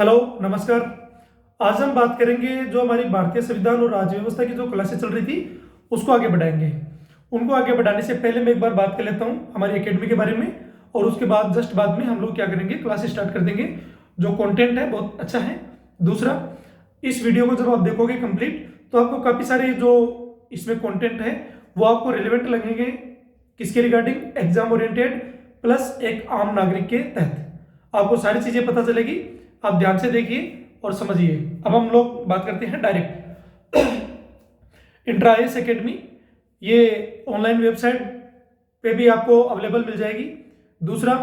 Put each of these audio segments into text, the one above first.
Hello, नमस्कार। आज हम बात करेंगे जो हमारी भारतीय संविधान और राज्य व्यवस्था की जो क्लासेस चल रही थी उसको आगे बढ़ाएंगे। उनको आगे बढ़ाने से पहले मैं एक बार बात कर लेता हूँ हमारी एकेडमी के बारे में, और उसके बाद जस्ट बाद में हम लोग क्या करेंगे, क्लासेस स्टार्ट कर देंगे। जो कंटेंट है बहुत अच्छा है। दूसरा, इस वीडियो को जब आप देखोगे कंप्लीट तो आपको काफ़ी सारे जो इसमें कंटेंट है वो आपको रिलेवेंट लगेंगे। किसके रिगार्डिंग? एग्जाम ओरिएंटेड प्लस एक आम नागरिक के तहत आपको सारी चीज़ें पता चलेगी। आप ध्यान से देखिए और समझिए। अब हम लोग बात करते हैं डायरेक्ट इंट्राइस एकेडमी। ये ऑनलाइन वेबसाइट पे भी आपको अवेलेबल मिल जाएगी। दूसरा,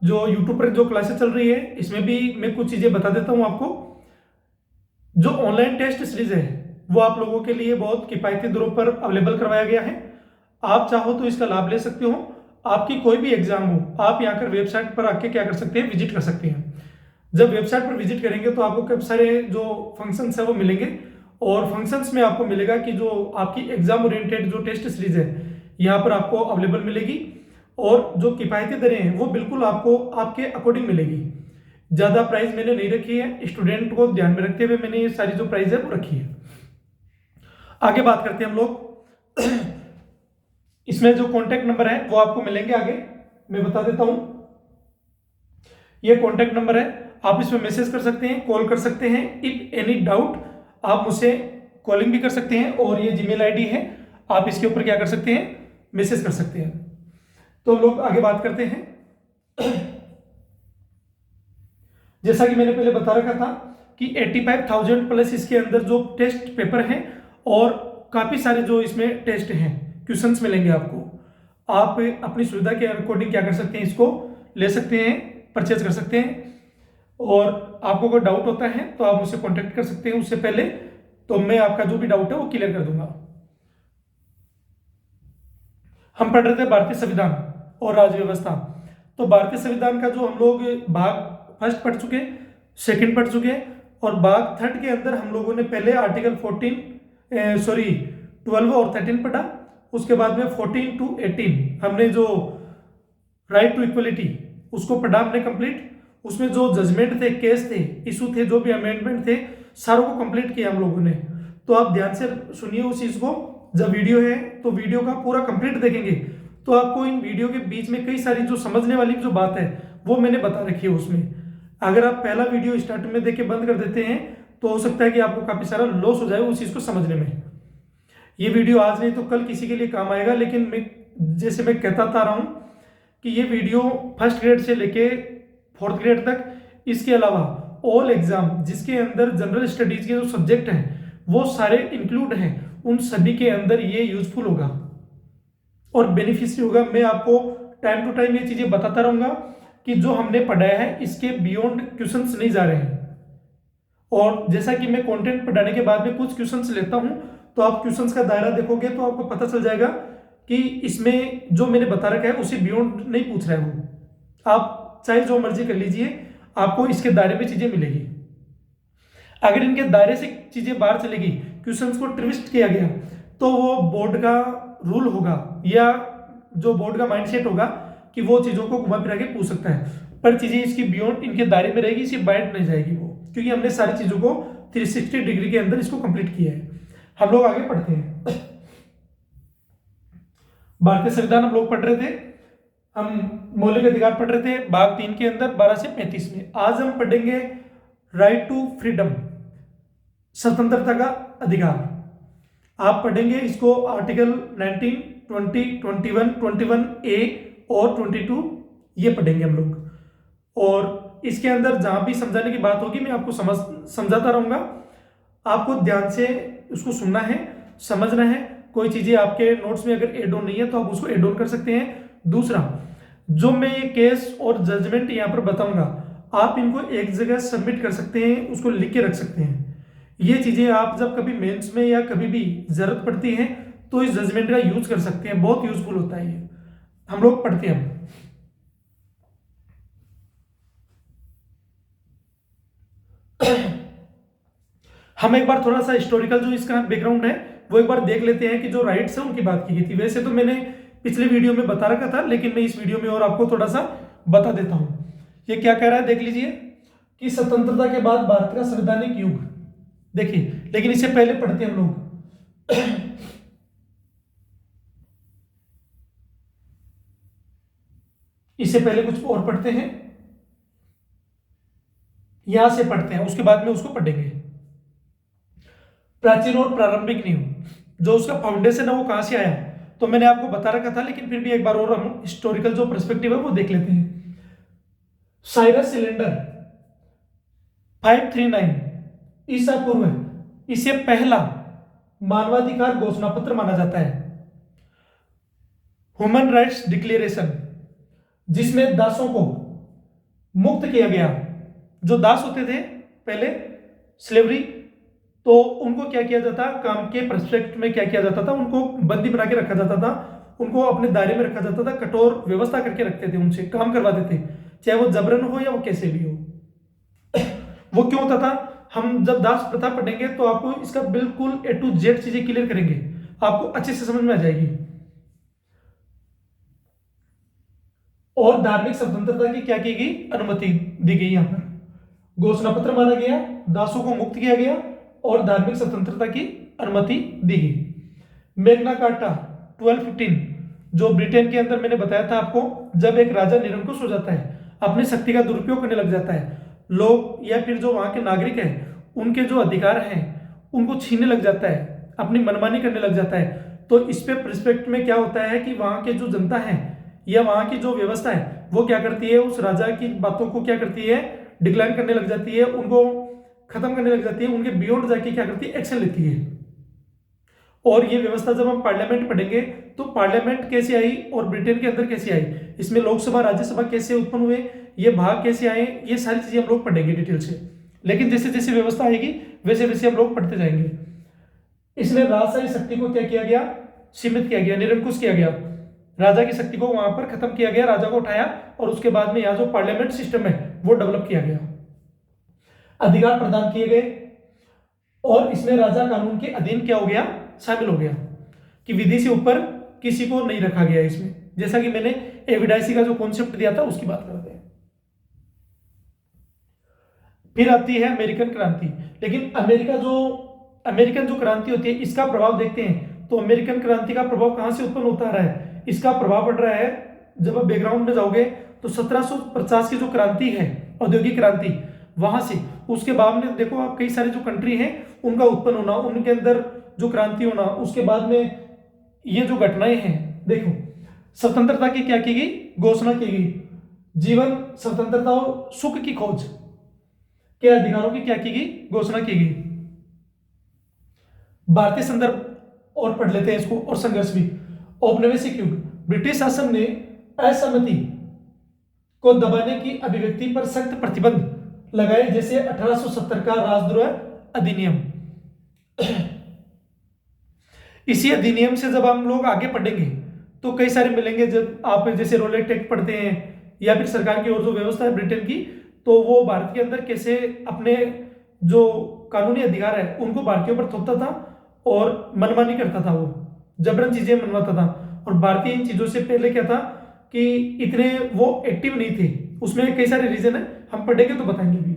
जो यूट्यूब पर जो क्लासेस चल रही है इसमें भी मैं कुछ चीज़ें बता देता हूँ आपको। जो ऑनलाइन टेस्ट सीरीज है वो आप लोगों के लिए बहुत किफ़ायती दरों पर अवेलेबल करवाया गया है। आप चाहो तो इसका लाभ ले सकते हो। आपकी कोई भी एग्जाम हो, आप यहाँ कर वेबसाइट पर आके क्या कर सकते हैं, विजिट कर सकते हैं। जब वेबसाइट पर विजिट करेंगे तो आपको कई सारे जो फंक्शंस है वो मिलेंगे, और फंक्शंस में आपको मिलेगा कि जो आपकी एग्जाम ओरिएंटेड जो टेस्ट सीरीज है यहाँ पर आपको अवेलेबल मिलेगी, और जो किफ़ायती दरें हैं वो बिल्कुल आपको आपके अकॉर्डिंग मिलेगी। ज़्यादा प्राइस मैंने नहीं रखी है, स्टूडेंट को ध्यान में रखते हुए मैंने ये सारी जो प्राइस है वो रखी है। आगे बात करते हैं हम लोग इसमें जो कॉन्टैक्ट नंबर है वो आपको मिलेंगे आगे, मैं बता देता हूँ। ये कॉन्टैक्ट नंबर है, आप इसमें मैसेज कर सकते हैं, कॉल कर सकते हैं। इफ एनी डाउट आप मुझसे कॉलिंग भी कर सकते हैं, और ये जीमेल आईडी है, आप इसके ऊपर क्या कर सकते हैं, मैसेज कर सकते हैं। तो लोग आगे बात करते हैं। जैसा कि मैंने पहले बता रखा था कि 85,000 प्लस इसके अंदर जो टेस्ट पेपर हैं, और काफ़ी सारे जो इसमें टेस्ट हैं, क्वेश्चंस मिलेंगे आपको। आप अपनी सुविधा के अकॉर्डिंग क्या कर सकते हैं, इसको ले सकते हैं, परचेज कर सकते हैं। और आपको कोई डाउट होता है तो आप मुझसे कांटेक्ट कर सकते हैं उससे पहले, तो मैं आपका जो भी डाउट है वो क्लियर कर दूंगा। हम पढ़ रहे थे भारतीय संविधान और राज्य व्यवस्था। तो भारतीय संविधान का जो हम लोग भाग फर्स्ट पढ़ चुके, सेकंड पढ़ चुके, और भाग थर्ड के अंदर हम लोगों ने पहले आर्टिकल 12 और 13 पढ़ा। उसके बाद में 14 to 18 हमने जो राइट टू इक्वलिटी उसको पढ़ा हमने कंप्लीट। उसमें जो जजमेंट थे, केस थे, इशू थे, जो भी अमेंडमेंट थे, सारों को कंप्लीट किया हम लोगों ने। तो आप ध्यान से सुनिए उस चीज़ को। जब वीडियो है तो वीडियो का पूरा कंप्लीट देखेंगे तो आपको इन वीडियो के बीच में कई सारी जो समझने वाली जो बात है वो मैंने बता रखी है उसमें। अगर आप पहला वीडियो स्टार्ट में देख के बंद कर देते हैं तो हो सकता है कि आपको काफ़ी सारा लॉस हो जाए उस चीज़ को समझने में। ये वीडियो आज नहीं तो कल किसी के लिए काम आएगा, लेकिन जैसे मैं कहता आ रहा हूँ कि ये वीडियो फर्स्ट ग्रेड से लेके फोर्थ ग्रेड तक, इसके अलावा ऑल एग्जाम जिसके अंदर जनरल स्टडीज के जो सब्जेक्ट हैं वो सारे इंक्लूड हैं, उन सभी के अंदर ये यूजफुल होगा और बेनिफिशियरी होगा। मैं आपको टाइम टू टाइम ये चीज़ें बताता रहूँगा कि जो हमने पढ़ाया है इसके बियॉन्ड क्वेश्चंस नहीं जा रहे हैं। और जैसा कि मैं कंटेंट पढ़ाने के बाद में कुछ क्वेश्चंस लेता हूँ, तो आप क्वेश्चंस का दायरा देखोगे तो आपको पता चल जाएगा कि इसमें जो मैंने बता रखा है उसे बियॉन्ड नहीं पूछ रहा है वो। आप चाहे जो मर्जी कर लीजिए, आपको इसके दायरे में चीजें मिलेगी। अगर इनके दायरे से चीजें बाहर चलेगी, क्वेश्चंस को ट्विस्ट किया गया, तो वो बोर्ड का रूल होगा या जो बोर्ड का माइंडसेट होगा कि वो चीजों को घुमा फिरा के पूछ सकता है। पर चीजें इसकी बियॉन्ड इनके दायरे में रहेगी, इसकी बाइट नहीं जाएगी वो, क्योंकि हमने सारी चीजों को 360 डिग्री के अंदर इसको कंप्लीट किया है। हम लोग आगे पढ़ते हैं। भारतीय संविधान हम लोग पढ़ रहे थे, हम मौलिक अधिकार पढ़ रहे थे भाग 3 के अंदर 12 से 35 में। आज हम पढ़ेंगे राइट टू फ्रीडम, स्वतंत्रता का अधिकार। आप पढ़ेंगे इसको आर्टिकल 19, 20, 21, 21A और 22 ये पढ़ेंगे हम लोग। और इसके अंदर जहां भी समझाने की बात होगी मैं आपको समझाता रहूंगा। आपको ध्यान से उसको सुनना है, समझना है। कोई चीजें आपके नोट्स में अगर एड ऑन नहीं है तो आप उसको एड ऑन कर सकते हैं। दूसरा, जो मैं ये केस और जजमेंट यहाँ पर बताऊंगा, आप इनको एक जगह सबमिट कर सकते हैं, उसको लिख के रख सकते हैं। ये चीजें आप जब कभी मेंस में या कभी भी जरूरत पड़ती है तो इस जजमेंट का यूज कर सकते हैं, बहुत यूजफुल होता है ये। हम लोग पढ़ते हैं। हम एक बार थोड़ा सा हिस्टोरिकल जो इसका बैकग्राउंड है वो एक बार देख लेते हैं कि जो राइट्स है उनकी बात की गई थी। वैसे तो मैंने पिछले वीडियो में बता रखा था, लेकिन मैं इस वीडियो में और आपको थोड़ा सा बता देता हूं। ये क्या कह रहा है देख लीजिए कि स्वतंत्रता के बाद भारत का संवैधानिक युग। देखिए, लेकिन इससे पहले पढ़ते हैं हम लोग इससे पहले कुछ और पढ़ते हैं, यहां से पढ़ते हैं, उसके बाद में उसको पढ़ेंगे। प्राचीन और प्रारंभिक नींव, जो उसका फाउंडेशन है वो कहां से आया, तो मैंने आपको बता रखा था, लेकिन फिर भी एक बार और हम हिस्टोरिकल जो पर्सपेक्टिव है वो देख लेते हैं। साइरस सिलेंडर 539 ईसा पूर्व, इसे पहला मानवाधिकार घोषणा पत्र माना जाता है। ह्यूमन राइट्स डिक्लेरेशन, जिसमें दासों को मुक्त किया गया। जो दास होते थे पहले, स्लेवरी, तो उनको क्या किया जाता, काम के पर्सपेक्ट में क्या किया जाता था, उनको बंदी बना के रखा जाता था, उनको अपने दायरे में रखा जाता था, कठोर व्यवस्था करके रखते थे, उनसे काम करवाते थे, चाहे वो जबरन हो या वो कैसे भी हो। वो क्यों होता था, हम जब दास प्रथा पढ़ेंगे तो आपको इसका बिल्कुल A to Z चीजें क्लियर करेंगे, आपको अच्छे से समझ में आ जाएगी। और धार्मिक स्वतंत्रता की क्या की गई, अनुमति दी गई। यहां पर घोषणा पत्र माना गया, दासों को मुक्त किया गया और धार्मिक स्वतंत्रता की अनुमति दी गई। मैग्ना कार्टा 1215, जो ब्रिटेन के अंदर मैंने बताया था आपको, जब एक राजा निरंकुश हो जाता है, अपनी शक्ति का दुरुपयोग करने लग जाता है, लोग या फिर जो वहां के नागरिक हैं उनके जो अधिकार हैं उनको छीनने लग जाता है, अपनी मनमानी करने लग जाता है, तो इस पे रिस्पेक्ट में क्या होता है कि वहां के जो जनता है या वहां की जो व्यवस्था है वो क्या करती है, उस राजा की बातों को क्या करती है, डिक्लाइन करने लग जाती है, उनको खत्म करने लग जाती है, उनके बियॉन्ड जाके क्या करती है, एक्शन लेती है। और ये व्यवस्था जब हम पार्लियामेंट पढ़ेंगे तो पार्लियामेंट कैसे आई और ब्रिटेन के अंदर कैसे आई, इसमें लोकसभा राज्यसभा कैसे उत्पन्न हुए, ये भाग कैसे आए, ये सारी चीजें हम लोग पढ़ेंगे डिटेल से। लेकिन जैसे जैसे व्यवस्था आएगी वैसे वैसे हम लोग पढ़ते जाएंगे। इसमें राजशाही शक्ति को क्या किया गया, सीमित किया गया, निरंकुश किया गया, राजा की शक्ति को वहां पर खत्म किया गया, राजा को उठाया और उसके बाद में यहाँ जो पार्लियामेंट सिस्टम है वो डेवलप किया गया, अधिकार प्रदान किए गए। और इसमें राजा कानून के अधीन क्या हो गया, शामिल हो गया, कि विधि से ऊपर किसी को नहीं रखा गया इसमें, जैसा कि मैंने एविडाइसी का जो कॉन्सेप्ट दिया था उसकी बात करते हैं। फिर आती है अमेरिकन क्रांति। लेकिन अमेरिकन जो क्रांति होती है इसका प्रभाव देखते हैं, तो अमेरिकन क्रांति का प्रभाव कहां से उत्पन्न होता रहा है, इसका प्रभाव पड़ रहा है, जब आप बैकग्राउंड में जाओगे तो 1750 की जो क्रांति है, औद्योगिक क्रांति, वहां से उसके बाद में देखो आप कई सारे जो कंट्री हैं उनका उत्पन्न होना, उनके अंदर जो क्रांति होना, उसके बाद में ये जो घटनाएं हैं, देखो स्वतंत्रता की क्या की गई, घोषणा की गई, जीवन स्वतंत्रता और सुख की खोज के अधिकारों की क्या की गई, घोषणा की गई। भारतीय संदर्भ और पढ़ लेते हैं इसको, और संघर्ष भी। औपनिवेशिक युग, ब्रिटिश शासन ने असहमति को दबाने की अभिव्यक्ति पर सख्त प्रतिबंध लगाए, जैसे 1870 का राजद्रोह अधिनियम। इसी अधिनियम से जब हम लोग आगे पढ़ेंगे तो कई सारे मिलेंगे, जब आप जैसे रोलेट एक्ट पढ़ते हैं या फिर सरकार की और जो व्यवस्था है ब्रिटेन की, तो वो भारत के अंदर कैसे अपने जो कानूनी अधिकार है उनको भारतीयों पर थोपता था और मनमानी करता था, वो जबरन चीजें मनवाता था। और भारतीय इन चीजों से पहले क्या था कि इतने वो एक्टिव नहीं थे, उसमें कई सारे रीजन है, हम पढ़ेंगे तो बताएंगे भी।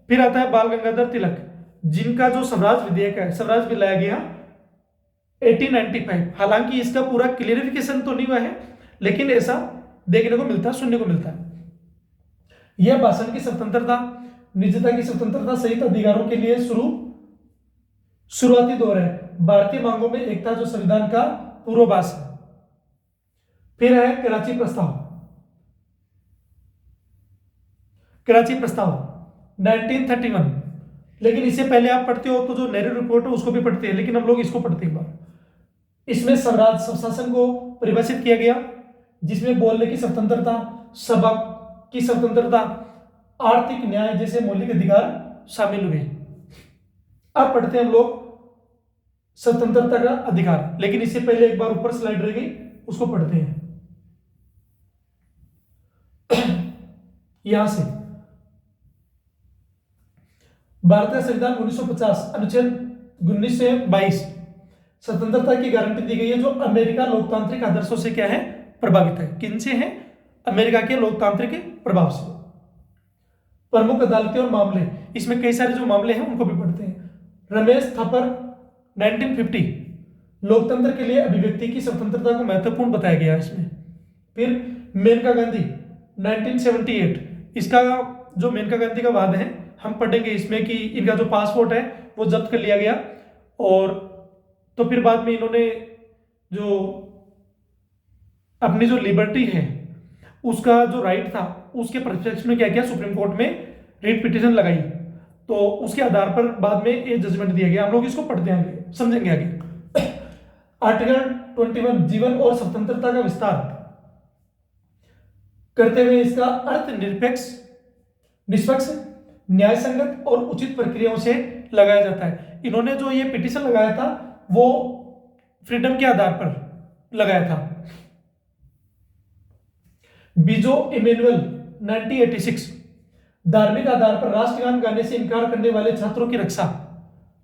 फिर आता है बाल गंगाधर तिलक, जिनका जो स्वराज विधेयक है, स्वराज बिल लाया गया 1895। हालांकि इसका पूरा क्लियरिफिकेशन तो नहीं हुआ है, लेकिन ऐसा देखने को मिलता है, सुनने को मिलता है। यह भाषण की स्वतंत्रता, निजता की स्वतंत्रता सहित अधिकारों के लिए शुरुआती दौर है। भारतीय मांगों में एकता, जो संविधान का पूर्वाभास है। फिर है कराची प्रस्ताव। कराची प्रस्ताव 1931, लेकिन इससे पहले आप पढ़ते हो तो जो नेहरू रिपोर्ट है उसको भी पढ़ते हैं, लेकिन हम लोग इसको पढ़ते हैं एक बार। इसमें स्वराज स्वशासन को परिभाषित किया गया, जिसमें बोलने की स्वतंत्रता, सभा की स्वतंत्रता, आर्थिक न्याय जैसे मौलिक अधिकार शामिल हुए। अब पढ़ते हैं हम लोग स्वतंत्रता का अधिकार, लेकिन इससे पहले एक बार ऊपर स्लाइड रह गई, उसको पढ़ते हैं। यहां से भारतीय संविधान 1950 अनुच्छेद 19 से 22 स्वतंत्रता की गारंटी दी गई है, जो अमेरिका लोकतांत्रिक आदर्शों से क्या है, प्रभावित है। किन से है, अमेरिका के लोकतांत्रिक प्रभाव से। प्रमुख अदालतें और मामले, इसमें कई सारे जो मामले हैं उनको भी पढ़ते हैं। रमेश थापर 1950, लोकतंत्र के लिए अभिव्यक्ति की स्वतंत्रता को महत्वपूर्ण बताया गया इसमें। फिर मेनका गांधी 1978, इसका जो मेनका गांधी का वाद है हम पढ़ेंगे इसमें कि इनका जो पासपोर्ट है वो जब्त कर लिया गया, और तो फिर बाद में इन्होंने जो अपनी जो लिबर्टी है उसका जो राइट था उसके परिप्रेक्ष्य में क्या किया, सुप्रीम कोर्ट में रिट पिटीशन लगाई, तो उसके आधार पर बाद में ये जजमेंट दिया गया। हम लोग इसको पढ़ते हैं आगे, समझेंगे आगे। आर्टिकल 21, जीवन और स्वतंत्रता का विस्तार करते हुए इसका अर्थ निरपेक्ष, निष्पक्ष, न्याय संगत और उचित प्रक्रियाओं से लगाया जाता है। इन्होंने जो ये पिटीशन लगाया था वो फ्रीडम के आधार पर लगाया था। बीजो इमेनुअल 1986, धार्मिक आधार पर राष्ट्रगान गाने से इनकार करने वाले छात्रों की रक्षा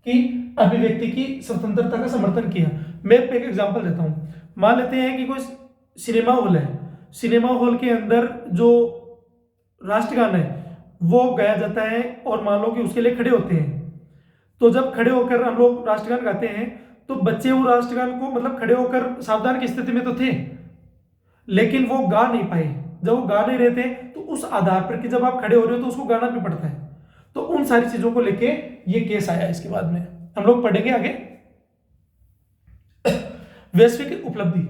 की अभिव्यक्ति की स्वतंत्रता का समर्थन किया। मैं एक एग्जांपल देता हूं। मान लेते हैं कि कोई सिनेमा हॉल है, सिनेमा हॉल के अंदर जो राष्ट्रगान है वो गाया जाता है और मान लो कि उसके लिए खड़े होते हैं, तो जब खड़े होकर हम लोग राष्ट्रगान गाते हैं तो बच्चे वो राष्ट्रगान को मतलब खड़े होकर सावधान की स्थिति में तो थे, लेकिन वो गा नहीं पाए। जब वो गा नहीं रहे थे तो उस आधार पर कि जब आप खड़े हो रहे हो तो उसको गाना भी पड़ता है, तो उन सारी चीजों को लेके ये केस आया। इसके बाद में हम लोग पढ़ेंगे आगे। वैश्विक उपलब्धि,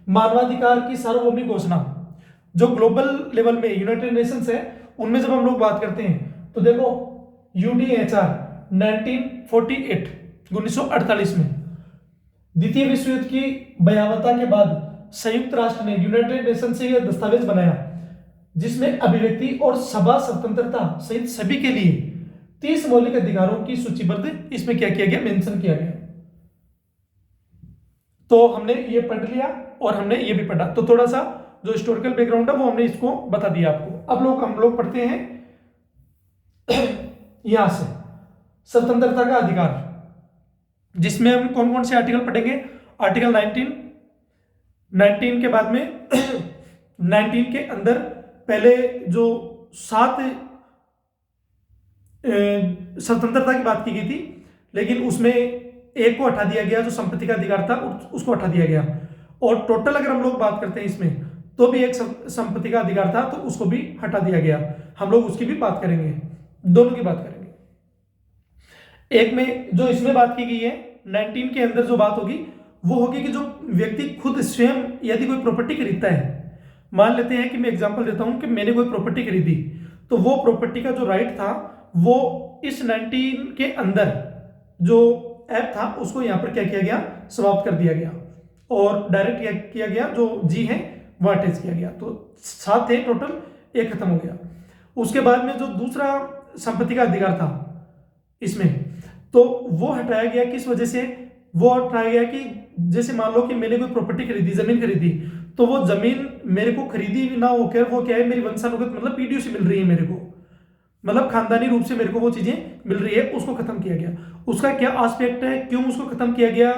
मानवाधिकार की सार्वभौमिक घोषणा, जो ग्लोबल लेवल में यूनाइटेड नेशंस है उनमें जब हम लोग बात करते हैं तो देखो UDHR 1948, 1948 में द्वितीय विश्व युद्ध की भयावहता के बाद संयुक्त राष्ट्र ने यूनाइटेड नेशन से यह दस्तावेज बनाया जिसमें अभिव्यक्ति और सभा स्वतंत्रता सहित सभी के लिए 30 मौलिक अधिकारों की सूचीबद्ध इसमें क्या किया गया, मेंशन किया गया। तो हमने ये पढ़ लिया और हमने ये भी पढ़ा, तो थोड़ा सा जो हिस्टोरिकल बैकग्राउंड है वो हमने इसको बता दिया आपको। अब हम लोग पढ़ते हैं यहां से स्वतंत्रता का अधिकार, जिसमें हम कौन कौन से आर्टिकल पढ़ेंगे। आर्टिकल 19 के बाद में 19 के अंदर पहले जो 7 स्वतंत्रता की बात की गई थी, लेकिन उसमें एक को हटा दिया गया, जो संपत्ति का अधिकार था उसको हटा दिया गया, और टोटल अगर हम लोग बात करते हैं इसमें तो भी एक संपत्ति का अधिकार था तो उसको भी हटा दिया गया। हम लोग उसकी भी बात करेंगे, दोनों की बात करेंगे। एक में जो इसमें बात की गई है 19 के अंदर जो बात होगी वो होगी कि जो व्यक्ति खुद स्वयं यदि कोई प्रॉपर्टी खरीदता है, मान लेते हैं कि मैं एग्जांपल देता हूं कि मैंने कोई प्रॉपर्टी खरीदी, तो वो प्रॉपर्टी का जो राइट था वो इस 19 के अंदर जो ऐप था उसको यहां पर क्या किया गया, समाप्त कर दिया गया और डायरेक्ट किया गया जो जी है वो अटैच किया गया। तो 7 थे टोटल, एक खत्म हो गया। उसके बाद में जो दूसरा संपत्ति का अधिकार था इसमें, तो वो हटाया गया। किस वजह से वो हटाया गया कि जैसे मान लो कि मैंने कोई प्रॉपर्टी खरीदी, जमीन खरीदी, तो वो जमीन मेरे को खरीदी ना होकर वो क्या है, मेरी वंशानुगत मतलब पीढ़ियों से मिल रही है मेरे को, मतलब खानदानी रूप से मेरे को वो चीजें मिल रही है, उसको खत्म किया गया। उसका क्या एस्पेक्ट है, क्यों उसको खत्म किया गया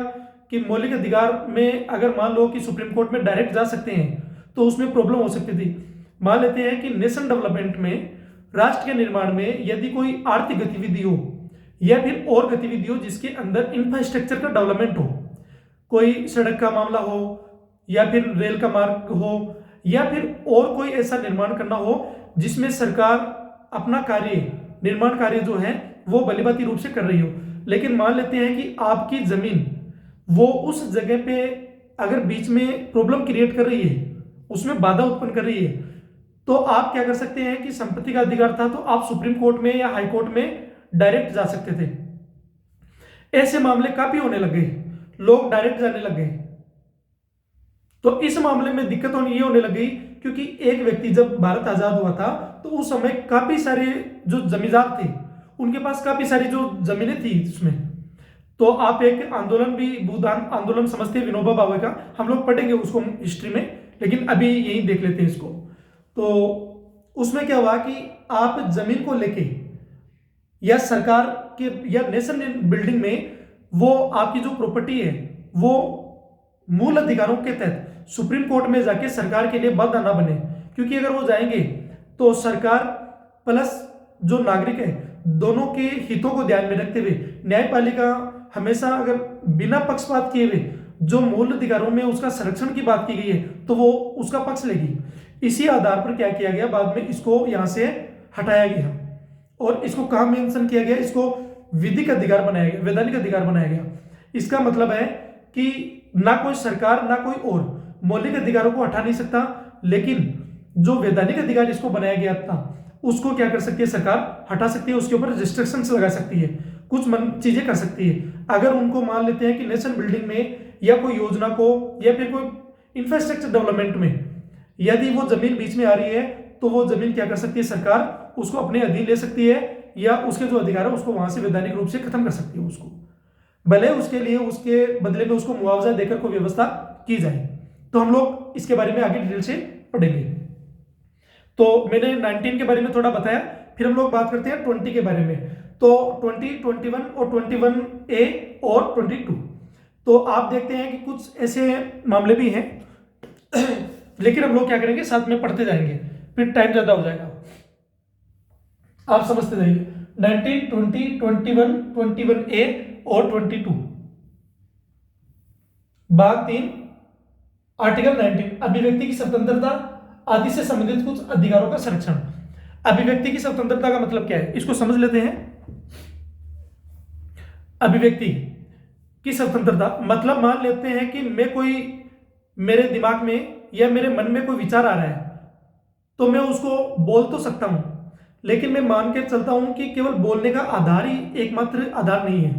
कि मौलिक अधिकार में अगर मान लो कि सुप्रीम कोर्ट में डायरेक्ट जा सकते हैं तो उसमें प्रॉब्लम हो सकती थी। मान लेते हैं कि नेशन डेवलपमेंट में, राष्ट्र के निर्माण में यदि कोई आर्थिक गतिविधि हो या फिर और गतिविधि हो जिसके अंदर इंफ्रास्ट्रक्चर का डेवलपमेंट हो, कोई सड़क का मामला हो या फिर रेल का मार्ग हो या फिर और कोई ऐसा निर्माण करना हो जिसमें सरकार अपना कार्य, निर्माण कार्य जो है वो भलीभांति रूप से कर रही हो, लेकिन मान लेते हैं कि आपकी जमीन वो उस जगह पे अगर बीच में प्रॉब्लम क्रिएट कर रही है, उसमें बाधा उत्पन्न कर रही है, तो आप क्या कर सकते हैं कि संपत्ति का अधिकार था तो आप सुप्रीम कोर्ट में या हाई कोर्ट में डायरेक्ट जा सकते थे। ऐसे मामले काफी होने लग गए, लोग डायरेक्ट जाने लग गए। तो इस मामले में दिक्कत ये होने लगी क्योंकि एक व्यक्ति जब भारत आजाद हुआ था तो उस समय काफी सारे जो जमींदार थे उनके पास काफी सारी जो जमीनें थी उसमें। तो आप एक आंदोलन भी, भूदान आंदोलन समझते हैं विनोबा भावे का, हम लोग पढ़ेंगे उसको हिस्ट्री में, लेकिन अभी यही देख लेते हैं इसको। तो उसमें क्या हुआ कि आप जमीन को लेके या सरकार के या नेशन बिल्डिंग में वो आपकी जो प्रॉपर्टी है वो मूल अधिकारों के तहत सुप्रीम कोर्ट में जाके सरकार के लिए बाधा ना बने, क्योंकि अगर वो जाएंगे तो सरकार प्लस जो नागरिक है दोनों के हितों को ध्यान में रखते हुए न्यायपालिका हमेशा अगर बिना पक्षपात किए हुए जो मूल अधिकारों में उसका संरक्षण की बात की गई है तो वो उसका पक्ष लेगी। इसी आधार पर क्या किया गया, बाद में इसको यहां से हटाया गया और इसको कहां मेंशन किया गया, इसको विधिक अधिकार बनाया गया, वैधानिक अधिकार बनाया गया। इसका मतलब है कि ना कोई सरकार ना कोई और मौलिक अधिकारों को हटा नहीं सकता, लेकिन जो वैधानिक अधिकार इसको बनाया गया था उसको क्या कर सकती है सरकार, हटा सकती है, उसके ऊपर रिस्ट्रिक्शंस लगा सकती है, कुछ चीजें कर सकती है। अगर उनको मान लेते हैं कि नेशन बिल्डिंग में या कोई योजना को या फिर कोई इंफ्रास्ट्रक्चर डेवलपमेंट में यदि वो जमीन बीच में आ रही है तो वो जमीन क्या कर सकती है सरकार, उसको अपने अधीन ले सकती है या उसके जो अधिकार है उसको वहां से वैधानिक रूप से खत्म कर सकती है उसको, भले उसके लिए उसके बदले में उसको मुआवजा देकर कोई व्यवस्था की जाए। तो हम लोग इसके बारे में आगे डिटेल से पढ़ेंगे। तो मैंने 19 के बारे में थोड़ा बताया, फिर हम लोग बात करते हैं 20 के बारे में। तो 20, 21 और 21A और 22। तो आप देखते हैं कि कुछ ऐसे मामले भी हैं लेकिन हम लोग क्या करेंगे साथ में पढ़ते जाएंगे, फिर टाइम ज्यादा हो जाएगा, आप समझते जाइए। 19, 20, 21, 21A और 22। भाग 3 आर्टिकल 19 अभिव्यक्ति की स्वतंत्रता आदि से संबंधित कुछ अधिकारों का संरक्षण। अभिव्यक्ति की स्वतंत्रता का मतलब क्या है, इसको समझ लेते हैं। अभिव्यक्ति की स्वतंत्रता मतलब मान लेते हैं कि मेरे दिमाग में या मेरे मन में कोई विचार आ रहा है तो मैं उसको बोल तो सकता हूं, लेकिन मैं मान के चलता हूं कि केवल बोलने का आधार ही एकमात्र आधार नहीं है।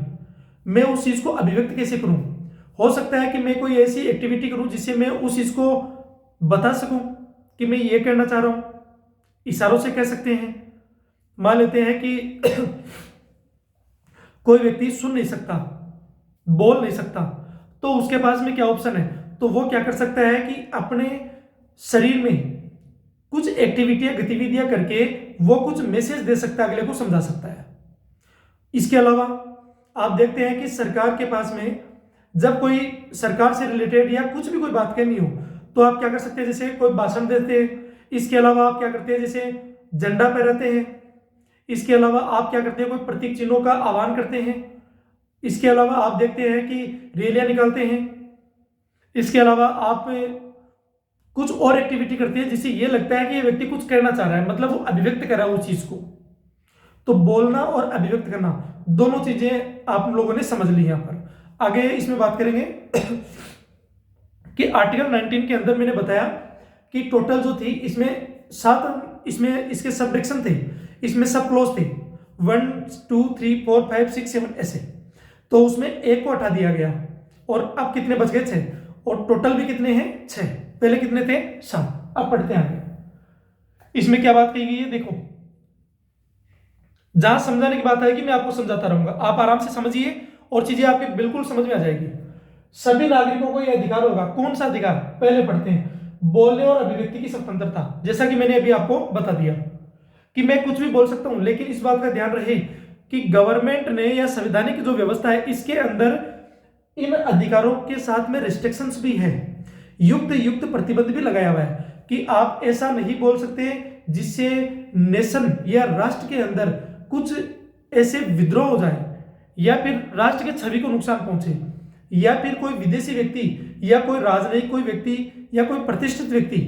मैं उस चीज को अभिव्यक्त कैसे करूं, हो सकता है कि मैं कोई ऐसी एक्टिविटी करूं जिससे मैं उस चीज को बता सकूं कि मैं ये कहना चाह रहा हूं, इशारों से कह सकते हैं। मान लेते हैं कि कोई व्यक्ति सुन नहीं सकता, बोल नहीं सकता, तो उसके पास में क्या ऑप्शन है, तो वो क्या कर सकता है कि अपने शरीर में कुछ एक्टिविटियां गतिविधियां करके वो कुछ मैसेज दे सकता है, अगले को समझा सकता है। इसके अलावा आप देखते हैं कि सरकार के पास में जब कोई सरकार से रिलेटेड या कुछ भी कोई बात करनी हो तो आप क्या कर सकते हैं, जैसे कोई भाषण देते हैं। इसके अलावा आप क्या करते हैं, जैसे झंडा फहराते हैं। इसके अलावा आप क्या करते हैं, कोई प्रतीक चिन्हों का आह्वान करते हैं। इसके अलावा आप देखते हैं कि रैलियां निकालते हैं। इसके अलावा आप कुछ और एक्टिविटी करते हैं जिससे ये लगता है कि ये व्यक्ति कुछ कहना चाह रहा है, मतलब वो अभिव्यक्त कर रहा है उस चीज को। तो बोलना और अभिव्यक्त करना दोनों चीजें आप लोगों ने समझ ली। यहां पर आगे इसमें बात करेंगे कि आर्टिकल 19 के अंदर मैंने बताया कि टोटल जो थी इसमें 7 इसमें इसके सब डिक्शन थे, इसमें सब क्लोज थे 1, 2, 3, 4, 5, 6, 7 ऐसे। तो उसमें एक को हटा दिया गया और अब कितने बच गए 6, और टोटल भी कितने हैं 6, पहले कितने थे 7। अब पढ़ते हैं आगे। इसमें क्या बात कही गई है देखो, जहां समझाने की बात आएगी मैं आपको समझाता रहूंगा, आप आराम से समझिए और चीजें आपके बिल्कुल समझ में आ जाएगी। सभी नागरिकों को यह अधिकार होगा, कौन सा अधिकार, पहले पढ़ते हैं, बोलने और अभिव्यक्ति की स्वतंत्रता। जैसा कि मैंने अभी आपको बता दिया कि मैं कुछ भी बोल सकता हूं, लेकिन इस बात का ध्यान रहे कि गवर्नमेंट ने या संवैधानिक जो व्यवस्था है इसके अंदर इन अधिकारों के साथ में रिस्ट्रिक्शंस भी है, युक्त प्रतिबंध भी लगाया हुआ है कि आप ऐसा नहीं बोल सकते जिससे नेशन या राष्ट्र के अंदर कुछ ऐसे विद्रोह हो जाए या फिर राष्ट्र के छवि को नुकसान पहुंचे, या फिर कोई विदेशी व्यक्ति या कोई राजनयिक कोई व्यक्ति या कोई प्रतिष्ठित व्यक्ति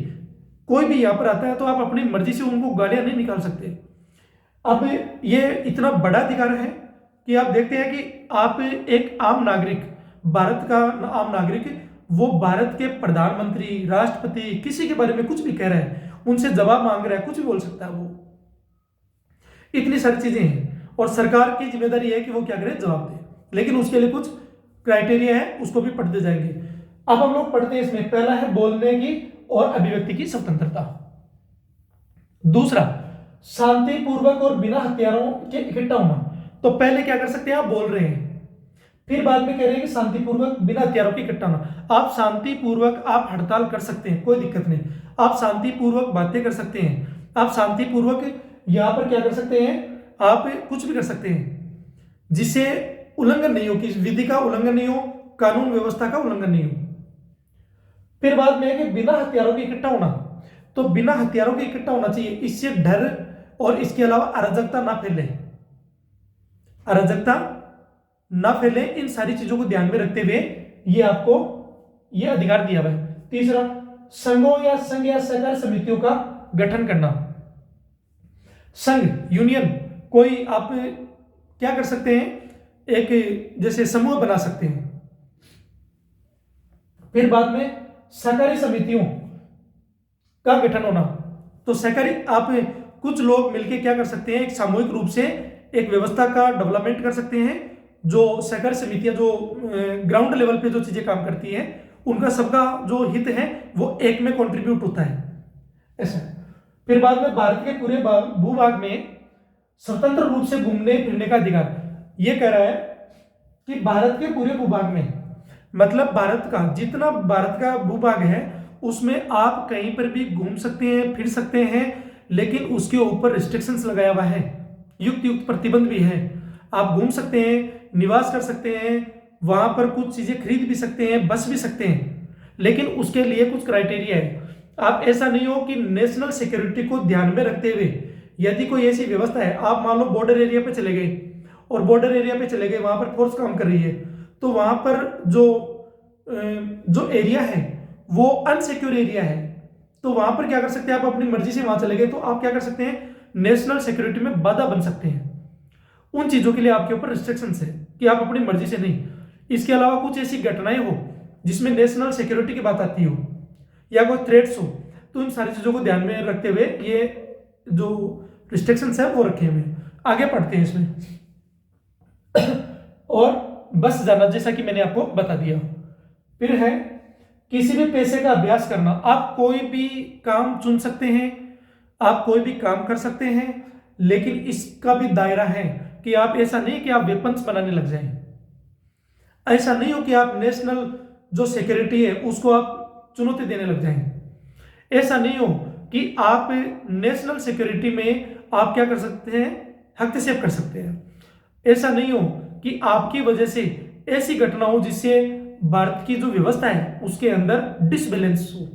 कोई भी यहां पर आता है तो आप अपनी मर्जी से उनको गालियां नहीं निकाल सकते। अब ये इतना बड़ा अधिकार है कि आप देखते हैं कि आप एक आम नागरिक, भारत का आम नागरिक, वो भारत के प्रधानमंत्री, राष्ट्रपति, किसी के बारे में कुछ भी कह रहा है, उनसे जवाब मांग रहा है, कुछ भी बोल सकता है वो। इतनी सारी चीजें हैं और सरकार की जिम्मेदारी है कि वो क्या करे, जवाब दे, लेकिन उसके लिए कुछ क्राइटेरिया है, उसको भी पढ़ते जाएंगे। अब हम लोग पढ़ते हैं, इसमें पहला है बोलने की और अभिव्यक्ति की स्वतंत्रता। दूसरा, शांतिपूर्वक और बिना हथियारों के इकट्ठा होना। तो पहले क्या कर सकते हैं, आप बोल रहे हैं, फिर बाद में कह रहे हैं कि शांतिपूर्वक बिना हथियारों के इकट्ठा होना। आप शांतिपूर्वक आप हड़ताल कर सकते हैं, कोई दिक्कत नहीं, आप शांतिपूर्वक बातें कर सकते हैं, आप शांतिपूर्वक यहां पर क्या कर सकते हैं, आप कुछ भी कर सकते हैं जिससे उल्लंघन नहीं हो, किसी विधि का उल्लंघन नहीं हो, कानून व्यवस्था का उल्लंघन नहीं हो। फिर बाद में है कि बिना हथियारों के इकट्ठा होना। तो बिना हथियारों के इकट्ठा होना चाहिए, इससे डर और इसके अलावा अराजकता ना फैले, अराजकता ना फैले, इन सारी चीजों को ध्यान में रखते हुए ये आपको ये अधिकार दिया हुआ है। तीसरा, संघों या संघ या सहकारी समितियों का गठन करना। संघ, यूनियन, कोई आप क्या कर सकते हैं, एक जैसे समूह बना सकते हैं। फिर बाद में सहकारी समितियों का गठन होना। तो सहकारी, आप कुछ लोग मिलकर क्या कर सकते हैं, एक सामूहिक रूप से एक व्यवस्था का डेवलपमेंट कर सकते हैं। जो सहकारी समितियां जो ग्राउंड लेवल पे जो चीजें काम करती हैं, उनका सबका जो हित है वो एक में कंट्रीब्यूट होता है, ऐसा। फिर बाद में भारत के पूरे भूभाग में स्वतंत्र रूप से घूमने फिरने का अधिकार। ये कह रहा है कि भारत के पूरे भूभाग में, मतलब भारत का जितना भारत का भूभाग है उसमें आप कहीं पर भी घूम सकते हैं, फिर सकते हैं, लेकिन उसके ऊपर रिस्ट्रिक्शंस लगाया हुआ है, युक्त प्रतिबंध भी है। आप घूम सकते हैं, निवास कर सकते हैं, वहां पर कुछ चीजें खरीद भी सकते हैं, बस भी सकते हैं, लेकिन उसके लिए कुछ क्राइटेरिया है। आप ऐसा नहीं हो कि नेशनल सिक्योरिटी को ध्यान में रखते हुए यदि कोई ऐसी व्यवस्था है, आप मान लो बॉर्डर एरिया पे चले गए और बॉर्डर एरिया पे चले गए, वहां पर फोर्स काम कर रही है, तो वहां पर जो एरिया है वो अनसिक्योर एरिया है, तो वहां पर क्या कर सकते हैं, आप अपनी मर्जी से वहां चले गए तो आप क्या कर सकते हैं, नेशनल सिक्योरिटी में बाधा बन सकते हैं। उन चीजों के लिए आपके ऊपर रिस्ट्रिक्शंस है कि आप अपनी मर्जी से नहीं। इसके अलावा कुछ ऐसी घटनाएं हो जिसमें नेशनल सिक्योरिटी की बात आती हो या कोई थ्रेट्स हो, तो इन सारी चीजों को ध्यान में रखते हुए ये जो रिस्ट्रिक्शंस है वो रखे हुए। आगे पढ़ते हैं इसमें। और बस जाना, जैसा कि मैंने आपको बता दिया। फिर है किसी भी पेशे का अभ्यास करना। आप कोई भी काम चुन सकते हैं, आप कोई भी काम कर सकते हैं, लेकिन इसका भी दायरा है कि आप ऐसा नहीं कि आप वेपन्स बनाने लग जाएं, ऐसा नहीं हो कि आप नेशनल जो सिक्योरिटी है उसको आप चुनौती देने लग जाएं, ऐसा नहीं हो कि आप नेशनल सिक्योरिटी में आप क्या कर सकते हैं, हस्तक्षेप कर सकते हैं, ऐसा नहीं हो कि आपकी वजह से ऐसी घटना हो जिससे भारत की जो व्यवस्था है उसके अंदर डिसबैलेंस हो।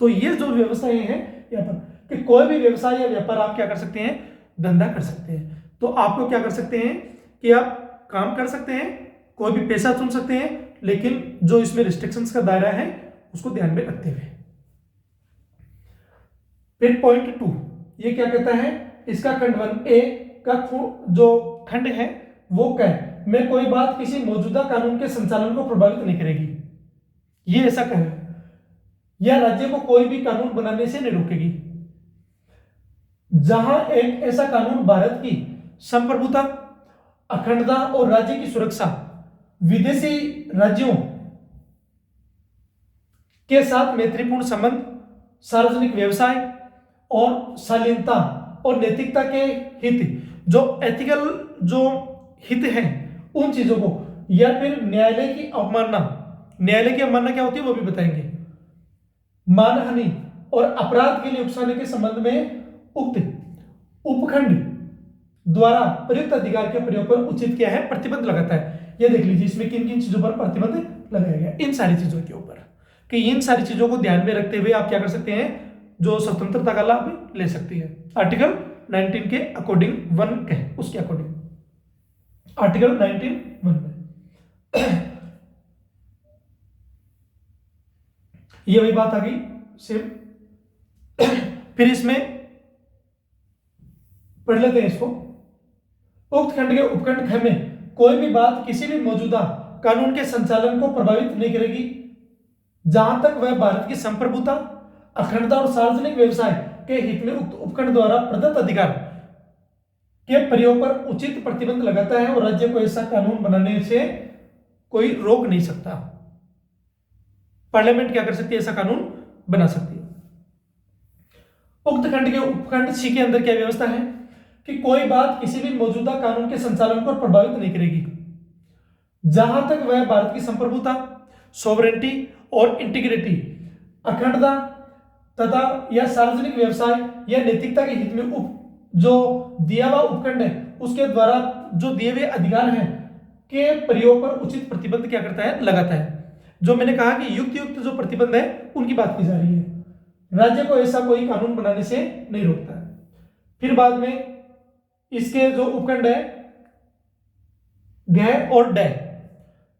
तो ये जो व्यवस्थाएं हैं यहाँ पर कि कोई भी व्यवसाय या व्यापार आप क्या कर सकते हैं, धंधा कर सकते हैं। तो आपको क्या कर सकते हैं कि आप काम कर सकते हैं, कोई भी पेशा चुन सकते हैं, लेकिन जो इसमें रिस्ट्रिक्शंस का दायरा है उसको ध्यान में रखते हुए। फिर पॉइंट 2 ये क्या कहता है, इसका खंड 1A का जो खंड है वो क्या है, मैं कोई बात किसी मौजूदा कानून के संचालन को प्रभावित नहीं करेगी, ये ऐसा कहे, या राज्य को कोई भी कानून बनाने से नहीं रोकेगी। जहां एक ऐसा कानून भारत की संप्रभुता, अखंडता और राज्य की सुरक्षा, विदेशी राज्यों के साथ मैत्रीपूर्ण संबंध, सार्वजनिक व्यवसाय और शालीनता और नैतिकता के हित, जो एथिकल जो हित हैं उन चीजों को, या फिर न्यायालय की अवमानना, न्यायालय की अवमानना क्या होती है वो भी बताएंगे, मानहानि और अपराध के लिए उकसाने के संबंध में उक्त उपखंड द्वारा प्रयुक्त अधिकार के प्रयोग पर उचित क्या है, प्रतिबंध लगाता है। ये देख लीजिए इसमें किन किन चीजों पर प्रतिबंध लगाया गया, इन सारी चीजों के ऊपर, कि इन सारी चीजों को ध्यान में रखते हुए आप क्या कर सकते हैं, जो स्वतंत्रता का लाभ ले सकते हैं। आर्टिकल 19 के अकॉर्डिंग 1 के उसके अकॉर्डिंग, आर्टिकल 19(1) में ये वही बात आ गई सेम। फिर इसमें पढ़ लेते हैं इसको। उक्त खंड के उपखंड ख में कोई भी बात किसी भी मौजूदा कानून के संचालन को प्रभावित नहीं करेगी जहां तक वह भारत की संप्रभुता, अखंडता और सार्वजनिक व्यवसाय के हित में उक्त उपखंड द्वारा प्रदत्त अधिकार के प्रयोग पर उचित प्रतिबंध लगाता है, और राज्य को ऐसा कानून बनाने से कोई रोक नहीं सकता। पार्लियामेंट क्या कर सकती है, ऐसा कानून बना सकती है। उक्त खंड के उपखंड सी के अंदर क्या व्यवस्था है कि कोई बात किसी भी मौजूदा कानून के संचालन को प्रभावित नहीं करेगी जहां तक वह भारत की संप्रभुता, सॉवरेनिटी और इंटीग्रिटी, अखंडता तथा या सार्वजनिक व्यवसाय या नैतिकता के हित में जो दिया हुआ उपखंड है उसके द्वारा जो दिए हुए अधिकार हैं के प्रयोग पर उचित प्रतिबंध क्या करता है, लगाता है। जो मैंने कहा कि युक्त जो प्रतिबंध है उनकी बात की जा रही है, राज्य को ऐसा कोई कानून बनाने से नहीं रोकता है। फिर बाद में इसके जो उपखंड है गह और डह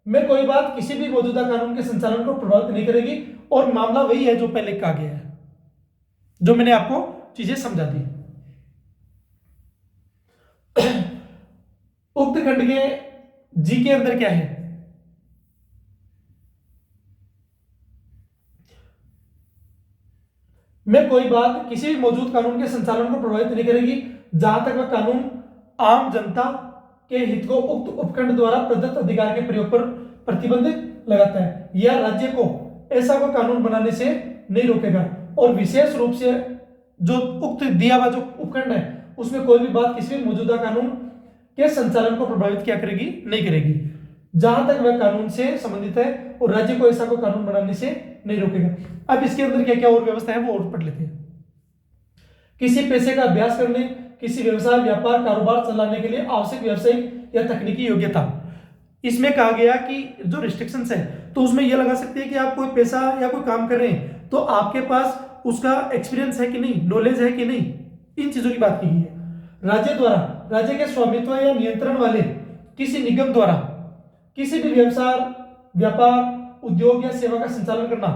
में कोई बात किसी भी मौजूदा कानून के संचालन को प्रभावित नहीं करेगी, और मामला वही है जो पहले कहा गया है, जो मैंने आपको चीजें समझा दी। उक्त खंड के जी के अंदर क्या है, में कोई बात किसी भी मौजूद कानून के संचालन को प्रभावित नहीं करेगी जहां तक वह कानून आम जनता के हित को उक्त उपखंड द्वारा प्रदत्त अधिकार के प्रयोग पर प्रतिबंध लगाता है, या राज्य को ऐसा कोई कानून बनाने से नहीं रोकेगा, और विशेष रूप से जो उक्त दिया हुआ जो उपखंड है उसमें कोई भी बात किसी भी मौजूदा कानून के संचालन को प्रभावित क्या करेगी, नहीं करेगी, जहां तक वह कानून से संबंधित है, और राज्य को ऐसा कोई कानून बनाने से नहीं रोकेगा। अब इसके अंदर क्या क्या और व्यवस्था है वो और पढ़ लेते हैं। किसी पेशे का अभ्यास करने, किसी व्यवसाय, व्यापार, कारोबार चलाने के लिए आवश्यक व्यावसायिक या तकनीकी योग्यता, इसमें कहा गया कि जो रिस्ट्रिक्शंस है तो उसमें यह लगा सकते हैं कि आप कोई पैसा या कोई काम कर रहे हैं तो आपके पास उसका एक्सपीरियंस है कि नहीं, नॉलेज है कि नहीं, इन चीजों की बात की गई है। राज्य द्वारा, राज्य के स्वामित्व या नियंत्रण वाले किसी निगम द्वारा किसी भी व्यवसाय, व्यापार, उद्योग या सेवा का संचालन करना,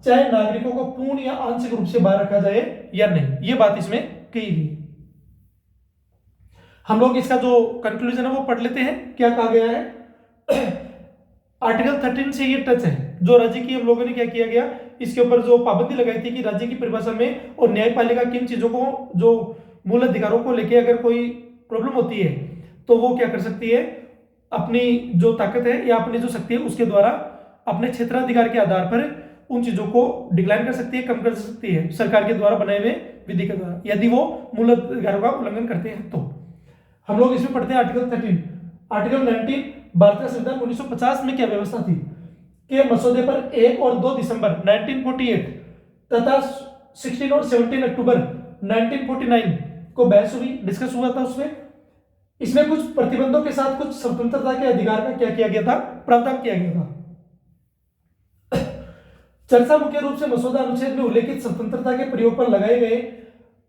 चाहे नागरिकों को पूर्ण या आंशिक रूप से बाहर रखा जाए या नहीं, ये बात इसमें कही गई। हम लोग इसका जो कंक्लूजन है वो पढ़ लेते हैं। क्या कहा गया है, आर्टिकल 13 से ये टच है, जो राज्य की हम लोगों ने क्या किया गया, इसके ऊपर जो पाबंदी लगाई थी कि राज्य की परिभाषा में और न्यायपालिका किन चीजों को, जो मूल अधिकारों को लेके अगर कोई प्रॉब्लम होती है तो वो क्या कर सकती है, अपनी जो ताकत है या अपनी जो शक्ति है उसके द्वारा अपने क्षेत्राधिकार के आधार पर उन चीजों को डिक्लाइन कर सकती है, कम कर सकती है सरकार के द्वारा बनाए हुए विधि के द्वारा, यदि वो मूल अधिकारों का उल्लंघन करते हैं। तो हम लोग इसमें पढ़ते हैं आर्टिकल 13। आर्टिकल 19, भारतीय संविधान 1950 में क्या व्यवस्था थी के मसौदे पर 1 और 2 दिसंबर 1948 तथा 16 और 17 अक्टूबर 1949 को बहस हुई, डिस्कस हुआ था उसमें। इसमें कुछ प्रतिबंधों के साथ कुछ स्वतंत्रता के अधिकार का क्या किया गया था, प्रावधान किया गया था। चर्चा मुख्य रूप से मसौदा अनुच्छेद में उल्लेखित स्वतंत्रता के प्रयोग पर लगाए गए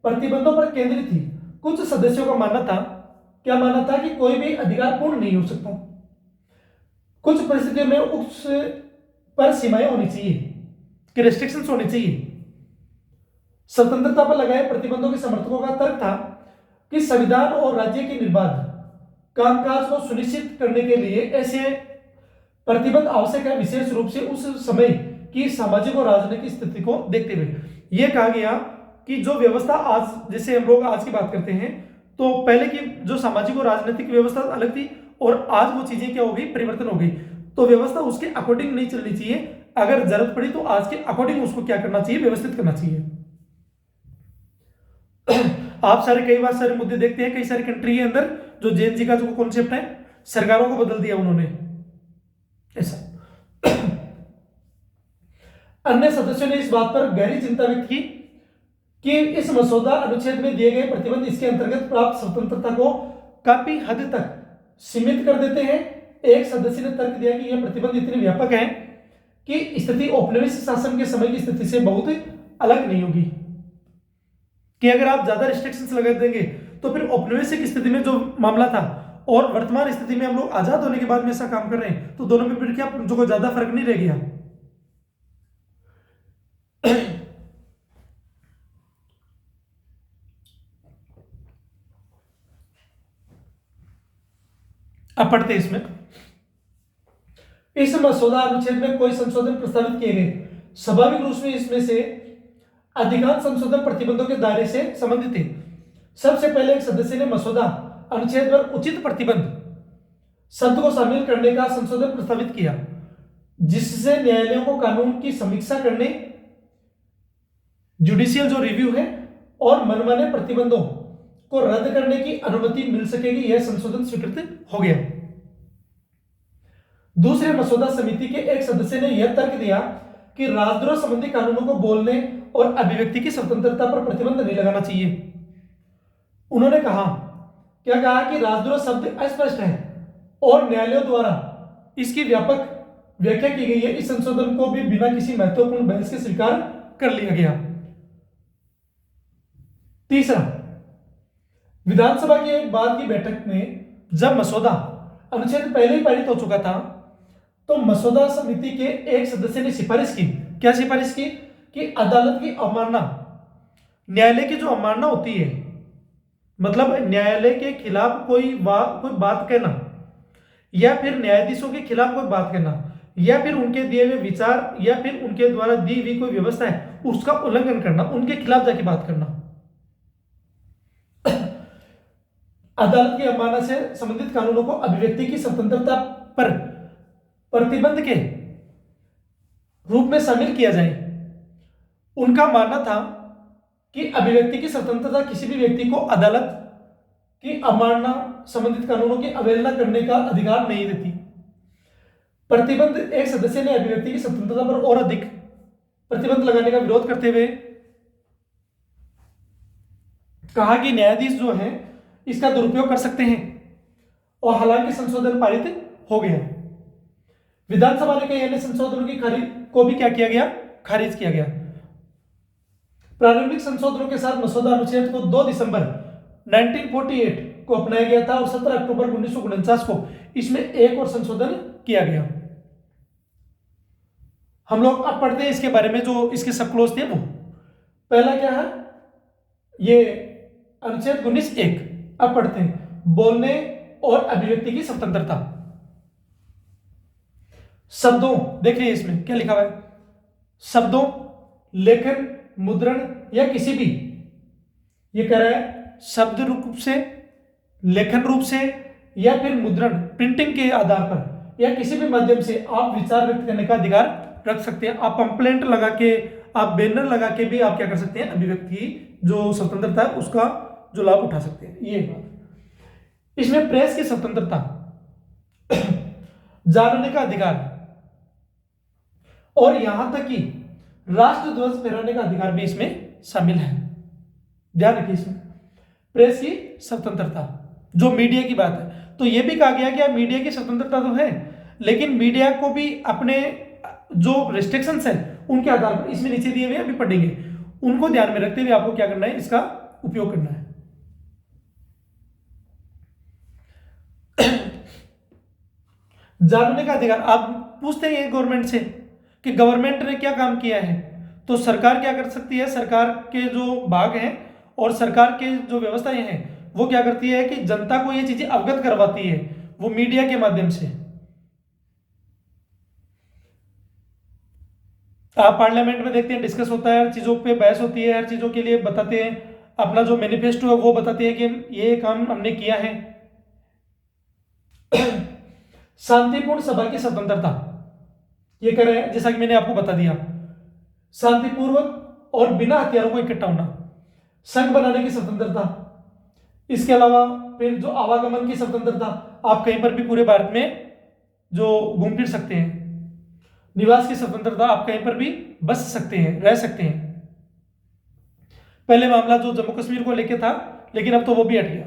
प्रतिबंधों पर केंद्रित थी। कुछ सदस्यों का मानना था, क्या मानना था कि कोई भी अधिकार पूर्ण नहीं हो सकता, कुछ परिस्थितियों में उस पर सीमाएं होनी चाहिए, कि रेस्ट्रिक्शंस होनी चाहिए। स्वतंत्रता पर लगाए प्रतिबंधों के समर्थकों का तर्क था कि संविधान और राज्य की निर्बाध कामकाज को सुनिश्चित करने के लिए ऐसे प्रतिबंध आवश्यक है, विशेष रूप से उस समय की सामाजिक और राजनीतिक स्थिति को देखते हुए। यह कहा गया कि जो व्यवस्था आज, जैसे हम लोग आज की बात करते हैं, तो पहले की जो सामाजिक और राजनीतिक व्यवस्था अलग थी और आज वो चीजें क्या हो गई, परिवर्तन हो गई। तो व्यवस्था उसके अकॉर्डिंग नहीं चलनी चाहिए, अगर जरूरत पड़ी तो आज के अकॉर्डिंग उसको क्या करना चाहिए, व्यवस्थित करना चाहिए। आप सारे कई बार सारे मुद्दे देखते हैं, कई सारी कंट्री के अंदर जो जेएनजी का जो कॉन्सेप्ट है, सरकारों को बदल दिया उन्होंने, ऐसा। अन्य सदस्यों ने इस बात पर गहरी चिंता व्यक्त की कि इस मसौदा अनुच्छेद में दिए गए प्रतिबंध इसके अंतर्गत प्राप्त स्वतंत्रता को काफी हद तक सीमित कर देते हैं। एक सदस्य ने तर्क दिया कि यह प्रतिबंध इतने व्यापक हैं कि स्थिति औपनिवेशिक शासन के समय की स्थिति से बहुत अलग नहीं होगी, कि अगर आप ज्यादा रिस्ट्रिक्शंस लगा देंगे तो फिर औपनिवेशिक स्थिति में जो मामला था और वर्तमान स्थिति में हम लोग आजाद होने के बाद में ऐसा काम कर रहे हैं, तो दोनों में फिर क्या जो कोई ज्यादा फर्क नहीं रह गया। अब पढ़ते हैं इसमें। इस मसौदा अनुच्छेद में कोई संशोधन प्रस्तावित किए गए, स्वाभाविक रूप में इसमें से अधिकांश संशोधन प्रतिबंधों के दायरे से संबंधित थे। सबसे पहले एक सदस्य ने मसौदा अनुच्छेद पर उचित प्रतिबंध शब्द को शामिल करने का संशोधन प्रस्तावित किया, जिससे न्यायालयों को कानून की समीक्षा करने, जुडिशियल जो रिव्यू है और मनमाने प्रतिबंधों को रद्द करने की अनुमति मिल सकेगी। यह संशोधन स्वीकृत हो गया। दूसरे मसौदा समिति के एक सदस्य ने यह तर्क दिया कि राजद्रोह संबंधी कानूनों को बोलने और अभिव्यक्ति की स्वतंत्रता पर प्रतिबंध नहीं लगाना चाहिए। उन्होंने कहा, क्या कहा कि राजद्रोह शब्द अस्पष्ट है और न्यायालयों द्वारा इसकी व्यापक व्याख्या की गई है। इस संशोधन को भी बिना किसी महत्वपूर्ण बहस के स्वीकार कर लिया गया। तीसरा, विधानसभा की एक बाद की बैठक में जब मसौदा अनुच्छेद पहले ही पारित हो चुका था, तो मसौदा समिति के एक सदस्य ने सिफारिश की। क्या सिफारिश की? कि अदालत की अवमानना, न्यायालय की जो अवमानना होती है, मतलब न्यायालय के खिलाफ कोई बात कहना, या फिर न्यायाधीशों के खिलाफ कोई बात कहना, या फिर उनके दिए हुए विचार, या फिर उनके द्वारा दी हुई कोई व्यवस्था है उसका उल्लंघन करना, उनके खिलाफ जाके बात करना। अदालत की अवमानना से संबंधित कानूनों को अभिव्यक्ति की स्वतंत्रता पर प्रतिबंध के रूप में शामिल किया जाए। उनका मानना था कि अभिव्यक्ति की स्वतंत्रता किसी भी व्यक्ति को अदालत की अवमानना संबंधित कानूनों की अवहेलना करने का अधिकार नहीं देती। प्रतिबंध एक सदस्य ने अभिव्यक्ति की स्वतंत्रता पर और अधिक प्रतिबंध लगाने का विरोध करते हुए कहा कि न्यायाधीश जो है इसका दुरुपयोग कर सकते हैं, और हालांकि संशोधन पारित हो गया। विधानसभा ने कई अन्य संशोधनों की खारिज किया गया। प्रारंभिक संशोधनों के साथ मसौदा अनुच्छेद को 2 दिसंबर 1948 को अपनाया गया था और 17 अक्टूबर 1949 को इसमें एक और संशोधन किया गया। हम लोग अब पढ़ते हैं इसके बारे में, जो इसके सब क्लोज थे। वो पहला क्या है, ये अनुच्छेद 19(1). अब पढ़ते हैं, बोलने और अभिव्यक्ति की स्वतंत्रता। शब्दों, देखिए इसमें क्या लिखा हुआ है, शब्दों, लेखन, मुद्रण या किसी भी, ये कह रहा है शब्द रूप से, लेखन रूप से या फिर मुद्रण प्रिंटिंग के आधार पर या किसी भी माध्यम से आप विचार व्यक्त करने का अधिकार रख सकते हैं। आप पंपलेट लगा के, आप बैनर लगा के भी आप क्या कर सकते हैं, अभिव्यक्ति जो स्वतंत्रता है उसका जो लाभ उठा सकते हैं। ये बात। इसमें प्रेस की स्वतंत्रता, जानने का अधिकार, और यहां तक कि राष्ट्रध्वज फहराने का अधिकार भी इसमें शामिल है। ध्यान रखिए, इसमें प्रेस की स्वतंत्रता, जो मीडिया की बात है, तो यह भी कहा गया कि मीडिया की स्वतंत्रता तो है, लेकिन मीडिया को भी अपने जो रिस्ट्रिक्शंस है उनके आधार पर, इसमें नीचे दिए हुए अभी पढ़ेंगे, उनको ध्यान में रखते हुए आपको क्या करना है, इसका उपयोग करना है। जानने का अधिकार, आप पूछते हैं गवर्नमेंट से कि गवर्नमेंट ने क्या काम किया है, तो सरकार क्या कर सकती है, सरकार के जो भाग हैं और सरकार के जो व्यवस्थाएं हैं वो क्या करती है कि जनता को ये चीजें अवगत करवाती है, वो मीडिया के माध्यम से। आप पार्लियामेंट में देखते हैं, डिस्कस होता है, हर चीजों पे बहस होती है, हर चीजों के लिए बताते हैं, अपना जो मैनिफेस्टो है वो बताते हैं कि ये काम हमने किया है। शांतिपूर्ण सभा की स्वतंत्रता, ये कह रहे हैं, जैसा कि मैंने आपको बता दिया, शांतिपूर्वक और बिना हथियारों को इकट्ठा होना, संघ बनाने की स्वतंत्रता, इसके अलावा फिर जो आवागमन की स्वतंत्रता, आप कहीं पर भी पूरे भारत में जो घूम फिर सकते हैं। निवास की स्वतंत्रता, आप कहीं पर भी बस सकते हैं, रह सकते हैं। पहले मामला जो जम्मू कश्मीर को लेके था, लेकिन अब तो वो भी हट गया।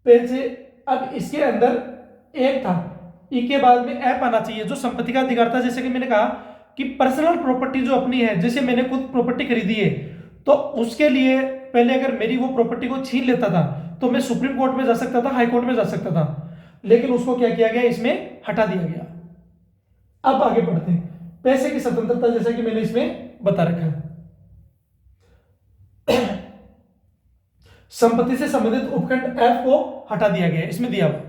पहले से अब इसके अंदर एक था, ई के बाद में ऐप आना चाहिए, जो संपत्ति का अधिकार था। जैसे कि मैंने कहा कि पर्सनल प्रॉपर्टी जो अपनी है, जैसे मैंने खुद प्रॉपर्टी खरीदी है, तो उसके लिए पहले अगर मेरी वो प्रॉपर्टी को छीन लेता था तो मैं सुप्रीम कोर्ट में जा सकता था, हाई कोर्ट में जा सकता था, लेकिन उसको क्या किया गया, इसमें हटा दिया गया। अब आगे बढ़ते हैं, पैसे की स्वतंत्रता, जैसा कि मैंने इसमें बता रखा है। संपत्ति से संबंधित उपखंड एफ को हटा दिया गया, इसमें दिया हुआ।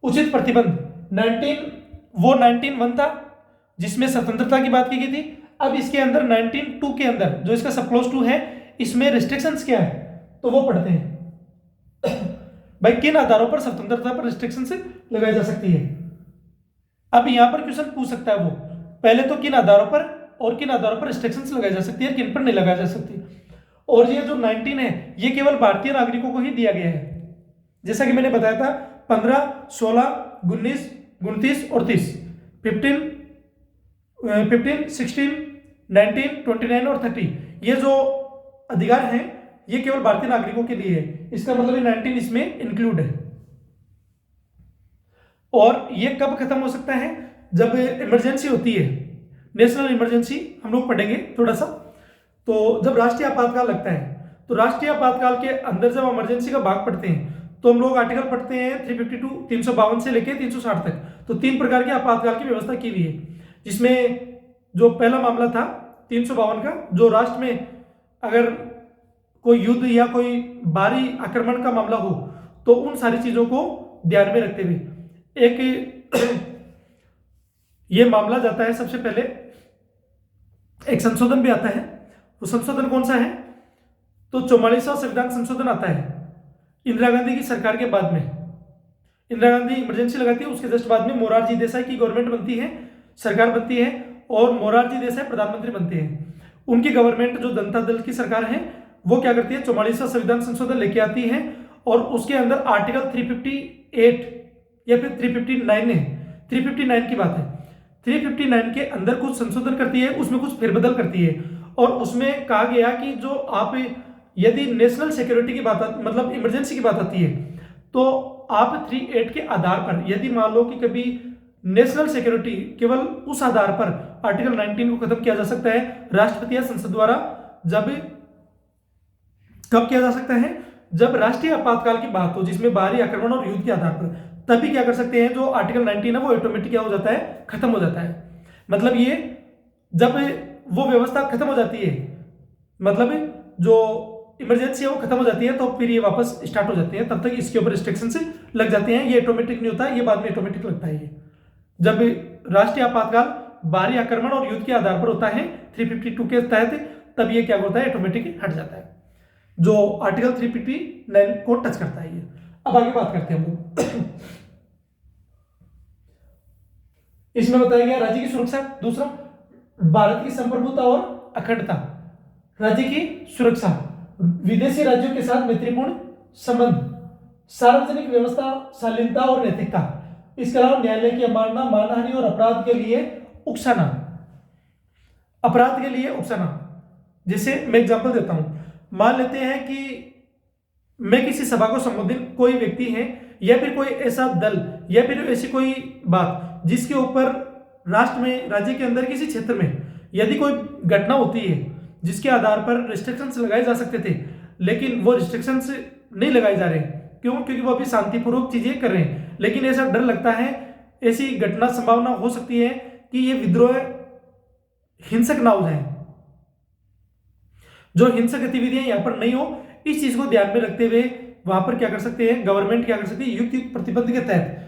उचित प्रतिबंध 19(1) था जिसमें स्वतंत्रता की बात की गई थी। अब इसके अंदर 19(2) के अंदर जो इसका सब क्लोज 2 है, इसमें रिस्ट्रिक्शंस क्या है, तो वो पढ़ते हैं। भाई किन आधारों पर स्वतंत्रता पर रिस्ट्रिक्शंस लगाई जा सकती है। अब यहां पर क्वेश्चन पूछ सकता है वो, पहले तो किन आधारों पर और किन आधारों पर रिस्ट्रिक्शंस लगाई जा सकती है, किन पर नहीं लगाई जा सकती। और ये जो 19 है, ये केवल भारतीय नागरिकों को ही दिया गया है। जैसा कि मैंने बताया था, 15, 16, 19, 29 और 30, 15, 16, 19, 29 और 30, ये जो अधिकार हैं ये केवल भारतीय नागरिकों के लिए है। इसका मतलब ये 19 इसमें इंक्लूड है। और ये कब खत्म हो सकता है, जब इमरजेंसी होती है, नेशनल इमरजेंसी हम लोग पढ़ेंगे थोड़ा सा। तो जब राष्ट्रीय आपातकाल लगता है तो राष्ट्रीय आपातकाल के अंदर जब इमरजेंसी का भाग पढ़ते हैं तो हम लोग आर्टिकल पढ़ते हैं 352 352 से लेके 360 तक। तो 3 प्रकार के आपातकाल की व्यवस्था की हुई है, जिसमें जो पहला मामला था 352 का, जो राष्ट्र में अगर कोई युद्ध या कोई बाहरी आक्रमण का मामला हो तो उन सारी चीजों को ध्यान में रखते हुए एक ये मामला जाता है। सबसे पहले एक संशोधन भी आता है। वो संशोधन कौन सा है? तो 44वां संविधान संशोधन आता है इंदिरा गांधी की सरकार के बाद में। इंदिरा गांधी इमरजेंसी लगाती है, उसके जस्ट बाद में मोरारजी देसाई की गवर्नमेंट बनती है, सरकार बनती है, और मोरारजी देसाई प्रधानमंत्री बनते हैं। उनकी गवर्नमेंट जो जनता दल की सरकार है वो क्या करती है, 44वां संविधान संशोधन लेके आती है, और उसके अंदर आर्टिकल 358 या फिर 359 है, 359 की बात है, 359 के अंदर कुछ संशोधन करती है, उसमें कुछ फेरबदल करती है। और उसमें कहा गया कि जो आप यदि नेशनल सिक्योरिटी की बात मतलब इमरजेंसी की बात आती है तो आप 38 के आधार पर, यदि मान लो कि कभी नेशनल सिक्योरिटी, केवल उस आधार पर आर्टिकल 19 को खत्म किया जा सकता है राष्ट्रपति या संसद द्वारा। जब कब किया जा सकता है? जब राष्ट्रीय आपातकाल की बात हो, जिसमें बाहरी आक्रमण और युद्ध के आधार पर, तभी क्या कर सकते हैं, जो आर्टिकल 19 है वो ऑटोमेटिक क्या हो जाता है, खत्म हो जाता है। मतलब ये जब वो व्यवस्था खत्म हो जाती है, मतलब जो इमरजेंसी है वो खत्म हो जाती है, तो फिर ये वापस स्टार्ट हो जाती है, तब तक इसके ऊपर रिस्ट्रिक्शन से लग जाते हैं। ये ऑटोमेटिक नहीं होता, ये बाद में ऑटोमेटिक लगता है। ये जब राष्ट्रीय आपातकाल बाहरी आक्रमण और युद्ध के आधार पर होता है 352 के तहत, तब ये क्या होता है, ऑटोमेटिक हट जाता है, जो आर्टिकल 359 को टच करता है। ये अब आगे बात करते हैं हम लोग। इसमें बताया गया राज्य की सुरक्षा, दूसरा भारत की संप्रभुता और अखंडता, राज्य की सुरक्षा, विदेशी राज्यों के साथ मैत्रीपूर्ण संबंध, सार्वजनिक व्यवस्था, शालीनता और नैतिकता, इसके अलावा न्यायालय की अवमानना, मानहानि और अपराध के लिए उकसाना, अपराध के लिए उकसाना। जैसे मैं एग्जांपल देता हूं, मान लेते हैं कि मैं किसी सभा को संबोधित, कोई व्यक्ति है या फिर कोई ऐसा दल या फिर ऐसी कोई बात जिसके ऊपर राष्ट्र में, राज्य के अंदर किसी क्षेत्र में यदि कोई घटना होती है जिसके आधार पर रिस्ट्रिक्शंस लगाए जा सकते थे, लेकिन वो रिस्ट्रिक्शंस नहीं लगाए जा रहे। क्यों? क्योंकि वो अभी शांतिपूर्वक चीजें कर रहे हैं, लेकिन ऐसा डर लगता है, ऐसी घटना संभावना हो सकती है कि ये विद्रोह हिंसक ना हो जाए, जो हिंसक गतिविधियां यहां पर नहीं हो, इस चीज को ध्यान में रखते हुए वहां पर क्या कर सकते हैं, गवर्नमेंट क्या कर सकती है, युक्त प्रतिबंध के तहत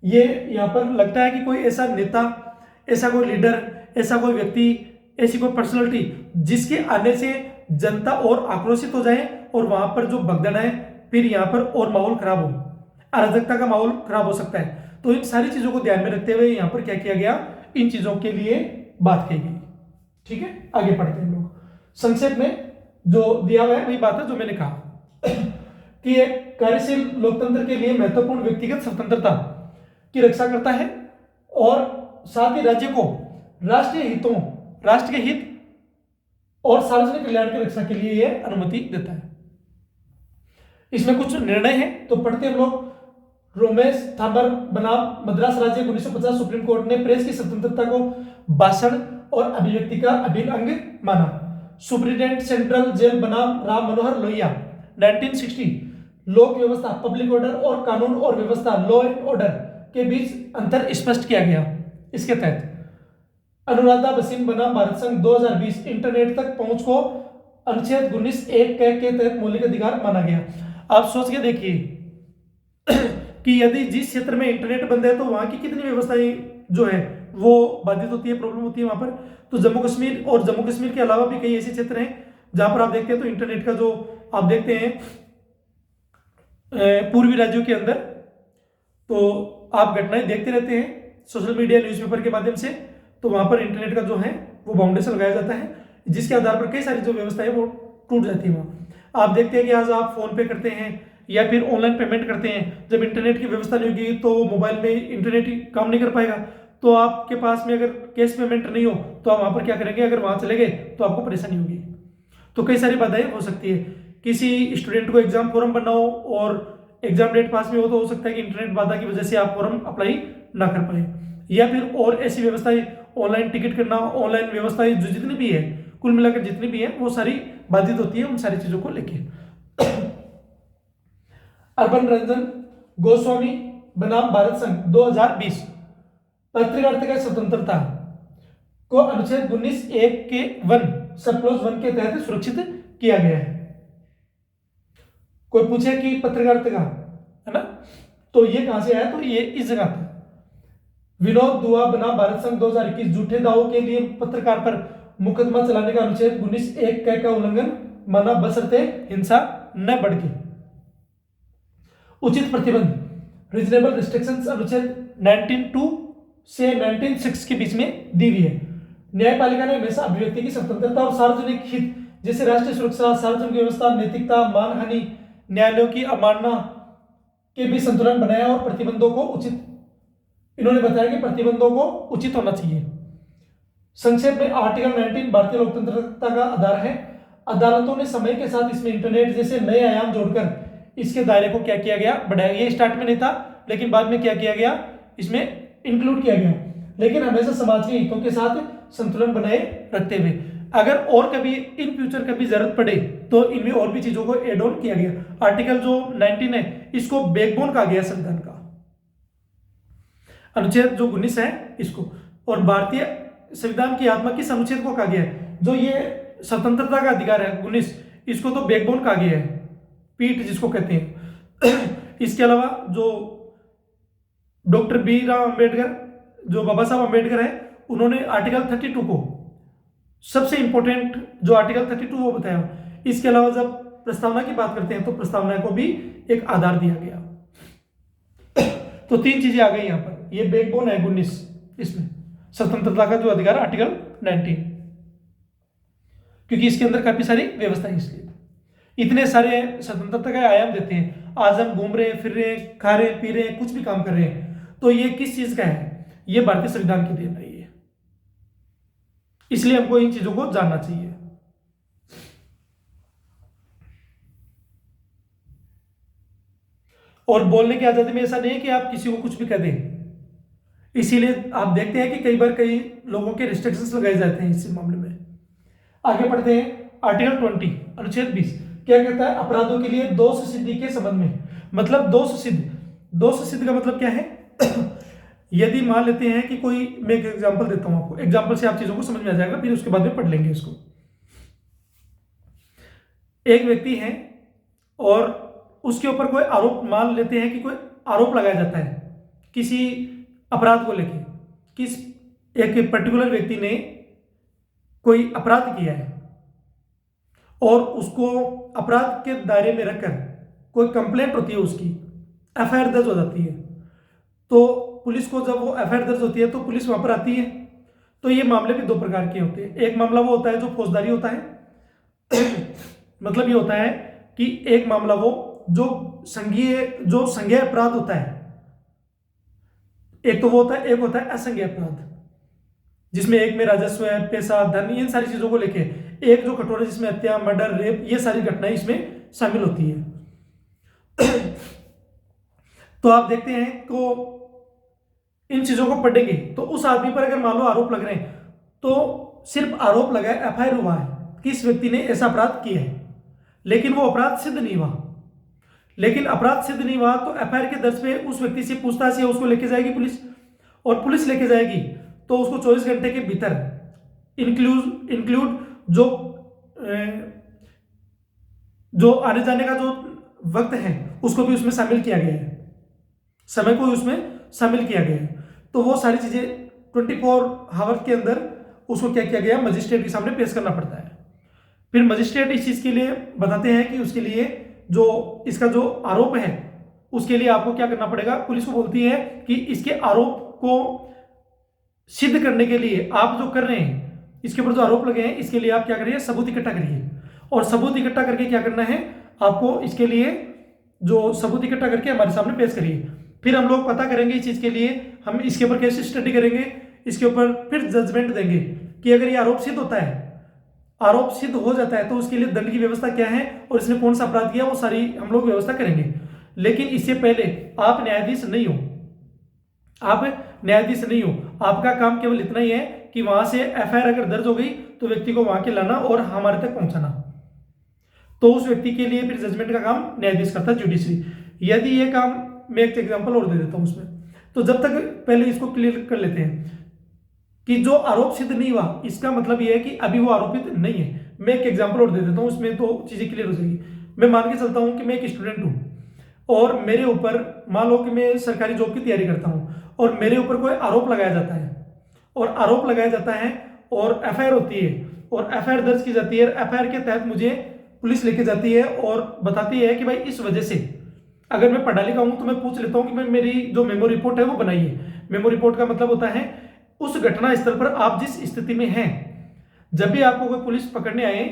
ये यहां पर लगता है कि कोई ऐसा नेता, ऐसा कोई लीडर, ऐसा कोई व्यक्ति, ऐसी कोई पर्सनालिटी जिसके आने से जनता और आक्रोशित हो जाए और वहां पर जो भगदड़ है, फिर यहाँ पर और माहौल खराब हो, अराजकता का माहौल खराब हो सकता है। तो इन सारी चीजों को ध्यान में रखते हुए यहाँ पर क्या किया गया, इन चीजों के लिए बात की गई। ठीक है, आगे पढ़ते हैं लोग। संक्षेप में जो दिया हुआ है वही बात है जो मैंने कहा कि एक कार्यशील लोकतंत्र के लिए महत्वपूर्ण व्यक्तिगत स्वतंत्रता की रक्षा करता है और साथ ही राज्य को राष्ट्रीय हितों, राष्ट्र के हित और सार्वजनिक कल्याण की रक्षा के लिए यह अनुमति देता है। इसमें कुछ निर्णय है तो पढ़ते हम लोग। रोमेश थापर बनाम मद्रास राज्य 1950, सुप्रीम कोर्ट ने प्रेस की स्वतंत्रता को भाषण और अभिव्यक्ति का अभिन्न अंग माना। सुप्रीटेंडेंट सेंट्रल जेल बनाम राम मनोहर लोहिया 1960, लोक व्यवस्था, पब्लिक ऑर्डर और कानून और व्यवस्था, लॉ एंड ऑर्डर के बीच अंतर स्पष्ट किया गया। इसके तहत अनुराधा बसीन बनाम भारत संघ 2020, इंटरनेट तक पहुंच को अनुच्छेद 19(1) के तहत मौलिक अधिकार माना गया। आप सोच के देखिए कि यदि जिस क्षेत्र में इंटरनेट बंद है तो वहां की कितनी व्यवस्थाएं जो है वो बाधित होती है, प्रॉब्लम होती है वहां पर। तो जम्मू कश्मीर और जम्मू कश्मीर के अलावा भी कई ऐसे क्षेत्र हैं जहां पर आप देखते हैं तो इंटरनेट का जो आप देखते हैं पूर्वी राज्यों के अंदर, तो आप घटनाएं देखते रहते हैं सोशल मीडिया, न्यूज़पेपर के माध्यम से, तो वहां पर इंटरनेट का जो है वो बाउंडेशन लगाया जाता है, जिसके आधार पर कई सारी जो व्यवस्था है वो टूट जाती है। वहाँ आप देखते हैं कि आज आप फोन पे करते हैं या फिर ऑनलाइन पेमेंट करते हैं, जब इंटरनेट की व्यवस्था नहीं होगी तो मोबाइल में इंटरनेट काम नहीं कर पाएगा, तो आपके पास में अगर कैश पेमेंट नहीं हो तो आप वहाँ पर क्या करेंगे, अगर वहाँ चले गए तो आपको परेशानी होगी। तो कई सारी बाधाएं हो सकती है। किसी स्टूडेंट को एग्जाम फॉर्म भरना हो और एग्जाम डेट पास में हो तो हो सकता है कि इंटरनेट बाधा की वजह से आप फॉर्म अप्लाई ना कर पाए, या फिर और ऐसी व्यवस्थाएं, ऑनलाइन टिकट करना, ऑनलाइन व्यवस्थाएं जो जितनी भी है कुल मिलाकर जितनी भी है वो सारी बाधित होती है उन सारी चीजों को लेके। अर्बन रंजन गोस्वामी बनाम भारत संघ 2020 पत्रकारिता की स्वतंत्रता को अनुच्छेद 19(1) के 1 सब क्लॉज 1 के तहत सुरक्षित किया गया है। कोई पूछे कि पत्रकारिता का है ना, तो ये कहां से आया, तो ये इस जगह था। विनोद दुआ बनाम भारत संघ 2021 झूठे दावों के लिए पत्रकार पर मुकदमा चलाने का अनुच्छेद 19(1) का उल्लंघन माना बशर्ते हिंसा न बढ़ के। उचित प्रतिबंध रीजनेबल रिस्ट्रिक्शंस अनुच्छेद 19(2) से 19(6) के बीच में दी हुई है। न्यायपालिका ने हमेशा अभिव्यक्ति की स्वतंत्रता और सार्वजनिक हित जैसे राष्ट्रीय सुरक्षा, सार्वजनिक व्यवस्था, नैतिकता, मानहानि, न्यायालयों की अवमानना के बीच संतुलन बनाया और प्रतिबंधों को उचित, इन्होंने बताया कि प्रतिबंधों को उचित होना चाहिए। संक्षेप में आर्टिकल 19 भारतीय लोकतंत्रता का आधार है। अदालतों ने समय के साथ इसमें इंटरनेट जैसे नए आयाम जोड़कर इसके दायरे को क्या किया गया, बढ़ाया। ये स्टार्ट में नहीं था, लेकिन बाद में क्या किया गया, इसमें इंक्लूड किया गया, लेकिन हमेशा समाज के हितों के साथ संतुलन बनाए रखते हुए। अगर और कभी इन फ्यूचर कभी जरूरत पड़े तो इनमें और भी चीजों को एड ऑन किया गया। आर्टिकल जो 19 है इसको बैकबोन कहा गया संविधान का, अनुच्छेद जो 19 है इसको, और भारतीय संविधान की आत्मा किस अनुच्छेद को कहा गया है, जो ये स्वतंत्रता का अधिकार है 19, इसको तो बैकबोन कहा गया है, पीठ जिसको कहते हैं। इसके अलावा जो डॉक्टर B.R. अम्बेडकर, जो बाबा साहब अम्बेडकर है, उन्होंने आर्टिकल 32 को सबसे इंपॉर्टेंट जो आर्टिकल 32 वो बताया। इसके अलावा जब प्रस्तावना की बात करते हैं तो प्रस्तावना को भी एक आधार दिया गया। तो तीन चीजें आ गई यहां पर, ये बैकबोन है 19, इसमें स्वतंत्रता का जो अधिकार आर्टिकल 19, क्योंकि इसके अंदर काफी सारी व्यवस्था है, इसलिए इतने सारे स्वतंत्रता का आयाम देते हैं। आज हम घूम रहे, फिर रहे, खा रहे, पी रहे, कुछ भी काम कर रहे हैं, तो ये किस चीज का है, ये भारतीय संविधान की देन है ये, इसलिए हमको इन चीजों को जानना चाहिए। और बोलने की आजादी में ऐसा नहीं है कि आप किसी को कुछ भी कह दें, इसीलिए आप देखते हैं कि कई बार कई लोगों के रिस्ट्रिक्शंस लगाए जाते हैं इस मामले में। आगे पढ़ते हैं, आर्टिकल 20 अनुच्छेद 20 क्या कहता है, अपराधों के लिए दोष सिद्धि के संबंध में, मतलब दोष सिद्ध का मतलब क्या है। यदि मान लेते हैं कि कोई, मैं एक एग्जांपल देता हूं आपको, एग्जांपल से आप चीजों को समझ में आ जाएगा, फिर उसके बाद में पढ़ लेंगे इसको। एक व्यक्ति है और उसके ऊपर कोई आरोप, मान लेते हैं कि कोई आरोप लगाया जाता है किसी अपराध को लेकर, किस एक पर्टिकुलर व्यक्ति ने कोई अपराध किया है और उसको अपराध के दायरे में रखकर कोई कंप्लेंट होती है, उसकी एफआईआर दर्ज हो जाती है। तो पुलिस को जब वो एफआईआर दर्ज होती है तो पुलिस वहां पर आती है। तो ये मामले भी दो प्रकार के होते हैं। एक मामला वो होता है जो फौजदारी होता है मतलब ये होता है कि एक मामला वो जो संज्ञेय अपराध होता है, एक तो वो होता है, एक होता है असंज्ञेय अपराध, जिसमें एक में राजस्व है, पैसा, धन, इन सारी चीजों को लेके, एक जो कठोर है जिसमें हत्या, मर्डर, रेप, ये सारी घटनाएं इसमें शामिल होती है। तो आप देखते हैं को इन चीजों को पढ़ेंगे तो उस आदमी पर अगर मान लो आरोप लग रहे हैं तो सिर्फ आरोप लगा है, एफआईआर हुआ है कि इस व्यक्ति ने ऐसा अपराध किया है, लेकिन वो अपराध सिद्ध नहीं हुआ। लेकिन अपराध सिद्ध नहीं हुआ तो एफआईआर के दर्ज पे उस व्यक्ति से पूछताछ या उसको लेके जाएगी पुलिस, और पुलिस लेके जाएगी तो उसको 24 घंटे के भीतर इंक्लूड जो आने जाने का जो वक्त है उसको भी उसमें शामिल किया गया है, समय को उसमें शामिल किया गया है। तो वो सारी चीजें 24 आवर के अंदर उसको क्या किया गया, मजिस्ट्रेट के सामने पेश करना पड़ता है। फिर मजिस्ट्रेट इस चीज के लिए बताते हैं कि उसके लिए जो इसका जो आरोप है उसके लिए आपको क्या करना पड़ेगा। पुलिस को बोलती है कि इसके आरोप को सिद्ध करने के लिए आप जो कर रहे हैं, इसके ऊपर जो आरोप लगे हैं, इसके लिए आप क्या करिए, सबूत इकट्ठा करिए। और सबूत इकट्ठा करके क्या करना है आपको, इसके लिए जो सबूत इकट्ठा करके हमारे सामने पेश करिए। फिर हम लोग पता करेंगे इस चीज के लिए, हम इसके ऊपर कैसे स्टडी करेंगे, इसके ऊपर फिर जजमेंट देंगे कि अगर ये आरोप सिद्ध होता है, आरोप सिद्ध हो जाता है तो उसके लिए दंड की व्यवस्था क्या है और इसने कौन सा अपराध किया, वो सारी हम लोग व्यवस्था करेंगे। लेकिन इससे पहले आप न्यायाधीश नहीं हो, आप न्यायाधीश नहीं हो, आपका काम केवल इतना ही है कि वहां से एफआईआर अगर दर्ज हो गई तो व्यक्ति को वहां के लाना और हमारे तक पहुंचाना। तो उस व्यक्ति के लिए फिर जजमेंट का काम न्यायाधीश करता है, जुडिशरी। यदि ये काम, मैं एक एग्जांपल और दे देता हूं उसमें, तो जब तक पहले इसको क्लियर कर लेते हैं कि जो आरोप सिद्ध नहीं हुआ, इसका मतलब यह है कि अभी वो आरोपित नहीं है। मैं एक एग्जांपल और दे देता हूं, उसमें तो चीजें क्लियर हो जाएगी। मैं मान के चलता हूं कि मैं एक स्टूडेंट हूं और मेरे ऊपर, मान लो कि मैं सरकारी जॉब की तैयारी करता हूं और मेरे ऊपर कोई आरोप लगाया जाता है, और आरोप लगाया जाता है और एफआईआर होती है और एफआईआर दर्ज की जाती है। एफआईआर के तहत मुझे पुलिस लेके जाती है और बताती है कि भाई इस वजह से, अगर मैं पढ़ा लिखा हूं तो मैं पूछ लेता हूं कि मैं, मेरी जो मेमो रिपोर्ट है वो बनाइए। मेमो रिपोर्ट का मतलब होता है उस घटना स्थल पर आप जिस स्थिति में हैं, जब भी आपको कोई पुलिस पकड़ने आए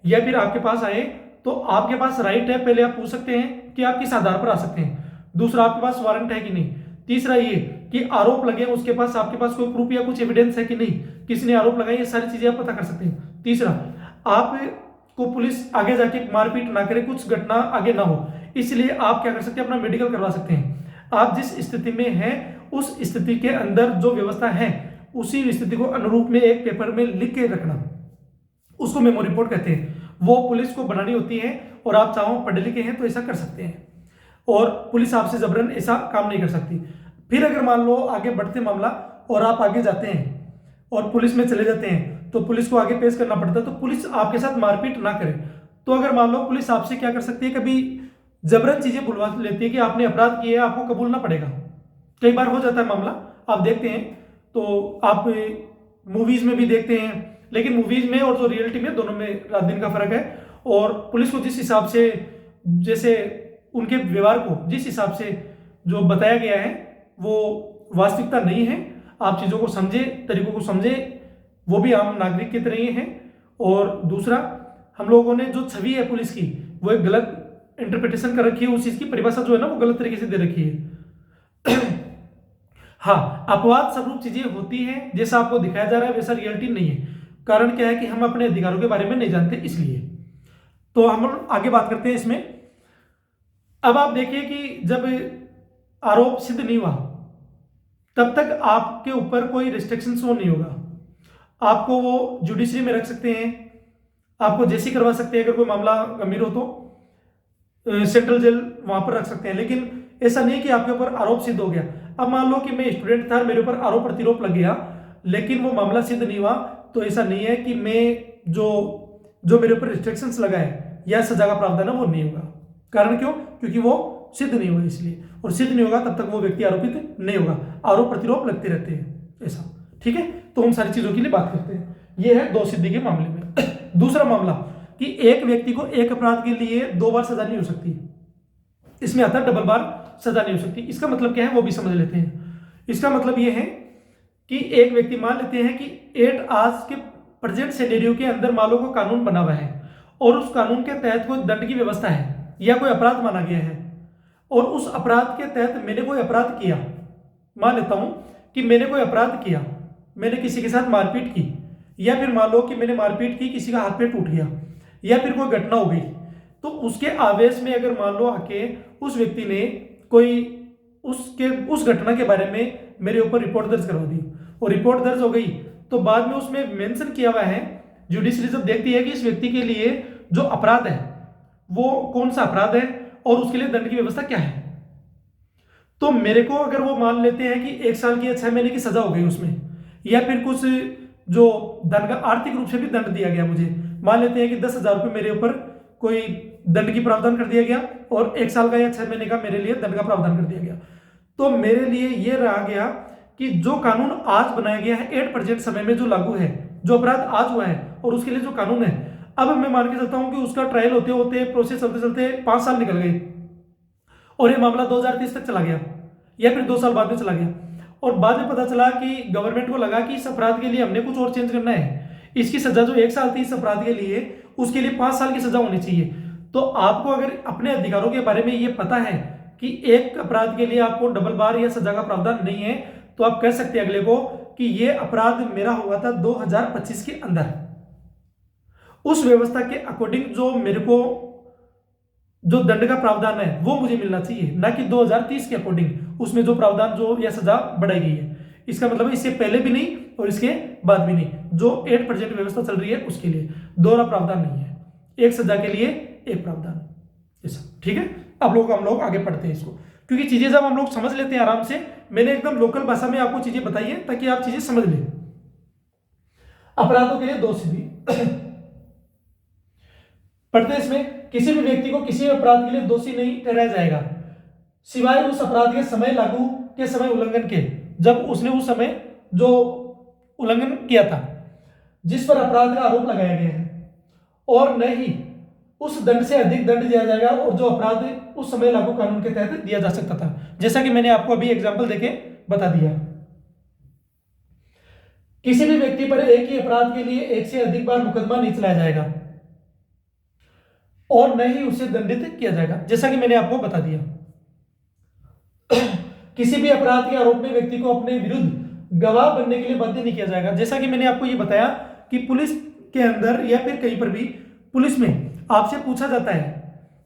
या फिर आपके पास आए, तो आपके पास राइट है, पहले आप पूछ सकते हैं कि आप किस आधार पर आ सकते हैं। दूसरा, आपके पास वारंट है कि नहीं। तीसरा ये कि आरोप लगे उसके पास, आपके पास कोई प्रूफ या कुछ एविडेंस है कि नहीं, किसने आरोप लगाया, ये सारी चीजें आप पता कर सकते हैं। तीसरा, आपको पुलिस आगे जाके मारपीट ना करे, कुछ घटना आगे ना हो, इसलिए आप क्या कर सकते हैं, अपना मेडिकल करवा सकते हैं। आप जिस स्थिति में हैं उस स्थिति के अंदर जो व्यवस्था है उसी स्थिति को अनुरूप में एक पेपर में लिख के रखना, उसको मेमो रिपोर्ट कहते हैं। वो पुलिस को बनानी होती है और आप चाहो पढ़े लिखे हैं तो ऐसा कर सकते हैं, और पुलिस आपसे जबरन ऐसा काम नहीं कर सकती। फिर अगर मान लो आगे बढ़ते मामला और आप आगे जाते हैं और पुलिस में चले जाते हैं, तो पुलिस को आगे पेश करना पड़ता है, तो पुलिस आपके साथ मारपीट ना करे। तो अगर मान लो पुलिस आपसे क्या कर सकती है, कभी जबरन चीजें बुलवा लेती है कि आपने अपराध किया है, आपको कबूलना पड़ेगा। कई बार हो जाता है मामला, आप देखते हैं, तो आप मूवीज में भी देखते हैं, लेकिन मूवीज में और जो रियलिटी में, दोनों में रात दिन का फर्क है। और पुलिस को जिस हिसाब से, जैसे उनके व्यवहार को जिस हिसाब से जो बताया गया है वो वास्तविकता नहीं है। आप चीज़ों को समझे, तरीकों को समझे, वो भी आम नागरिक की तरह ही हैं। और दूसरा, हम लोगों ने जो छवि है पुलिस की, वो एक गलत इंटरप्रिटेशन कर रखी है, उस चीज़ की परिभाषा जो है ना वो गलत तरीके से दे रखी है। हाँ, अपवाद स्वरूप चीजें होती हैं, जैसा आपको दिखाया जा रहा है वैसा रियलिटी नहीं है। कारण क्या है कि हम अपने अधिकारों के बारे में नहीं जानते, इसलिए। तो हम आगे बात करते हैं इसमें। अब आप देखिए कि जब आरोप सिद्ध नहीं हुआ तब तक आपके ऊपर कोई रिस्ट्रिक्शन शो नहीं होगा। आपको वो जुडिशरी में रख सकते हैं, आपको जेसी करवा सकते हैं, अगर कोई मामला गंभीर हो तो सेंट्रल जेल वहां पर रख सकते हैं। लेकिन ऐसा नहीं कि आपके ऊपर आरोप सिद्ध हो गया। अब मान लो कि मैं स्टूडेंट था, मेरे ऊपर आरोप प्रतिरोप लग गया, लेकिन वो मामला सिद्ध नहीं हुआ, तो ऐसा नहीं है कि मैं जो मेरे ऊपर रिस्ट्रिक्शंस लगा है या सजा का प्रावधान है वो नहीं होगा। कारण क्यों? क्योंकि वो सिद्ध नहीं हुआ, इसलिए। और सिद्ध नहीं होगा तब तक वो व्यक्ति आरोपित नहीं होगा। आरोप प्रतिरोप लगते रहते हैं, ऐसा। ठीक है, तो उन सारी चीजों के लिए बात करते हैं। ये है दो सिद्धि के मामले में। दूसरा मामला कि एक व्यक्ति को एक अपराध के लिए 2 बार सजा नहीं हो सकती। इसमें आता है डबल बार सजा नहीं हो सकती। इसका मतलब क्या है वो भी समझ लेते हैं। इसका मतलब ये है कि एक व्यक्ति, मान लेते हैं कि 8 आज के प्रेजेंट सिनेरियो के अंदर मान लो को कानून बना हुआ है और उस कानून के तहत कोई दंड की व्यवस्था है या कोई अपराध माना गया है, और उस अपराध के तहत मैंने कोई अपराध किया। मान लेता हूं कि मैंने कोई अपराध किया, मैंने किसी के साथ मारपीट की, या फिर मान लो कि मैंने मारपीट की, किसी का हाथ पैर टूट गया, या फिर कोई घटना हो गई, तो उसके आवेश में अगर मान लो आके उस व्यक्ति ने कोई उस घटना के बारे में मेरे ऊपर रिपोर्ट दर्ज करवा दी और रिपोर्ट दर्ज हो गई, तो बाद में उसमें मेंशन किया हुआ है, जुडिशरी जब देखती है कि इस व्यक्ति के लिए जो अपराध है वो कौन सा अपराध है और उसके लिए दंड की व्यवस्था क्या है। तो मेरे को अगर वो मान लेते हैं कि 1 साल की या 6 महीने की सजा हो गई उसमें, या फिर कुछ जो दंड का आर्थिक रूप से भी दंड दिया गया मुझे, मान लेते हैं कि 10,000 रुपये मेरे ऊपर कोई दंड की प्रावधान कर दिया गया और 1 साल का या 6 महीने का मेरे लिए दंड का प्रावधान कर दिया गया, तो मेरे लिए ये रहा गया कि जो कानून आज बनाया गया है 8 प्रेजेंट समय में जो लागू है, जो अपराध आज हुआ है और उसके लिए जो कानून है, अब मैं मान के चलता हूं कि उसका ट्रायल होते होते, प्रोसेस चलते चलते 5 साल निकल गए और ये मामला 2030 तक चला गया, या फिर 2 साल बाद में चला गया, और बाद में पता चला कि गवर्नमेंट को लगा कि इस अपराध के लिए हमने कुछ और चेंज करना है, इसकी सजा जो 1 साल थी इस अपराध के लिए, उसके लिए 5 साल की सजा होनी चाहिए। तो आपको अगर अपने अधिकारों के बारे में ये पता है कि एक अपराध के लिए आपको डबल बार या सजा का प्रावधान नहीं है, तो आप कह सकते हैं अगले को कि ये अपराध मेरा हुआ था 2025 के अंदर, उस व्यवस्था के अकॉर्डिंग जो मेरे को जो दंड का प्रावधान है वो मुझे मिलना चाहिए, ना कि 2030 के अकॉर्डिंग उसमें जो प्रावधान जो या सजा बढ़ाई गई है। इसका मतलब इससे पहले भी नहीं और इसके बाद भी नहीं, जो 8% व्यवस्था चल रही है उसके लिए दोहरा प्रावधान नहीं है, एक सजा के लिए एक प्रावधान, ऐसा। ठीक है, अब हम लोग आगे पढ़ते हैं इसको, क्योंकि चीजें जब हम लोग समझ लेते हैं आराम से, मैंने एकदम लोकल भाषा में आपको चीजें बताई है ताकि आप चीजें समझ लें। अपराधों के लिए दोषी पढ़ते हैं इसमें, किसी भी व्यक्ति को किसी अपराध के लिए दोषी नहीं ठहराया जाएगा सिवाय उस अपराध के समय लागू के समय उल्लंघन के, जब उसने उस समय जो उल्लंघन किया था जिस पर अपराध का आरोप लगाया गया है, और न ही उस दंड से अधिक दंड दिया जाएगा और जो अपराध उस समय लागू कानून के तहत दिया जा सकता था, जैसा कि मैंने आपको अभी एग्जांपल देके बता दिया। किसी भी व्यक्ति पर एक ही अपराध के लिए एक से अधिक बार मुकदमा नहीं चलाया जाएगा और न ही उसे दंडित किया जाएगा, जैसा कि मैंने आपको बता दिया। किसी भी अपराध के आरोप में व्यक्ति को अपने विरुद्ध गवाह बनने के लिए बाध्य नहीं किया जाएगा, जैसा कि मैंने आपको ये बताया कि पुलिस के अंदर या फिर कहीं पर भी पुलिस में आपसे पूछा जाता है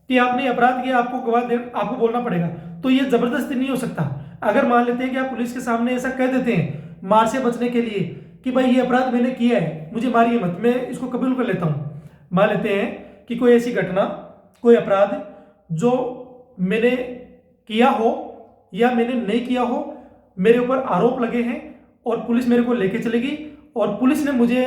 कि आपने अपराध किया, आपको गवाह दे, आपको बोलना पड़ेगा, तो ये जबरदस्ती नहीं हो सकता। अगर मान लेते हैं कि आप पुलिस के सामने ऐसा कह देते हैं मार से बचने के लिए कि भाई ये अपराध मैंने किया है, मुझे मारिए मत, मैं इसको कबूल कर लेता हूं। मान लेते हैं कि कोई ऐसी घटना, कोई अपराध जो मैंने किया हो या मैंने नहीं किया हो, मेरे ऊपर आरोप लगे हैं और पुलिस मेरे को लेके चलेगी और पुलिस ने मुझे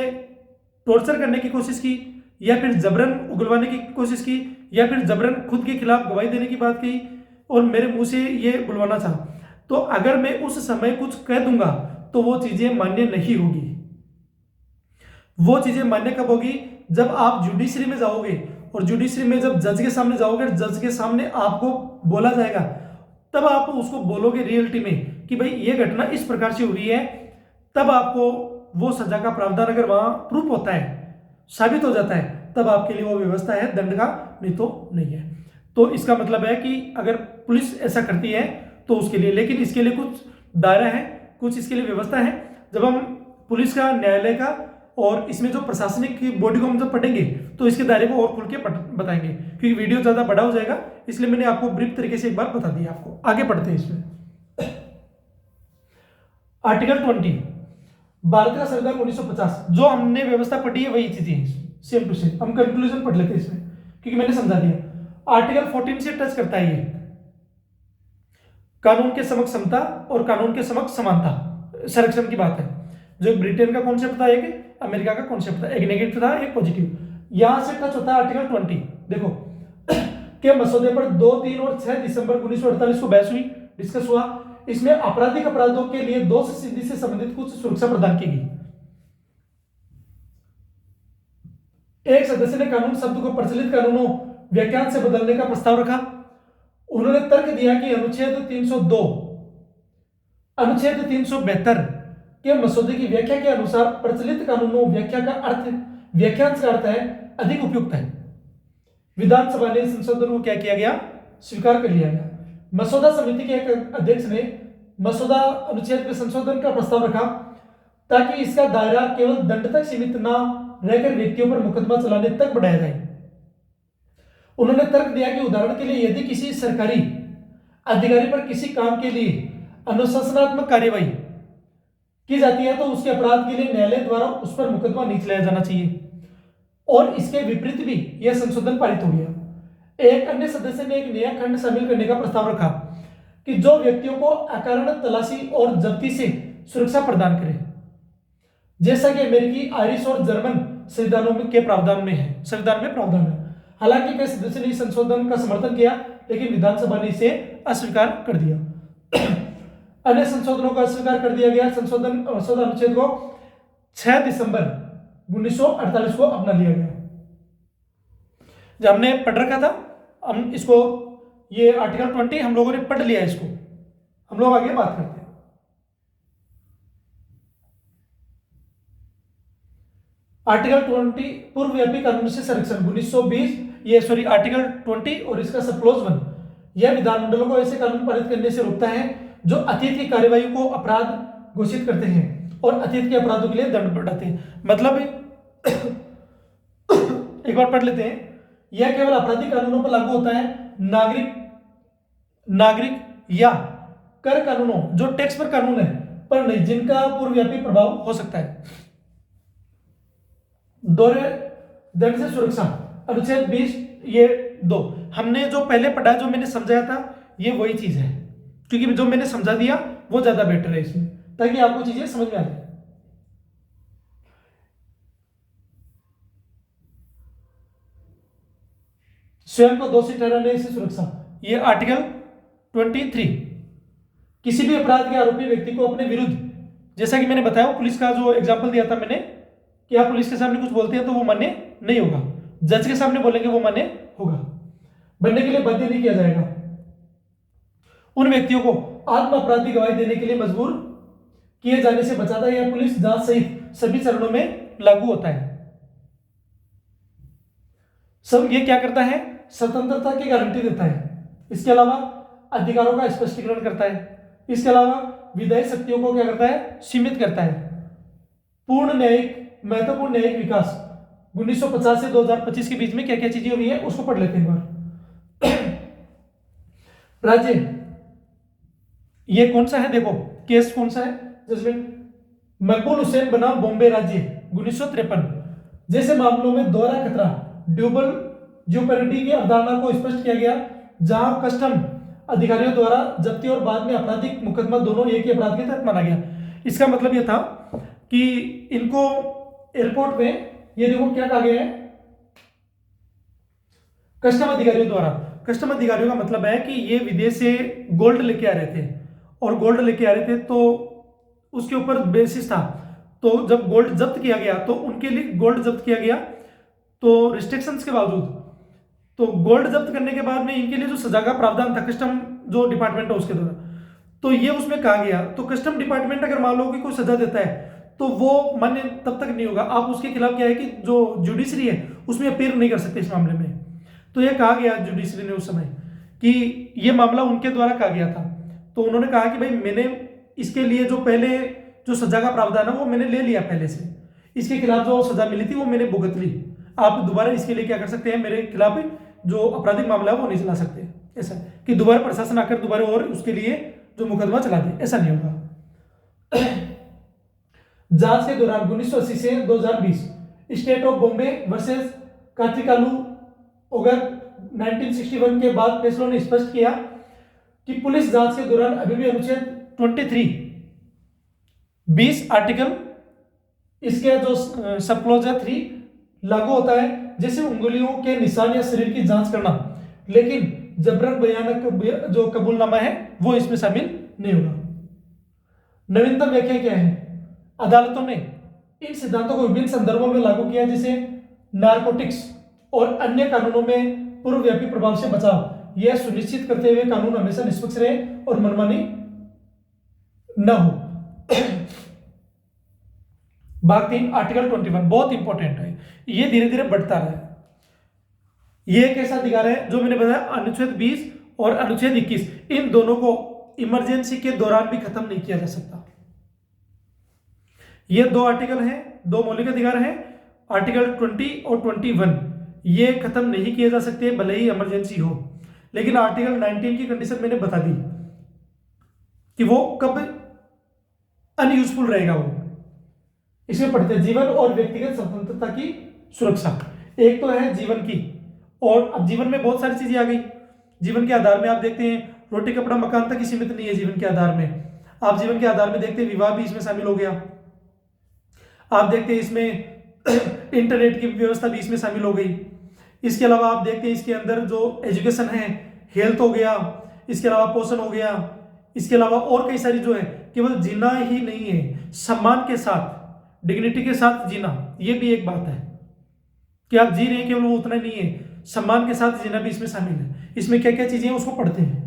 टॉर्चर करने की कोशिश की या फिर जबरन उगलवाने की कोशिश की या फिर जबरन खुद के खिलाफ गवाही देने की बात कही और मेरे मुंह से ये बुलवाना चाहा, तो अगर मैं उस समय कुछ कह दूंगा तो वो चीजें मान्य नहीं होगी। वो चीजें मान्य कब होगी? जब आप जुडिशरी में जाओगे और जुडिशरी में जब जज के सामने जाओगे, जज के सामने आपको बोला जाएगा, तब आप उसको बोलोगे रियलिटी में कि भाई ये घटना इस प्रकार से हुई है, तब आपको वो सजा का प्रावधान अगर वहां प्रूफ होता है, साबित हो जाता है, तब आपके लिए वो व्यवस्था है दंड का, नहीं तो नहीं है। तो इसका मतलब है कि अगर पुलिस ऐसा करती है तो उसके लिए, लेकिन इसके लिए कुछ दायरा है, कुछ इसके लिए व्यवस्था है। जब हम पुलिस का, न्यायालय का और इसमें जो प्रशासनिक बॉडी को हम जब पढ़ेंगे तो इसके दायरे को और खुल के बताएंगे, क्योंकि वीडियो ज्यादा बड़ा हो जाएगा, इसलिए मैंने आपको ब्रीफ तरीके से एक बार बता दिया। आपको आगे पढ़ते हैं इसमें। आर्टिकल 20 भारत का संविधान 1950, जो हमने व्यवस्था पढ़ी है वही चीजें सेम टू सेम। हम कंक्लूजन पढ़ लेते हैं इसमें, क्योंकि मैंने समझा दिया। आर्टिकल 14 से टच करता है ये कानून के समक्ष समता और कानून के समक्ष समानता संरक्षण की बात है। जो ब्रिटेन का कॉन्सेप्ट था, एक अमेरिका का कॉन्सेप्ट था, एक नेगेटिव था, एक पॉजिटिव। यहां से टच होता है आर्टिकल 20। देखो के मसौदे पर 2, 3 और 6 दिसंबर 1948 को बहस हुई, डिस्कस हुआ। इसमें आपराधिक अपराधों के लिए दोष सिद्धि से संबंधित कुछ सुरक्षा प्रदान की गई। एक सदस्य ने कानून शब्द को प्रचलित कानूनों व्याख्यान से बदलने का प्रस्ताव रखा। उन्होंने तर्क दिया कि अनुच्छेद 302, अनुच्छेद 372 के मसौदे की व्याख्या के अनुसार प्रचलित कानूनों व्याख्या का अर्थ, व्याख्यांश का अर्थ है अधिक उपयुक्त है। विधानसभा ने संशोधन को क्या किया गया? स्वीकार कर लिया गया। मसौदा समिति के एक अध्यक्ष ने मसौदा अनुच्छेद में संशोधन का प्रस्ताव रखा ताकि इसका दायरा केवल दंड तक सीमित न रहकर व्यक्तियों पर मुकदमा चलाने तक बढ़ाया जाए। उन्होंने तर्क दिया कि उदाहरण के लिए यदि किसी सरकारी अधिकारी पर किसी काम के लिए अनुशासनात्मक कार्यवाही की जाती है तो उसके अपराध के लिए न्यायालय द्वारा उस पर मुकदमा नहीं चलाया जाना चाहिए। और इसके विपरीत भी यह संशोधन पारित हो गया। एक अन्य सदस्य ने एक नया खंड शामिल करने का प्रस्ताव रखा कि जो व्यक्तियों को अकारण तलाशी और जब्ती से सुरक्षा प्रदान करे, जैसा कि अमेरिकी, आयरिश और जर्मन संविधानों के प्रावधान में है, संविधान में प्रावधान है। हालांकि कई सदस्य ने इस संशोधन का समर्थन किया, लेकिन विधानसभा ने इसे अस्वीकार कर दिया। अन्य संशोधनों को अस्वीकार कर दिया गया। संशोधन अनुच्छेद को 6 दिसंबर 1948 को अपना लिया गया। जब हमने पढ़ रखा था, हम इसको, ये आर्टिकल 20 हम लोगों ने पढ़ लिया, इसको हम लोग आगे बात करते हैं। आर्टिकल 20 पूर्व व्यापी कानून से संरक्षण 1920, ये सॉरी आर्टिकल 20 और इसका सब क्लोज 1, यह विधानमंडलों को ऐसे कानून पारित करने से रोकता है जो अतीत की कार्यवाही को अपराध घोषित करते हैं और अतीत के अपराधों के लिए दंड बढ़ाते हैं। मतलब एक बार पढ़ लेते हैं। यह केवल आपराधिक कानूनों पर लागू होता है, नागरिक या कर कानूनों, जो टैक्स पर कानून है, पर नहीं जिनका पूर्वव्यापी प्रभाव हो सकता है। दोहरे दंड से सुरक्षा अनुच्छेद 20 ये 2 हमने जो पहले पढ़ा, जो मैंने समझाया था, ये वही चीज है, क्योंकि जो मैंने समझा दिया वो ज्यादा बेटर है इसमें, ताकि आपको चीजें समझ में आ जाए। स्वयं को दोषी ठहराने से सुरक्षा, ये आर्टिकल 23। किसी भी अपराध के आरोपी व्यक्ति को अपने विरुद्ध, जैसा कि मैंने बताया, पुलिस का जो एग्जांपल दिया था मैंने, कि आप पुलिस के सामने कुछ बोलते हैं तो वो मान्य नहीं होगा, जज के सामने बोलेंगे वो मान्य होगा, बनने के लिए बाध्य नहीं किया जाएगा। उन व्यक्तियों को आत्म अपराधी गवाही देने के लिए मजबूर किए जाने से बचाता है, यह पुलिस जांच सहित सभी चरणों में लागू होता है। सब ये क्या करता है, स्वतंत्रता की गारंटी देता है। इसके अलावा अधिकारों का स्पष्टीकरण करता है। इसके अलावा विधायी शक्तियों को क्या करता है, सीमित करता है। पूर्ण न्यायिक, महत्वपूर्ण न्यायिक विकास 1950 से 2025 के बीच में क्या क्या चीजें हुई है उसको पढ़ लेते हैं एक बार। राज्य ये कौन सा है, देखो केस कौन सा है, जजमेंट मकबूल हुसैन बनाम बॉम्बे राज्य 1953 जैसे मामलों में दोहरा खतरा, ड्यूबल ज्योपेरिटी की अवधारणा को स्पष्ट किया गया, जहां कस्टम अधिकारियों द्वारा जब्ती और बाद में आपराधिक मुकदमा दोनों एक ही अपराध के तहत माना गया। इसका मतलब यह था कि इनको एयरपोर्ट में, ये देखो क्या कहा गया है, कस्टम अधिकारियों द्वारा। कस्टम अधिकारियों का मतलब है कि ये विदेश से गोल्ड लेके आ रहे थे, और गोल्ड लेके आ रहे थे तो उसके ऊपर बेसिस था, तो जब गोल्ड जब्त किया गया तो उनके लिए गोल्ड जब्त किया गया, तो रिस्ट्रिक्शंस के बावजूद, तो गोल्ड जब्त करने के बाद में इनके लिए जो सजा का प्रावधान था कस्टम जो डिपार्टमेंट है उसके द्वारा, तो ये उसमें कहा गया। तो कस्टम डिपार्टमेंट अगर मान लो कि कोई सजा देता है तो वो मान्य तब तक नहीं होगा, आप उसके खिलाफ क्या है कि जो जुडिशरी है उसमें अपील नहीं कर सकते इस मामले में। तो ये कहा गया जुडिशरी ने उस समय कि ये मामला उनके द्वारा कहा गया था, तो उन्होंने कहा कि भाई मैंने इसके लिए जो पहले जो सजा का प्रावधान है वो मैंने ले लिया पहले से, इसके खिलाफ जो सजा मिली थी वो मैंने भुगत ली, आप दोबारा इसके लिए क्या कर सकते हैं, मेरे खिलाफ जो आपराधिक मामला है वो नहीं चला सकते, ऐसा कि दोबारा प्रशासन आकर दोबारा और उसके लिए जो मुकदमा चला दे, ऐसा नहीं होगा। जांच के दौरान 1980 से 2020 state of Bombay versus Kathi Kalu ओगर 1961 के बाद फैसलों ने स्पष्ट किया कि पुलिस जांच के दौरान अभी भी अनुच्छेद 20 आर्टिकल इसके जो सब क्लॉज है 3 लागू होता है, जैसे उंगलियों के निशान या शरीर की जांच करना, लेकिन जबरन बयानक जो कबूलनामा है वो इसमें शामिल नहीं होगा। नवीनतम व्याख्या क्या है, अदालतों ने इन सिद्धांतों को विभिन्न संदर्भों में लागू किया, जैसे नारकोटिक्स और अन्य कानूनों में पूर्वव्यापी प्रभाव से बचाव, यह सुनिश्चित करते हुए कानून हमेशा निष्पक्ष रहे और मनमानी न हो। भाग 3 आर्टिकल 21 बहुत इंपॉर्टेंट है, ये धीरे धीरे बढ़ता रहा है। ये एक ऐसा अधिकार है जो मैंने बताया अनुच्छेद 20 और अनुच्छेद 21, इन दोनों को इमरजेंसी के दौरान भी खत्म नहीं किया जा सकता। ये 2 आर्टिकल हैं, 2 मौलिक अधिकार हैं, आर्टिकल 20 और 21 ये खत्म नहीं किए जा सकते भले ही इमरजेंसी हो, लेकिन आर्टिकल 19 की कंडीशन मैंने बता दी कि वो कब अनयूजफुल रहेगा। वो इसमें पढ़ते हैं जीवन और व्यक्तिगत स्वतंत्रता की सुरक्षा। एक तो है जीवन की, और अब जीवन में बहुत सारी चीजें आ गई। जीवन के आधार में आप देखते हैं रोटी कपड़ा मकान तक ही सीमित नहीं है जीवन के आधार में, आप जीवन के आधार में देखते हैं विवाह भी इसमें शामिल हो गया, आप देखते हैं इसमें इंटरनेट की व्यवस्था भी इसमें शामिल हो गई। इसके अलावा आप देखते हैं इसके अंदर जो एजुकेशन है, हेल्थ हो गया, इसके अलावा पोषण हो गया, इसके अलावा और कई सारी जो है, केवल जीना ही नहीं है, सम्मान के साथ डिग्निटी के साथ जीना, ये भी एक बात है कि आप जी रहे हैं, केवल वो उतना नहीं है, सम्मान के साथ जीना भी इसमें शामिल है। इसमें क्या क्या चीजें हैं उसको पढ़ते हैं।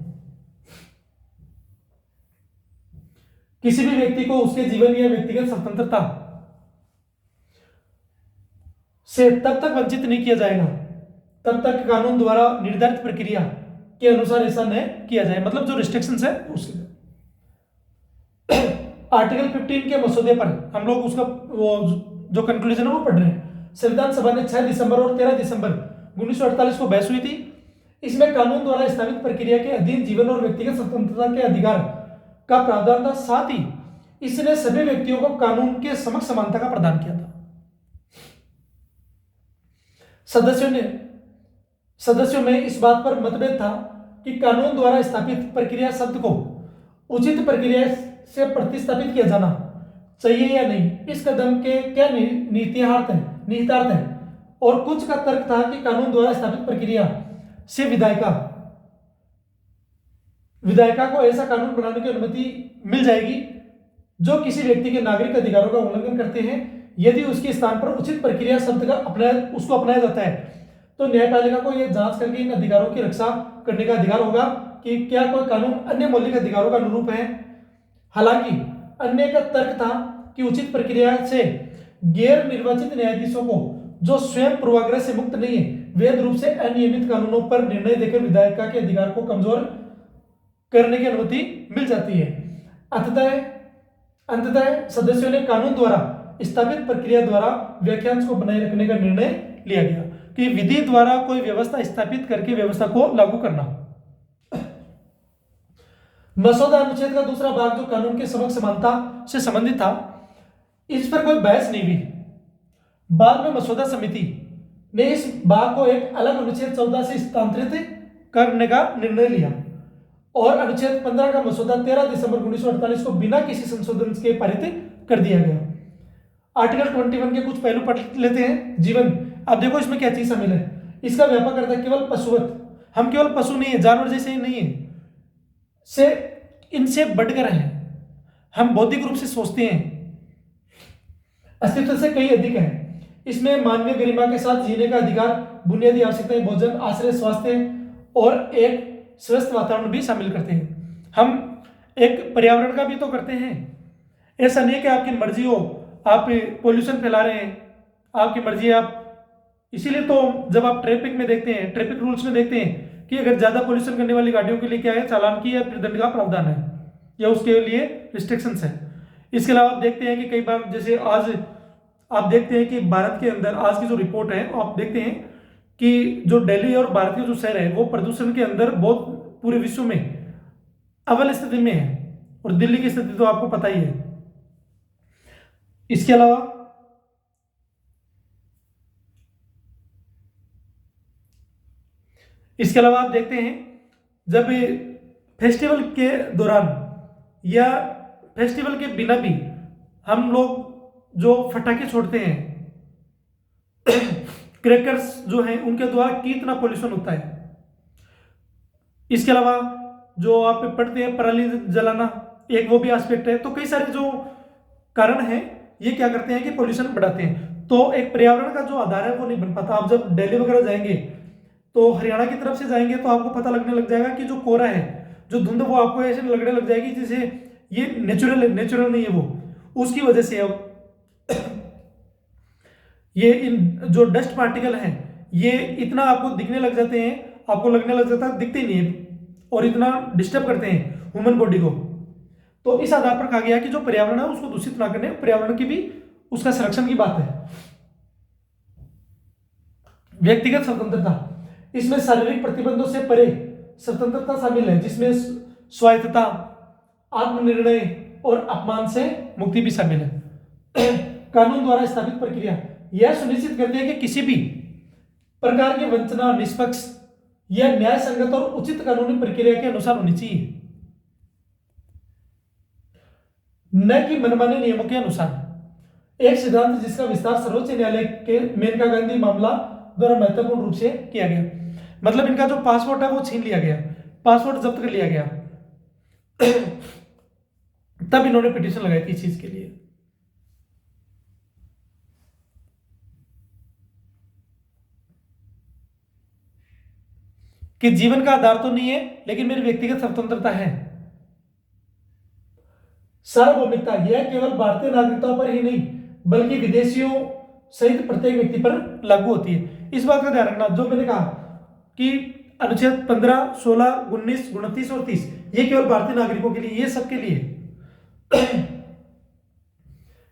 किसी भी व्यक्ति को उसके जीवन या व्यक्तिगत स्वतंत्रता से तब तक वंचित नहीं किया जाएगा तब तक कानून द्वारा निर्धारित प्रक्रिया के अनुसार ऐसा न किया जाए, मतलब जो रिस्ट्रिक्शंस है उसके। आर्टिकल 15 के मसौदे पर हम लोग उसका वो जो कंक्लूजन है वो पढ़ रहे हैं। संविधान सभा ने 6 दिसंबर और 13 दिसंबर 1948 को बहस हुई थी। इसमें कानून द्वारा स्थापित प्रक्रिया के अधीन जीवन और व्यक्तिगत स्वतंत्रता के अधिकार का प्रावधान था, साथ ही इसने सभी व्यक्तियों को कानून के समक्ष समानता का प्रदान किया था। सदस्यों में इस बात पर मतभेद था कि कानून द्वारा स्थापित प्रक्रिया शब्द को उचित प्रक्रिया से प्रतिस्थापित किया जाना चाहिए या नहीं। इस कदम के क्या निहितार्थ है और कुछ का तर्क था कि कानून द्वारा स्थापित प्रक्रिया से विधायिका को ऐसा कानून बनाने की अनुमति मिल जाएगी जो किसी व्यक्ति के नागरिक अधिकारों का उल्लंघन करते हैं। यदि उसके स्थान पर उचित प्रक्रिया शब्द का अपनाया जाता है तो न्यायपालिका को यह जांच करके इन अधिकारों की रक्षा करने का अधिकार होगा कि क्या कोई कानून अन्य मौलिक अधिकारों का अनुरूप है। हालांकि अन्य का तर्क था कि उचित प्रक्रिया से गैर निर्वाचित न्यायाधीशों को जो स्वयं पूर्वाग्रह से मुक्त नहीं है वैध रूप से अनियमित कानूनों पर निर्णय देकर विधायिका के अधिकार को कमजोर करने की अनुमति मिल जाती है। अंततः सदस्यों ने कानून द्वारा स्थापित प्रक्रिया द्वारा व्याख्यांश को बनाए रखने का निर्णय लिया गया कि विधि द्वारा कोई व्यवस्था स्थापित करके व्यवस्था को लागू करना। मसौदा अनुच्छेद का दूसरा भाग जो कानून के समक्ष समानता से संबंधित था, इस पर कोई बहस नहीं हुई। बाद में मसौदा समिति ने इस भाग को एक अलग अनुच्छेद 14 से स्थानांतरित करने का निर्णय लिया और अनुच्छेद 15 का मसौदा 13 दिसंबर 1948 को बिना किसी संशोधन के पारित कर दिया गया। आर्टिकल 21 के कुछ पहलू पढ़ लेते हैं। जीवन, अब देखो इसमें क्या चीज शामिल है। इसका व्यापक करता है केवल पशुवत, हम केवल पशु नहीं है, जानवर जैसे ही नहीं है, से इनसे बढ़कर है, हम बौद्धिक रूप से सोचते हैं, अस्तित्व से कहीं अधिक है। इसमें मानवीय गरिमा के साथ जीने का अधिकार, बुनियादी आवश्यकताएं, भोजन, आश्रय, स्वास्थ्य और एक स्वस्थ वातावरण भी शामिल करते हैं। हम एक पर्यावरण का भी तो करते हैं। ऐसा नहीं है कि आपकी मर्जी हो, आप पोल्यूशन फैला रहे हैं, आपकी मर्जी है आप। इसीलिए तो जब आप ट्रैफिक में देखते हैं, ट्रैफिक रूल्स में देखते हैं कि अगर ज्यादा पोल्यूशन करने वाली गाड़ियों के लिए क्या है, चालान की या फिर दंड का प्रावधान है या उसके लिए रिस्ट्रिक्शंस है। इसके अलावा आप देखते हैं कि कई बार जैसे आज आप देखते हैं कि भारत के अंदर आज की जो रिपोर्ट है आप देखते हैं कि जो दिल्ली और भारत के जो शहर है वो प्रदूषण के अंदर बहुत पूरे विश्व में अव्वल स्थिति में है और दिल्ली की स्थिति तो आपको पता ही है। इसके अलावा आप देखते हैं जब फेस्टिवल के दौरान या फेस्टिवल के बिना भी हम लोग जो फटाके छोड़ते हैं क्रैकर्स जो हैं उनके द्वारा कितना पोल्यूशन होता है। इसके अलावा जो आप पढ़ते हैं पराली जलाना, एक वो भी एस्पेक्ट है। तो कई सारे जो कारण हैं ये क्या करते हैं कि पोल्यूशन बढ़ाते हैं। तो एक पर्यावरण का जो आधार है वो नहीं बन पाता। आप जब दिल्ली वगैरह जाएंगे तो हरियाणा की तरफ से जाएंगे तो आपको पता लगने लग जाएगा कि जो कोहरा है, जो धुंध, वो आपको ऐसे लगने लग जाएगी जैसे ये नेचुरल नहीं है, वो उसकी वजह से अब ये इन जो डस्ट पार्टिकल हैं ये इतना आपको दिखने लग जाते हैं, आपको लगने लग जाता है, दिखते नहीं है और इतना डिस्टर्ब करते हैं ह्यूमन बॉडी को। तो इस आधार पर कहा गया कि जो पर्यावरण है उसको दूषित ना करने, पर्यावरण की भी उसका संरक्षण की बात है। व्यक्तिगत स्वतंत्रता, इसमें शारीरिक प्रतिबंधों से परे स्वतंत्रता शामिल है जिसमें स्वायत्तता, आत्मनिर्णय और अपमान से मुक्ति भी शामिल है। कानून द्वारा स्थापित प्रक्रिया यह सुनिश्चित करती है कि किसी भी प्रकार की वंचना निष्पक्ष या न्याय संगत और उचित कानूनी प्रक्रिया के अनुसार होनी चाहिए, न कि मनमाने नियमों के अनुसार। एक सिद्धांत जिसका विस्तार सर्वोच्च न्यायालय के मेनका गांधी मामला द्वारा महत्वपूर्ण रूप से किया गया। मतलब इनका जो पासपोर्ट है वो छीन लिया गया, पासपोर्ट जब्त कर लिया गया। तब इन्होंने पिटीशन लगाई थी इस चीज के लिए। कि जीवन का आधार तो नहीं है लेकिन मेरी व्यक्तिगत स्वतंत्रता है। सार्वभौमिकता, यह केवल भारतीय नागरिकताओं पर ही नहीं बल्कि विदेशियों सहित प्रत्येक व्यक्ति पर लागू होती है। इस बात का ध्यान रखना, जो मैंने कहा कि अनुच्छेद 15, 16, 19, 29 और 30 ये केवल भारतीय नागरिकों के लिए, ये सबके लिए।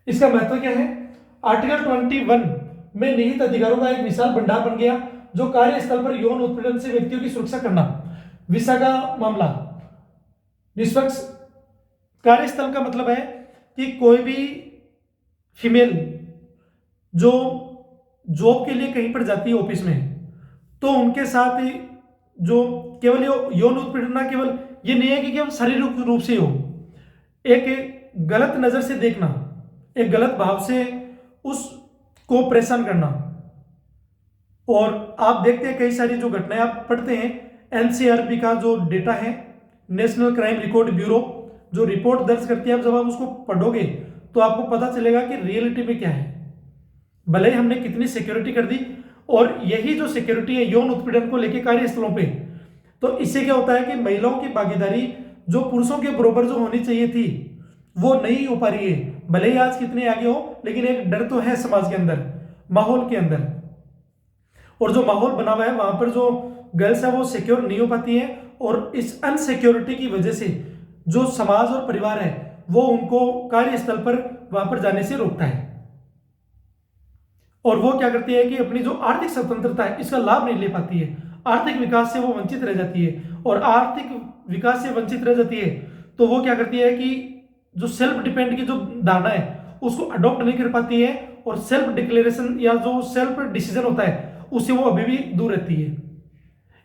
इसका महत्व क्या है? आर्टिकल 21 में निहित अधिकारों का एक विशाल भंडार बन गया जो कार्यस्थल पर यौन उत्पीड़न से व्यक्तियों की सुरक्षा करना। विसा का मामला, निष्पक्ष कार्यस्थल का मतलब है कि कोई भी फीमेल जो जॉब के लिए कहीं पर जाती है ऑफिस में, तो उनके साथ जो केवल यौन उत्पीड़न ना केवल ये नहीं है कि केवल शारीरिक रूप से हो, एक गलत नजर से देखना, एक गलत भाव से उसको परेशान करना। और आप देखते हैं कई सारी जो घटनाएं आप पढ़ते हैं, एनसीआरबी का जो डेटा है, नेशनल क्राइम रिकॉर्ड ब्यूरो जो रिपोर्ट दर्ज करती है, अब जब आप उसको पढ़ोगे तो आपको पता चलेगा कि रियलिटी में क्या है। भले ही हमने कितनी सिक्योरिटी कर दी, और यही जो सिक्योरिटी है यौन उत्पीड़न को लेकर कार्यस्थलों पे, तो इससे क्या होता है कि महिलाओं की भागीदारी जो पुरुषों के बराबर जो होनी चाहिए थी वो नहीं हो पा रही है। भले ही आज कितने आगे हो, लेकिन एक डर तो है समाज के अंदर, माहौल के अंदर, और जो माहौल बना हुआ है वहां पर जो गर्ल्स है वो सिक्योर नहीं हो पाती है, और इस अनसिक्योरिटी की वजह से जो समाज और परिवार है वो उनको कार्यस्थल पर वहां पर जाने से रोकता है, और वो क्या करती है कि अपनी जो आर्थिक स्वतंत्रता है इसका लाभ नहीं ले पाती है, आर्थिक विकास से वो वंचित रह जाती है। और आर्थिक विकास से वंचित रह जाती है तो वो क्या करती है कि जो सेल्फ डिपेंड की जो धारणा है उसको अडॉप्ट नहीं कर पाती है, और सेल्फ डिक्लेरेशन या जो सेल्फ डिसीजन होता है उससे वो अभी भी दूर रहती है।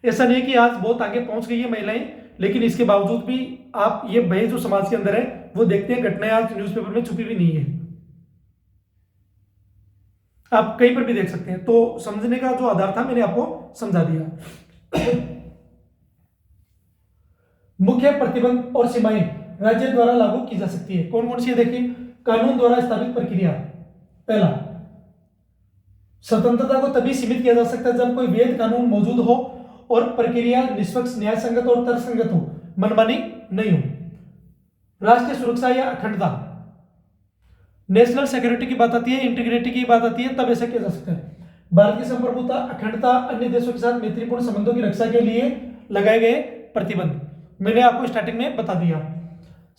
ऐसा नहीं है कि आज बहुत आगे पहुंच गई है महिलाएं, लेकिन इसके बावजूद भी आप ये भय जो समाज के अंदर है वो देखते हैं, घटनाएं आज न्यूज़पेपर में छुपी भी नहीं है, आप कहीं पर भी देख सकते हैं। तो समझने का जो आधार था मैंने आपको समझा दिया। मुख्य प्रतिबंध और सीमाएं राज्य द्वारा लागू की जा सकती है, कौन कौन सी है देखिए। कानून द्वारा स्थापित प्रक्रिया, पहला, स्वतंत्रता को तभी सीमित किया जा सकता है जब कोई वैध कानून मौजूद हो और प्रक्रिया निष्पक्ष, न्याय संगत और तर्कसंगत हो, मनमानी नहीं हो। राष्ट्रीय सुरक्षा या अखंडता, नेशनल सिक्योरिटी की बात आती है, इंटीग्रिटी की बात आती है, तब ऐसा किया जा सकता है। भारत की संप्रभुता, अखंडता, अन्य देशों के साथ मैत्रीपूर्ण संबंधों की रक्षा के लिए लगाए गए प्रतिबंध, मैंने आपको स्टार्टिंग में बता दिया।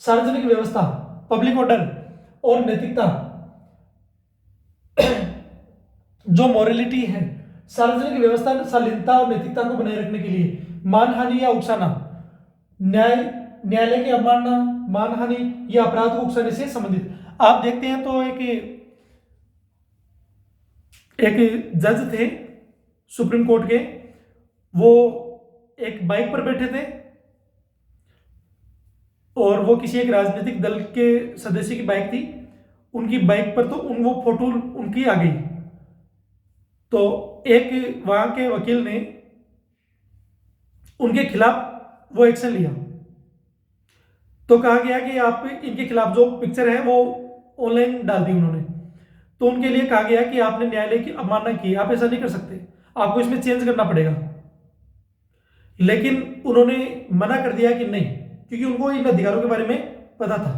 सार्वजनिक व्यवस्था, पब्लिक ऑर्डर और नैतिकता, जो मोरालिटी है, सार्वजनिक व्यवस्था, शालीनता और नैतिकता को बनाए रखने के लिए, मानहानि या उकसाना, न्यायालय की अवमानना, मानहानि या अपराध को उकसाने से संबंधित। आप देखते हैं तो एक जज थे सुप्रीम कोर्ट के, वो एक बाइक पर बैठे थे और वो किसी एक राजनीतिक दल के सदस्य की बाइक थी, उनकी बाइक पर तो वो फोटो उनकी आ गई, तो एक वहां के वकील ने उनके खिलाफ वो एक्शन लिया। तो कहा गया कि आप इनके खिलाफ जो पिक्चर है वो ऑनलाइन डाल दी उन्होंने, तो उनके लिए कहा गया कि आपने न्यायालय की अवमानना की, आप ऐसा नहीं कर सकते, आपको इसमें चेंज करना पड़ेगा। लेकिन उन्होंने मना कर दिया कि नहीं, क्योंकि उनको इन अधिकारों के बारे में पता था,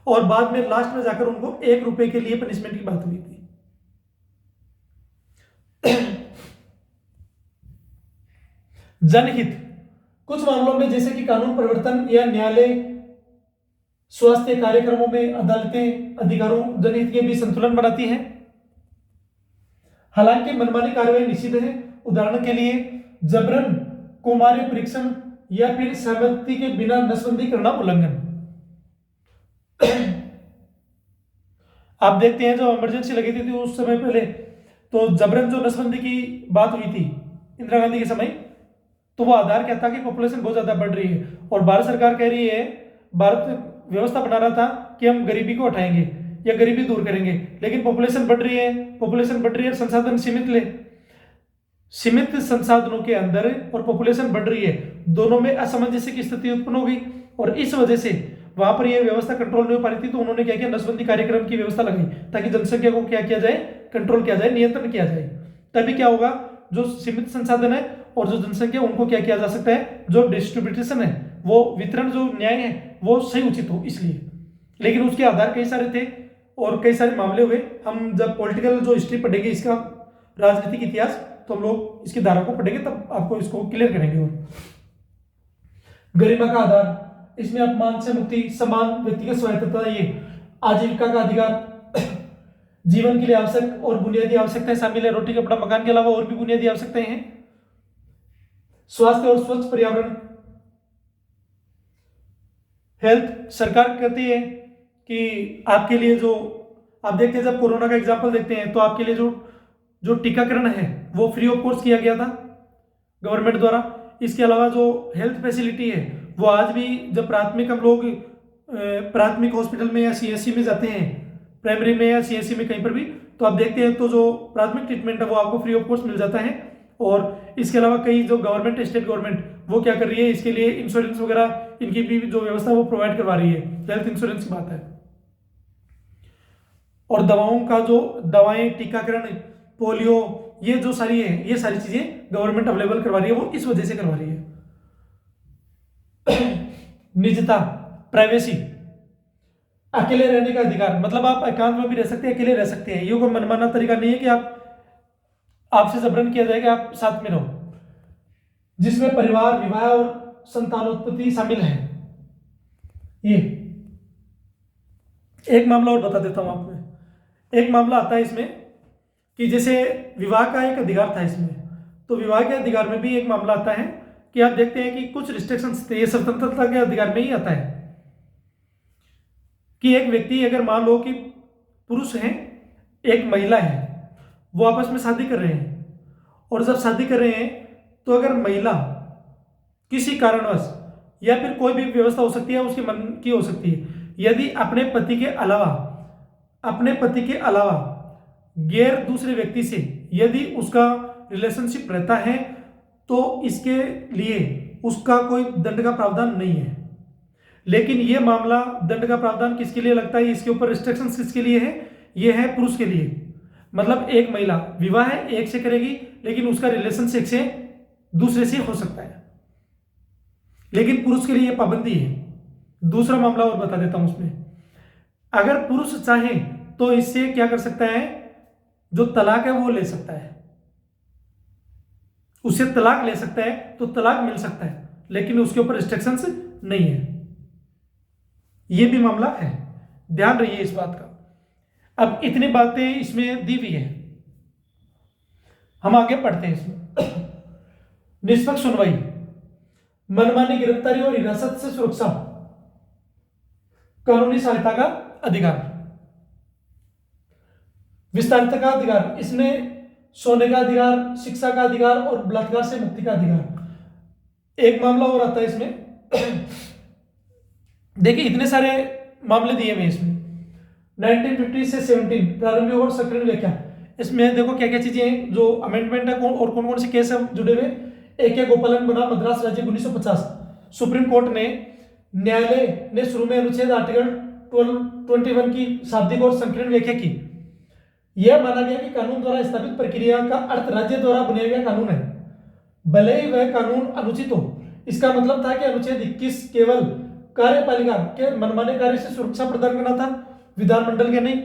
और बाद में लास्ट में जाकर उनको ₹1 के लिए पनिशमेंट की बात हुई थी। जनहित, कुछ मामलों में जैसे कि कानून परिवर्तन या न्यायालय स्वास्थ्य कार्यक्रमों में अदालतें अधिकारों जनहित के बीच संतुलन बनाती हैं। हालांकि मनमानी कार्रवाई निषिद्ध है, उदाहरण के लिए जबरन कुमारी परीक्षण या फिर सहमति के बिना नसबंदी करना उल्लंघन। आप देखते हैं जो इमरजेंसी लगी थी उस समय पहले, तो जबरन जो नसबंदी की बात हुई थी इंदिरा गांधी के समय, तो वो आधार क्या था कि पॉपुलेशन बहुत ज्यादा बढ़ रही है और भारत सरकार कह रही है, भारत व्यवस्था बना रहा था कि हम गरीबी को हटाएंगे या गरीबी दूर करेंगे, लेकिन पॉपुलेशन बढ़ रही है, संसाधन सीमित संसाधनों के अंदर और पॉपुलेशन बढ़ रही है, दोनों में असमंजस्य की स्थिति उत्पन्न हो गई, और इस वजह से वहां पर यह व्यवस्था कंट्रोल नहीं हो पा रही थी। तो उन्होंने क्या किया, नसबंदी कार्यक्रम की व्यवस्था लगाई ताकि जनसंख्या को क्या किया जाए, कंट्रोल किया जाए, नियंत्रण किया जाए। तभी क्या होगा, जो सीमित संसाधन है और जो जनसंख्या उनको क्या किया जा सकता है, जो डिस्ट्रीब्यूटेशन है, वो वितरण, जो न्याय है वो सही उचित हो, इसलिए। लेकिन उसके आधार कई सारे थे और कई सारे मामले हुए। हम जब पॉलिटिकल जो हिस्ट्री पढ़ेंगे, इसका राजनीतिक इतिहास, तो हम लोग इसकी धारा को पढ़ेंगे तब आपको इसको क्लियर करेंगे। और गरिमा का आधार, इसमें अपमान से मुक्ति, समान व्यक्तिगत स्वायत्तता, ये आजीविका का अधिकार, जीवन के लिए आवश्यक और बुनियादी आवश्यकताएं शामिल है, रोटी कपड़ा मकान के अलावा और भी बुनियादी आवश्यकताएं हैं। स्वास्थ्य और स्वच्छ पर्यावरण, हेल्थ, सरकार कहती है कि आपके लिए जो आप देखते हैं, जब कोरोना का एग्जाम्पल देखते हैं तो आपके लिए जो जो टीकाकरण है वो फ्री ऑफ कॉस्ट किया गया था गवर्नमेंट द्वारा। इसके अलावा जो हेल्थ फैसिलिटी है वो आज भी जब प्राथमिक हम लोग प्राथमिक हॉस्पिटल में या सीएससी में जाते हैं, प्राइमरी में या सीएससी में कहीं पर भी, तो आप देखते हैं तो जो प्राथमिक ट्रीटमेंट है वो आपको फ्री ऑफ कॉस्ट मिल जाता है। और इसके अलावा कई जो गवर्नमेंट, स्टेट गवर्नमेंट वो क्या कर रही है, इसके लिए इंश्योरेंस वगैरह इनकी भी जो व्यवस्था वो प्रोवाइड करवा रही है, हेल्थ इंश्योरेंस की बात है। और दवाओं का जो दवाएं, टीकाकरण, पोलियो, ये जो सारी है, ये सारी चीजें गवर्नमेंट अवेलेबल करवा रही है, वो इस वजह से करवा रही है। निजता, प्राइवेसी, अकेले रहने का अधिकार, मतलब आप एकांत में भी रह सकते हैं, अकेले रह सकते हैं। ये कोई मनमाना तरीका नहीं है कि आपसे जबरन किया जाएगा आप साथ में रहो, जिसमें परिवार, विवाह और संतानोत्पत्ति शामिल है। ये एक मामला और बता देता हूं आपको। एक मामला आता है इसमें कि जैसे विवाह का एक अधिकार था इसमें, तो विवाह के अधिकार में भी एक मामला आता है कि आप देखते हैं कि कुछ रिस्ट्रिक्शंस थे, ये स्वतंत्रता के अधिकार में ही आता है कि एक व्यक्ति, अगर मान लो कि पुरुष है, एक महिला है, वो आपस में शादी कर रहे हैं, और जब शादी कर रहे हैं तो अगर महिला किसी कारणवश, या फिर कोई भी व्यवस्था हो सकती है, उसके मन की हो सकती है, यदि अपने पति के अलावा गैर दूसरे व्यक्ति से यदि उसका रिलेशनशिप रहता है, तो इसके लिए उसका कोई दंड का प्रावधान नहीं है। लेकिन यह मामला दंड का प्रावधान किसके लिए लगता है, इसके ऊपर रिस्ट्रिक्शंस किसके लिए है, यह है पुरुष के लिए। मतलब एक महिला विवाह है एक से करेगी, लेकिन उसका रिलेशनशिप से दूसरे से हो सकता है, लेकिन पुरुष के लिए पाबंदी है। दूसरा मामला और बता देता हूं उसमें, अगर पुरुष चाहे तो इससे क्या कर सकता है, जो तलाक है वो ले सकता है, उससे तलाक ले सकता है, तो तलाक मिल सकता है, लेकिन उसके ऊपर रिस्ट्रिक्शंस नहीं है। यह भी मामला है, ध्यान रहिए इस बात का। अब इतनी बातें इसमें दी हुई है, हम आगे पढ़ते हैं इसमें। निष्पक्ष सुनवाई, मनमानी गिरफ्तारी और हिरासत से सुरक्षा, कानूनी सहायता का अधिकार, विस्तारित का अधिकार, इसमें सोने का अधिकार, शिक्षा का अधिकार और बलात्कार से मुक्ति का अधिकार। एक मामला और आता है इसमें, देखिए इतने सारे मामले दिए हुए इसमें, 1950 से 17 प्रारंभिक और सक्रिय व्याख्या। इसमें देखो क्या क्या चीजें हैं जो अमेंडमेंट है, और कौन कौन से केस जुड़े हुए। एक है गोपालन बना मद्रास राज्य 1950, सुप्रीम कोर्ट ने, न्यायालय ने शुरू में अनुच्छेद आर्टिकल 21 की शाब्दिक और संकीर्ण व्याख्या की। यह माना गया कि कानून द्वारा स्थापित प्रक्रिया का अर्थ राज्य द्वारा बनाया गया कानून है, भले ही वह कानून अनुचित हो। इसका मतलब था कि अनुच्छेद 21 केवल कार्यपालिका के मनमाने कार्य से सुरक्षा प्रदान करना था, विधानमंडल के नहीं।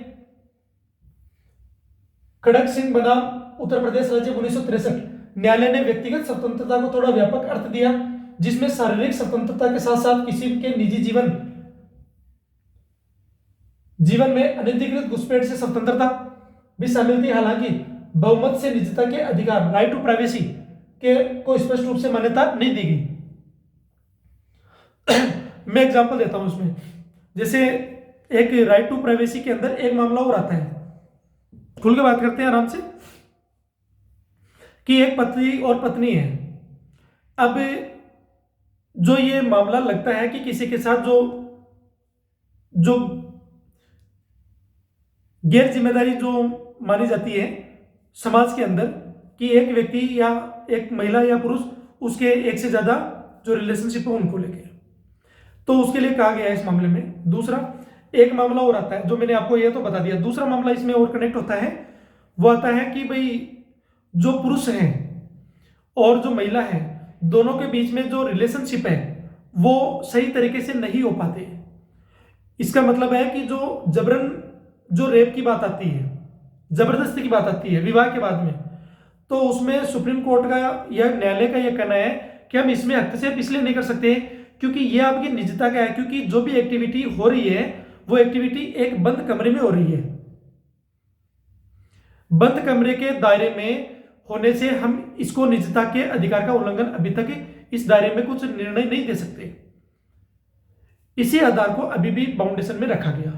खड़क सिंह बनाम उत्तर प्रदेश राज्य 1963, न्यायालय ने व्यक्तिगत स्वतंत्रता को थोड़ा व्यापक अर्थ दिया, जिसमें शारीरिक स्वतंत्रता के साथ साथ किसी के निजी जीवन में अनधिकृत घुसपैठ से स्वतंत्रता भी शामिल थी। हालांकि बहुमत से निजता के अधिकार, राइट टू प्राइवेसी के को स्पष्ट रूप से मान्यता नहीं दी गई। मैं एग्जांपल देता हूं उसमें, जैसे एक राइट टू प्राइवेसी के अंदर एक मामला और आता है, खुल के बात करते हैं आराम से, कि एक पति और पत्नी है। अब जो ये मामला लगता है कि किसी के साथ जो गैर जिम्मेदारी जो मानी जाती है समाज के अंदर, कि एक व्यक्ति या एक महिला या पुरुष उसके एक से ज्यादा जो रिलेशनशिप है उनको लेके, तो उसके लिए कहा गया है इस मामले में। दूसरा एक मामला और आता है जो मैंने आपको ये तो बता दिया। दूसरा मामला इसमें और कनेक्ट होता है, वो आता है कि भाई जो पुरुष हैं और जो महिला है दोनों के बीच में जो रिलेशनशिप है वो सही तरीके से नहीं हो पाते। इसका मतलब है कि जो जबरन, जो रेप की बात आती है, जबरदस्ती की बात आती है विवाह के बाद में, तो उसमें सुप्रीम कोर्ट का या न्यायालय का यह कहना है कि हम इसमें हस्तक्षेप इसलिए नहीं कर सकते क्योंकि यह आपकी निजता का है, क्योंकि जो भी एक्टिविटी हो रही है वो एक्टिविटी एक बंद कमरे में हो रही है। बंद कमरे के दायरे में होने से हम इसको निजता के अधिकार का उल्लंघन, अभी तक इस दायरे में कुछ निर्णय नहीं दे सकते। इसी आधार को अभी भी बाउंडेशन में रखा गया।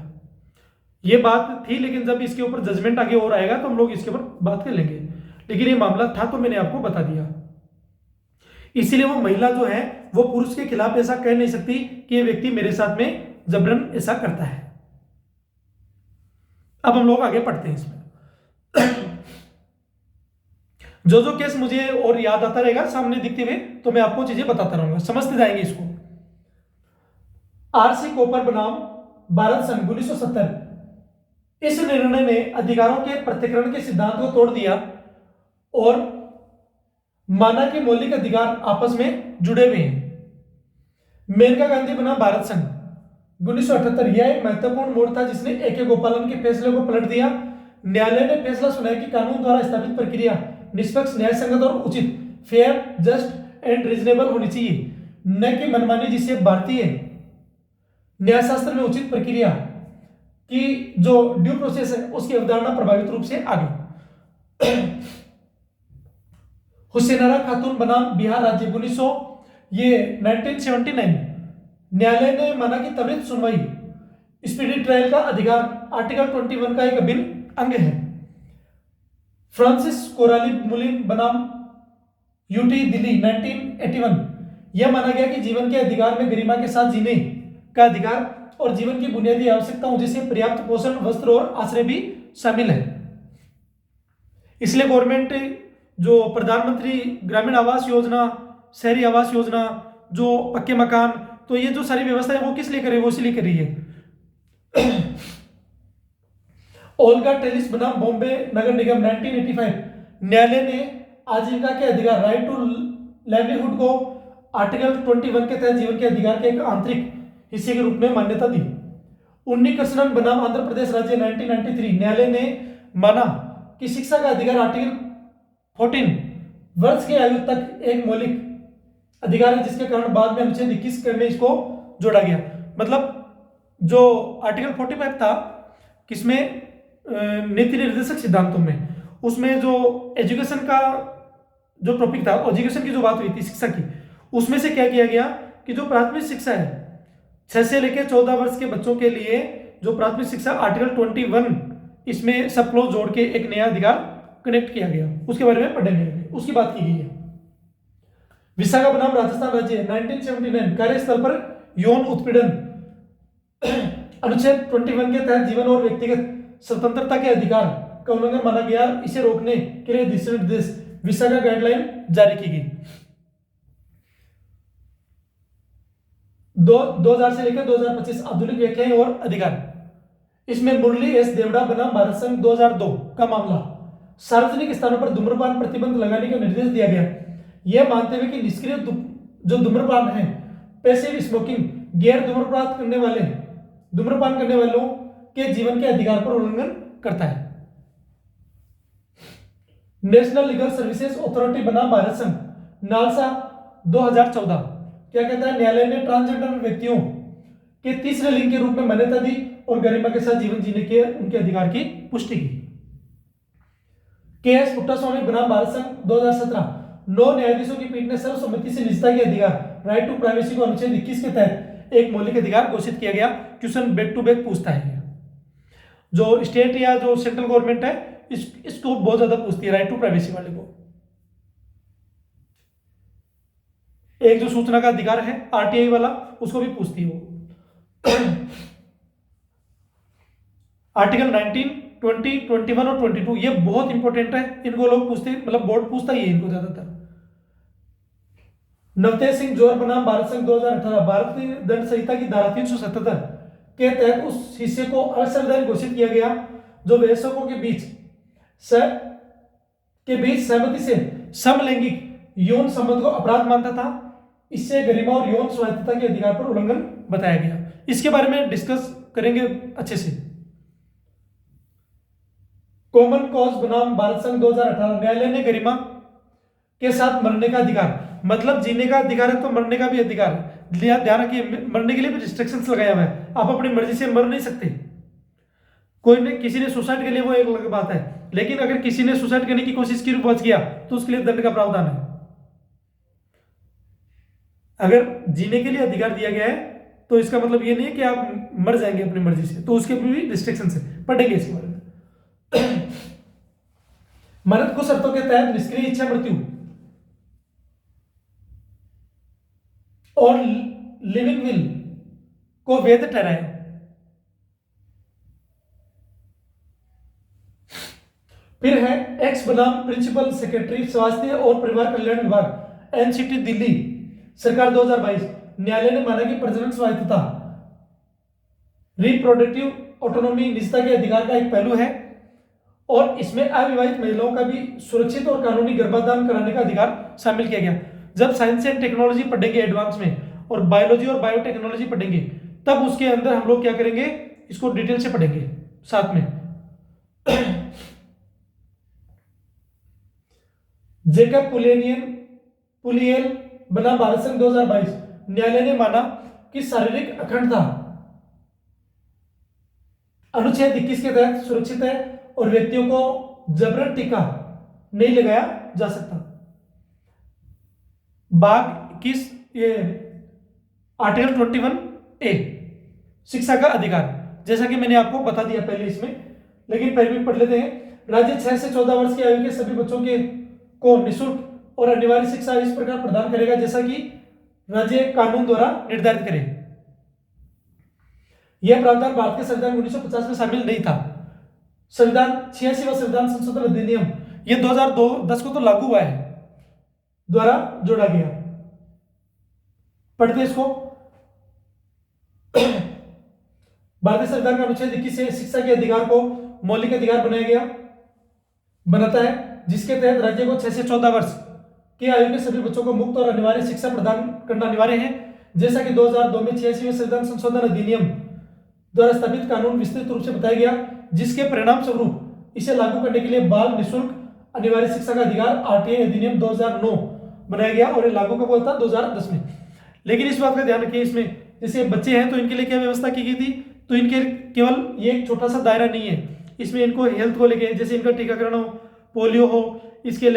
ये बात थी, लेकिन जब इसके ऊपर जजमेंट आगे और आएगा तो हम लोग इसके ऊपर बात कर लेंगे, लेकिन ये मामला था तो मैंने आपको बता दिया। इसीलिए वो महिला जो है वो पुरुष के खिलाफ ऐसा कह नहीं सकती कि ये व्यक्ति मेरे साथ में जबरन ऐसा करता है। अब हम लोग आगे पढ़ते हैं इसमें। जो जो केस मुझे और याद आता रहेगा सामने दिखते हुए तो मैं आपको चीजें बताता रहूंगा, समझते जाएंगे इसको। आरसी कोपर बनाम भारत संघ 1970, इस निर्णय ने अधिकारों के पृथक्करण के सिद्धांत को तोड़ दिया और माना कि मौलिक अधिकार आपस में जुड़े हुए हैं। मेनका गांधी बनाम भारत संघ 1978, यह एक महत्वपूर्ण मोड़ था जिसने ए.के. गोपालन के फैसले को पलट दिया। न्यायालय ने फैसला सुनाया कि कानून द्वारा स्थापित प्रक्रिया निष्पक्ष, न्याय संगत और उचित, फेयर, जस्ट एंड रीजनेबल होनी चाहिए, न कि मनमानी, जिससे भारतीय न्यायशास्त्र में उचित प्रक्रिया की जो ड्यू प्रोसेस है उसकी अवधारणा प्रभावित रूप से आ गई। हुसैनारा खातून बनाम बिहार राज्य 1979, न्यायालय ने माना कि त्वरित सुनवाई, स्पीडी ट्रायल का अधिकार आर्टिकल 21 का एक अभिन्न अंग है। फ्रांसिस कोराली मुलिन बनाम यूटी दिल्ली 1981, यह माना गया कि जीवन के अधिकार में गरिमा के साथ जीने का अधिकार और जीवन की बुनियादी आवश्यकताओं जैसे पर्याप्त पोषण, वस्त्र और आश्रय भी शामिल है। इसलिए गवर्नमेंट जो प्रधानमंत्री ग्रामीण आवास योजना, शहरी आवास योजना, जो पक्के मकान, तो ये जो सारी व्यवस्था है वो किस लिए कर रही है? वो इसलिए कर रही है। ओल्गा टेलिस बनाम बॉम्बे नगर निगम 1985, न्यायालय ने आजीविका के अधिकार, राइट टू लाइवलीहुड को आर्टिकल 21 के तहत जीवन के अधिकार के एक आंतरिक हिस्से के रूप में मान्यता दी। उन्नीकृष्णन बनाम आंध्र प्रदेश राज्य 1993, न्यायालय ने माना कि शिक्षा का अधिकार आर्टिकल 14 वर्ष की आयु तक एक मौलिक अधिकार है, जिसके कारण बाद में अनुच्छेद 21 में इसको जोड़ा गया। मतलब जो आर्टिकल 45 था किसमें, नीति निर्देशक सिद्धांतों में, उसमें जो एजुकेशन का जो टॉपिक था, एजुकेशन की जो बात हुई थी शिक्षा की, उसमें से क्या किया गया कि जो प्राथमिक शिक्षा है 6 से लेकर 14 वर्ष के बच्चों के लिए जो प्राथमिक शिक्षा आर्टिकल 21, इसमें सब क्लोज जोड़ के एक नया अधिकार कनेक्ट किया गया, उसके बारे में पढ़ेंगे, उसकी बात की गई है। विशाखा बनाम राजस्थान राज्य 1979, कार्यस्थल पर यौन उत्पीड़न अनुच्छेद 21 के तहत जीवन और व्यक्तिगत स्वतंत्रता के अधिकार का उल्लंघन माना गया। इसे रोकने के लिए दिशा निर्देश विशाखा गाइडलाइन जारी की गई। 2000 से लेकर 2025 आधुनिक व्याख्याएं और अधिकार, इसमें मुरली एस देवड़ा बनाम भारत संघ 2002 का मामला, सार्वजनिक स्थानों पर धूम्रपान प्रतिबंध लगाने का निर्देश दिया गया, यह मानते हुए कि निष्क्रिय जो धूम्रपान है, पैसिव स्मोकिंग, गैर धूम्रपान करने वालों के जीवन के अधिकार पर उल्लंघन करता है। नेशनल लीगल सर्विसेज अथॉरिटी बनाम भारत संघ, नालसा 2014, क्या कहता है, न्यायालय ने ट्रांसजेंडर व्यक्तियों के तीसरे लिंग के रूप में मान्यता दी और गरिमा के साथ जीवन जीने के उनके अधिकार की पुष्टि की। के.एस. पुट्टास्वामी बनाम भारत संघ 2017, 9 न्यायाधीशों की पीठ ने सर्वसम्मति से निजता के अधिकार, राइट टू प्राइवेसी को अनुच्छेद 21 के तहत एक मौलिक अधिकार घोषित किया गया। क्वेश्चन बैक टू बैक पूछता है, जो स्टेट या जो सेंट्रल गवर्नमेंट है इसको बहुत ज्यादा पूछती है राइट टू प्राइवेसी वाले को। एक जो सूचना का अधिकार है आरटीआई वाला, उसको भी पूछती है वो। आर्टिकल 19, 20, 21 और 22 ये बहुत इंपॉर्टेंट है, इनको लोग पूछते, मतलब बोर्ड पूछता ही है इनको ज्यादातर। नवतेज सिंह जोहर बनाम भारत संघ 2018, भारतीय दंड संहिता की धारा 377 के तहत उस हिस्से को असंवैधानिक घोषित किया गया जो वयस्कों के बीच सहमति से समलैंगिक यौन संबंध को अपराध मानता था। इससे गरिमा और यौन स्वायत्तता के अधिकार पर उल्लंघन बताया गया। इसके बारे में डिस्कस करेंगे अच्छे से। कॉमन कॉज बनाम भारत संघ 2018, न्यायालय ने गरिमा के साथ मरने का अधिकार, मतलब जीने का अधिकार है तो मरने का भी अधिकार है। ध्यान रखिए, मरने के लिए भी रिस्ट्रिक्शंस लगाया हुआ है, आप अपनी मर्जी से मर नहीं सकते। कोई ने किसी ने सुसाइड के लिए वो एक अलग बात है, लेकिन अगर किसी ने सुसाइड करने की कोशिश की, बच गया, तो उसके लिए दंड का प्रावधान है। अगर जीने के लिए अधिकार दिया गया है तो इसका मतलब ये नहीं है कि आप मर जाएंगे अपनी मर्जी से, तो उसके भी रिस्ट्रिक्शन है, पढ़ेंगे इसके बारे में। मरद कुछ शर्तों के तहत निष्क्रिय इच्छा मृत्यु और लिविंग विल को वैध ठहराए। फिर है एक्स बनाम प्रिंसिपल सेक्रेटरी स्वास्थ्य और परिवार कल्याण विभाग एनसीटी दिल्ली सरकार 2022। न्यायालय ने माना कि प्रजनन स्वायत्तता रिप्रोडक्टिव ऑटोनॉमी निजता के अधिकार का एक पहलू है और इसमें अविवाहित महिलाओं का भी सुरक्षित और कानूनी गर्भाधान कराने का अधिकार शामिल किया गया। जब साइंस एंड टेक्नोलॉजी पढ़ेंगे एडवांस में और बायोलॉजी और बायोटेक्नोलॉजी पढ़ेंगे, तब उसके अंदर हम लोग क्या करेंगे, इसको डिटेल से पढ़ेंगे साथ में। जेकब पुलियल बना भारत संघ 2022। न्यायालय ने माना कि शारीरिक अखंडता अनुच्छेद 21 के तहत सुरक्षित है और व्यक्तियों को जबरन टीका नहीं लगाया जा सकता। भाग किस ये आर्टिकल 21A शिक्षा का अधिकार, जैसा कि मैंने आपको बता दिया पहले इसमें, लेकिन पहले भी पढ़ लेते हैं। राज्य 6 से 14 वर्ष की आयु के सभी बच्चों को निःशुल्क और अनिवार्य शिक्षा इस प्रकार प्रदान करेगा जैसा कि राज्य कानून द्वारा निर्धारित करे। यह प्रावधान भारत के संविधान 1950 में शामिल नहीं था। संविधान 86वां संविधान संशोधन अधिनियम ये 2010 को तो लागू हुआ है, द्वारा जोड़ा गया। पढ़ते इसको। भारतीय संविधान का अनुच्छेद 21 से शिक्षा के अधिकार को मौलिक अधिकार बनाता है, जिसके तहत राज्य को 6 से 14 वर्ष की आयु के सभी बच्चों को मुफ्त और अनिवार्य शिक्षा प्रदान करना अनिवार्य है, जैसा कि 2002 में 86वें संविधान संशोधन अधिनियम द्वारा स्थापित कानून विस्तृत रूप से बताया गया, जिसके परिणाम स्वरूप इसे लागू करने के लिए बाल निःशुल्क अनिवार्य शिक्षा का अधिकार आरटीआई अधिनियम 2009 बनाया गया और ये लागू कब हुआ था, 2010 में। लेकिन इस बात का ध्यान रखिए, इसमें जैसे बच्चे हैं तो इनके लिए क्या व्यवस्था की गई थी, तो इनके केवल ये एक छोटा सा दायरा नहीं है, इसमें इनको हेल्थ को लेके जैसे इनका टीकाकरण हो, पोलियो हो, इसके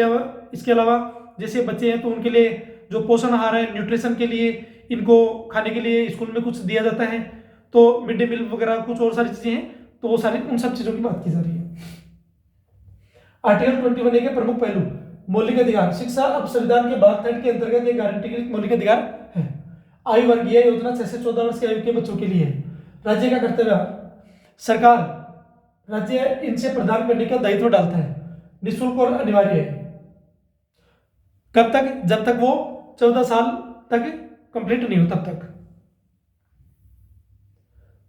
अलावा जैसे बच्चे हैं तो उनके लिए जो पोषण आहार है, न्यूट्रिशन के लिए इनको खाने के लिए स्कूल में कुछ दिया जाता है, तो मिड डे मील वगैरह कुछ और सारी चीजें हैं, तो वो सारी उन सब चीजों की बात की जा रही है। आर्टिकल 21A के प्रमुख पहलू। मौलिक अधिकार। शिक्षा अब संविधान के भाग 3 के अंतर्गत एक गारंटीकृत मौलिक अधिकार है। आयु वर्ग। यह योजना 6 से 14 वर्ष की आयु के बच्चों के लिए है। राज्य का कर्तव्य। सरकार राज्य इनसे प्रदान करने का दायित्व डालता है, निःशुल्क और अनिवार्य है। कब तक? जब तक वो 14 साल तक कंप्लीट नहीं हो तब तक।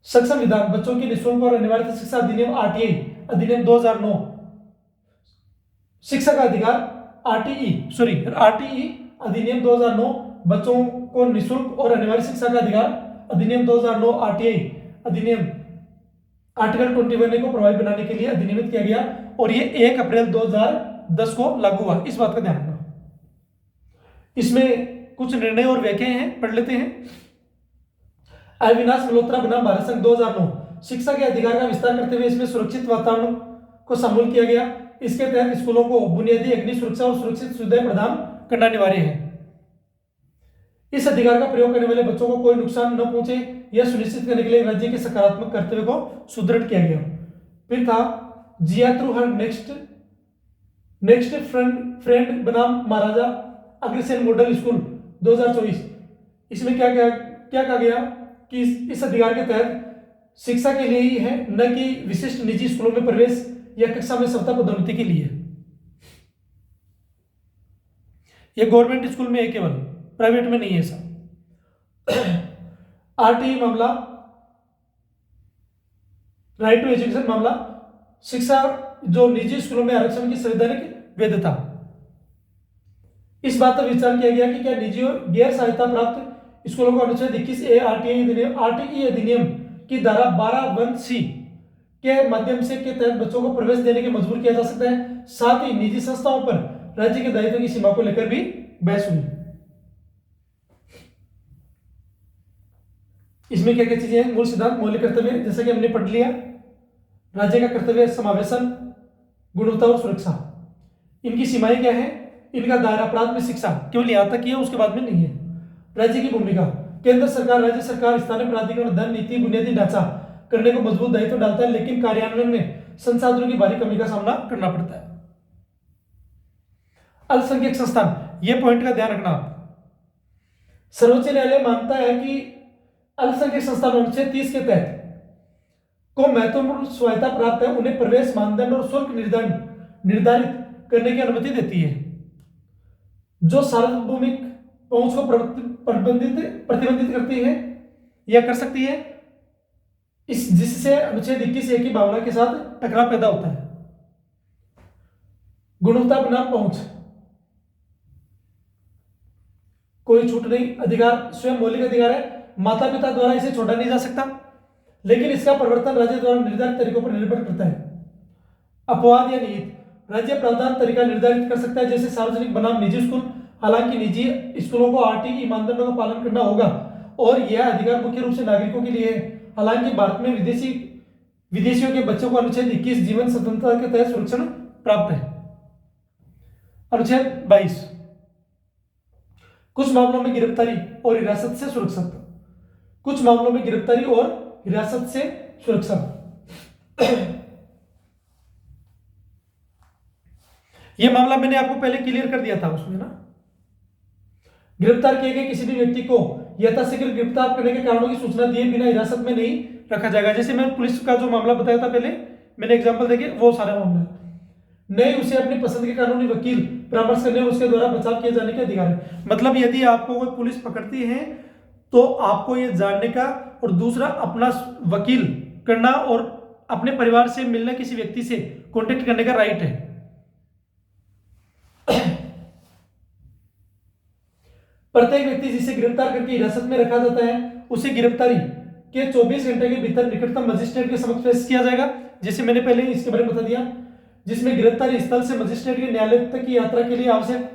सक्षम विधान। बच्चों की निःशुल्क और अनिवार्य शिक्षा अधिनियम आरटीआई अधिनियम 2009। शिक्षा का अधिकार आरटीई अधिनियम 2009। बच्चों को निःशुल्क और अनिवार्य शिक्षा का अधिकार अधिनियम 2009 आरटीआई अधिनियम आर्टिकल 21A को प्रभावी बनाने के लिए अधिनियमित किया गया और ये 1 अप्रैल 2010 को लागू हुआ। इस बात का ध्यान रखना। इसमें कुछ निर्णय और व्याख्याएं हैं, पढ़ लेते हैं। अविनाश मल्होत्रा बनाम भारत संघ 2009। शिक्षा के अधिकार का विस्तार करते हुए इसमें सुरक्षित वातावरण को शामिल किया गया। इसके तहत स्कूलों को बुनियादी अग्नि सुरक्षा और सुरक्षित सुविधाएं प्रदान करना अनिवार्य है। इस अधिकार का प्रयोग करने वाले बच्चों को कोई नुकसान न पहुंचे, यह सुनिश्चित करने के लिए राज्य के सकारात्मक कर्तव्य को सुदृढ़ किया गया। फिर था जिया थ्रू हर नेक्स्ट फ्रेंड बनाम महाराजा अग्रसेन मॉडल स्कूल 2024। इसमें क्या कहा गया कि इस अधिकार के तहत शिक्षा के लिए ही है, न कि विशिष्ट निजी स्कूलों में प्रवेश या कक्षा में सप्ताह पदोन्नति के लिए। यह गवर्नमेंट स्कूल में है, केवल प्राइवेट में नहीं है ऐसा। आरटीई मामला, राइट टू एजुकेशन मामला। शिक्षा जो निजी स्कूलों में आरक्षण की संवैधानिक वैधता। इस बात पर विचार किया गया कि क्या निजी और गैर सहायता प्राप्त स्कूलों को अनुच्छेद 21A आरटीई अधिनियम की धारा 12(1)(c) के माध्यम से के तहत बच्चों को प्रवेश देने के मजबूर किया जा सकता है। साथ ही निजी संस्थाओं पर राज्य के दायित्व की सीमा को लेकर भी बहस हुई। इसमें क्या क्या चीजें हैं? मूल सिद्धांत, मौलिक कर्तव्य, जैसा कि हमने पढ़ लिया। राज्य का कर्तव्य समावेशन, गुणवत्ता और सुरक्षा। इनकी सीमाएं क्या है? इनका दायरा प्राथमिक शिक्षा केवल यहां तक ही है, उसके बाद में नहीं है। राज्य की भूमिका। केंद्र सरकार, राज्य सरकार, स्थानीय प्राधिकरण धन, नीति, बुनियादी ढांचा करने को मजबूत दायित्व डालता है, लेकिन कार्यान्वयन में संसाधनों की भारी कमी का सामना करना पड़ता है। अल्पसंख्यक संस्थान, ये पॉइंट का ध्यान रखना। सर्वोच्च न्यायालय मानता है कि अल्पसंख्यक संस्थान अनुच्छेद 30 के तहत को महत्वपूर्ण स्वायत्ता प्राप्त है, उन्हें प्रवेश मानदंड और शुल्क निर्धारित करने की अनुमति देती है, जो सार्वभौमिक पहुंच को प्रतिबंधित करती है या कर सकती है, जिससे अनुच्छेद 21 की भावना के साथ टकराव पैदा होता है। गुणवत्ता बनाम पहुंच, कोई छूट नहीं, अधिकार स्वयं मौलिक अधिकार है, माता पिता द्वारा इसे छोड़ा नहीं जा सकता, लेकिन इसका परिवर्तन राज्य द्वारा निर्धारित तरीकों पर निर्भर करता है। अपवाद या निहित, राज्य प्रावधान तरीका निर्धारित कर सकता है, जैसे सार्वजनिक बनाम निजी स्कूल। हालांकि निजी स्कूलों को आरटीई मानदंडों का पालन करना होगा और यह अधिकार मुख्य रूप से नागरिकों के लिए है। हालांकि भारत में विदेशियों के बच्चों को अनुच्छेद 21 जीवन स्वतंत्रता के तहत संरक्षण प्राप्त है। अनुच्छेद 22 कुछ मामलों में गिरफ्तारी और हिरासत से सुरक्षा, कुछ मामलों में गिरफ्तारी और हिरासत से सुरक्षा। यह मामला मैंने आपको पहले क्लियर कर दिया था उसमें ना। गिरफ्तार किए गए किसी भी व्यक्ति को यथाशीघ्र गिरफ्तार करने के कारणों की सूचना दिए बिना हिरासत में नहीं रखा जाएगा। जैसे मैंने पुलिस का जो मामला बताया था पहले, मैंने एग्जांपल देके, वो सारा मामला नहीं, उसे अपनी पसंद के कानूनी वकील परामर्श करने और उसके द्वारा बचाव किए जाने के अधिकार है। मतलब यदि आपको कोई पुलिस पकड़ती है तो आपको ये जानने का, और दूसरा अपना वकील करना और अपने परिवार से मिलने, किसी व्यक्ति से कांटेक्ट करने का राइट है। प्रत्येक व्यक्ति जिसे गिरफ्तार करके हिरासत में रखा जाता है उसे गिरफ्तारी के 24 घंटे के भीतर निकटतम मजिस्ट्रेट के समक्ष पेश किया जाएगा, जैसे मैंने पहले इसके बारे में बता दिया, जिसमें गिरफ्तारी स्थल से मजिस्ट्रेट के न्यायालय तक की यात्रा के लिए आवश्यक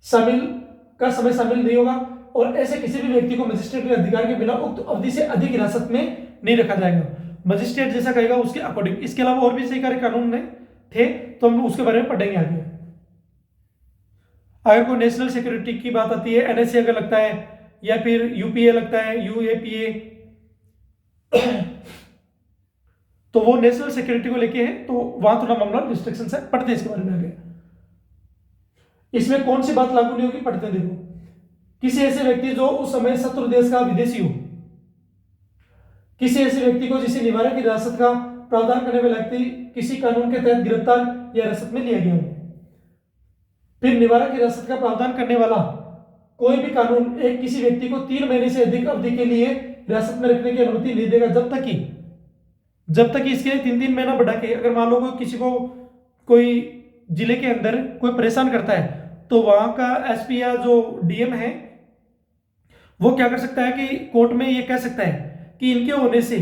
समय शामिल नहीं होगा, और ऐसे किसी भी व्यक्ति को मजिस्ट्रेट के अधिकार के बिना उक्त अवधि से अधिक हिरासत में नहीं रखा जाएगा। मजिस्ट्रेट जैसा कहेगा उसके अकॉर्डिंग। इसके अलावा और भी सही कार्य कानून में थे, तो हम उसके बारे में पढ़ेंगे आगे। अगर कोई नेशनल सिक्योरिटी की बात आती है, एनएसए अगर लगता है या फिर यूपीए लगता है, यूएपीए, तो वो नेशनल सिक्योरिटी को लेके है, तो वहां थोड़ा मामला रिस्ट्रिक्शन है, पढ़ते हैं इसके बारे में आगे। इसमें कौन सी बात लागू नहीं होगी, पढ़ते हैं। देखो, किसी ऐसे व्यक्ति जो उस समय शत्रु देश का विदेशी हो, किसी ऐसे व्यक्ति को जिसे निवारक हिरासत का प्रावधान करने वाले व्यक्ति किसी कानून के तहत गिरफ्तार या हिरासत में लिया गया हो। फिर निवारक हिरासत का प्रावधान करने वाला कोई भी कानून एक किसी व्यक्ति को 3 महीने से अधिक अवधि के लिए हिरासत में रखने की अनुमति नहीं देगा, जब तक कि इसके लिए 3-3 महीना बढ़ा के, अगर मान लो किसी को कोई जिले के अंदर कोई परेशान करता है, तो वहां का एसपी या जो डीएम है वो क्या कर सकता है कि कोर्ट में ये कह सकता है कि इनके होने से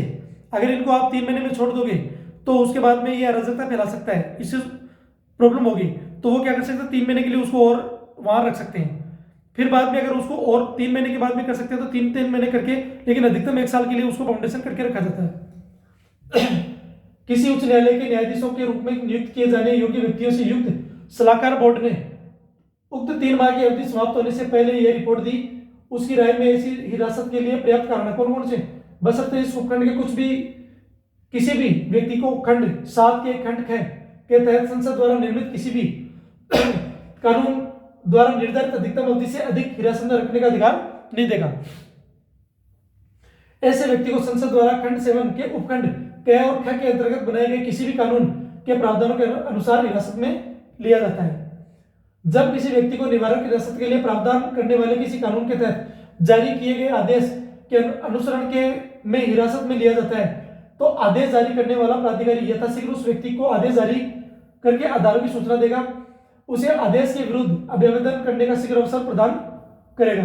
अगर इनको आप 3 महीने में छोड़ दोगे तो उसके बाद में ये अराजकता फैला सकता है, इससे प्रॉब्लम होगी, तो वो क्या कर सकते हैं 3 महीने के लिए उसको और वहां रख सकते हैं। फिर बाद में अगर उसको और 3 महीने के बाद में कर सकते हैं तो 3-3 महीने करके, लेकिन अधिकतम 1 साल के लिए उसको फाउंडेशन करके रखा जाता है। किसी उच्च न्यायालय के न्यायाधीशों के रूप में नियुक्त किए जाने योग्य व्यक्तियों से युक्त सलाहकार बोर्ड ने उक्त 3 माह की अवधि समाप्त होने से पहले यह रिपोर्ट दी, उसकी राय में ऐसी हिरासत के लिए पर्याप्त कारण कौन से, बशर्ते इस उपखंड के कुछ भी किसी भी व्यक्ति को खंड 7 के खंड ख के तहत संसद द्वारा निर्मित किसी भी कानून द्वारा निर्धारित अधिकतम अवधि से अधिक हिरासत में रखने का अधिकार नहीं देगा। ऐसे व्यक्ति को संसद द्वारा खंड 7 के उपखंड क और ख के अंतर्गत बनाए गए किसी भी कानून के प्रावधानों के अनुसार हिरासत में लिया जाता है। जब किसी व्यक्ति को निवारक हिरासत के लिए प्रावधान करने वाले किसी कानून के तहत जारी किए गए आदेश के अनुसरण के में हिरासत में लिया जाता है, तो आदेश जारी करने वाला प्राधिकारी यथाशीघ्र उस व्यक्ति को आदेश जारी करके अदालत की सूचना देगा, उसे आदेश के विरुद्ध अभ्यावेदन करने का शीघ्र अवसर प्रदान करेगा।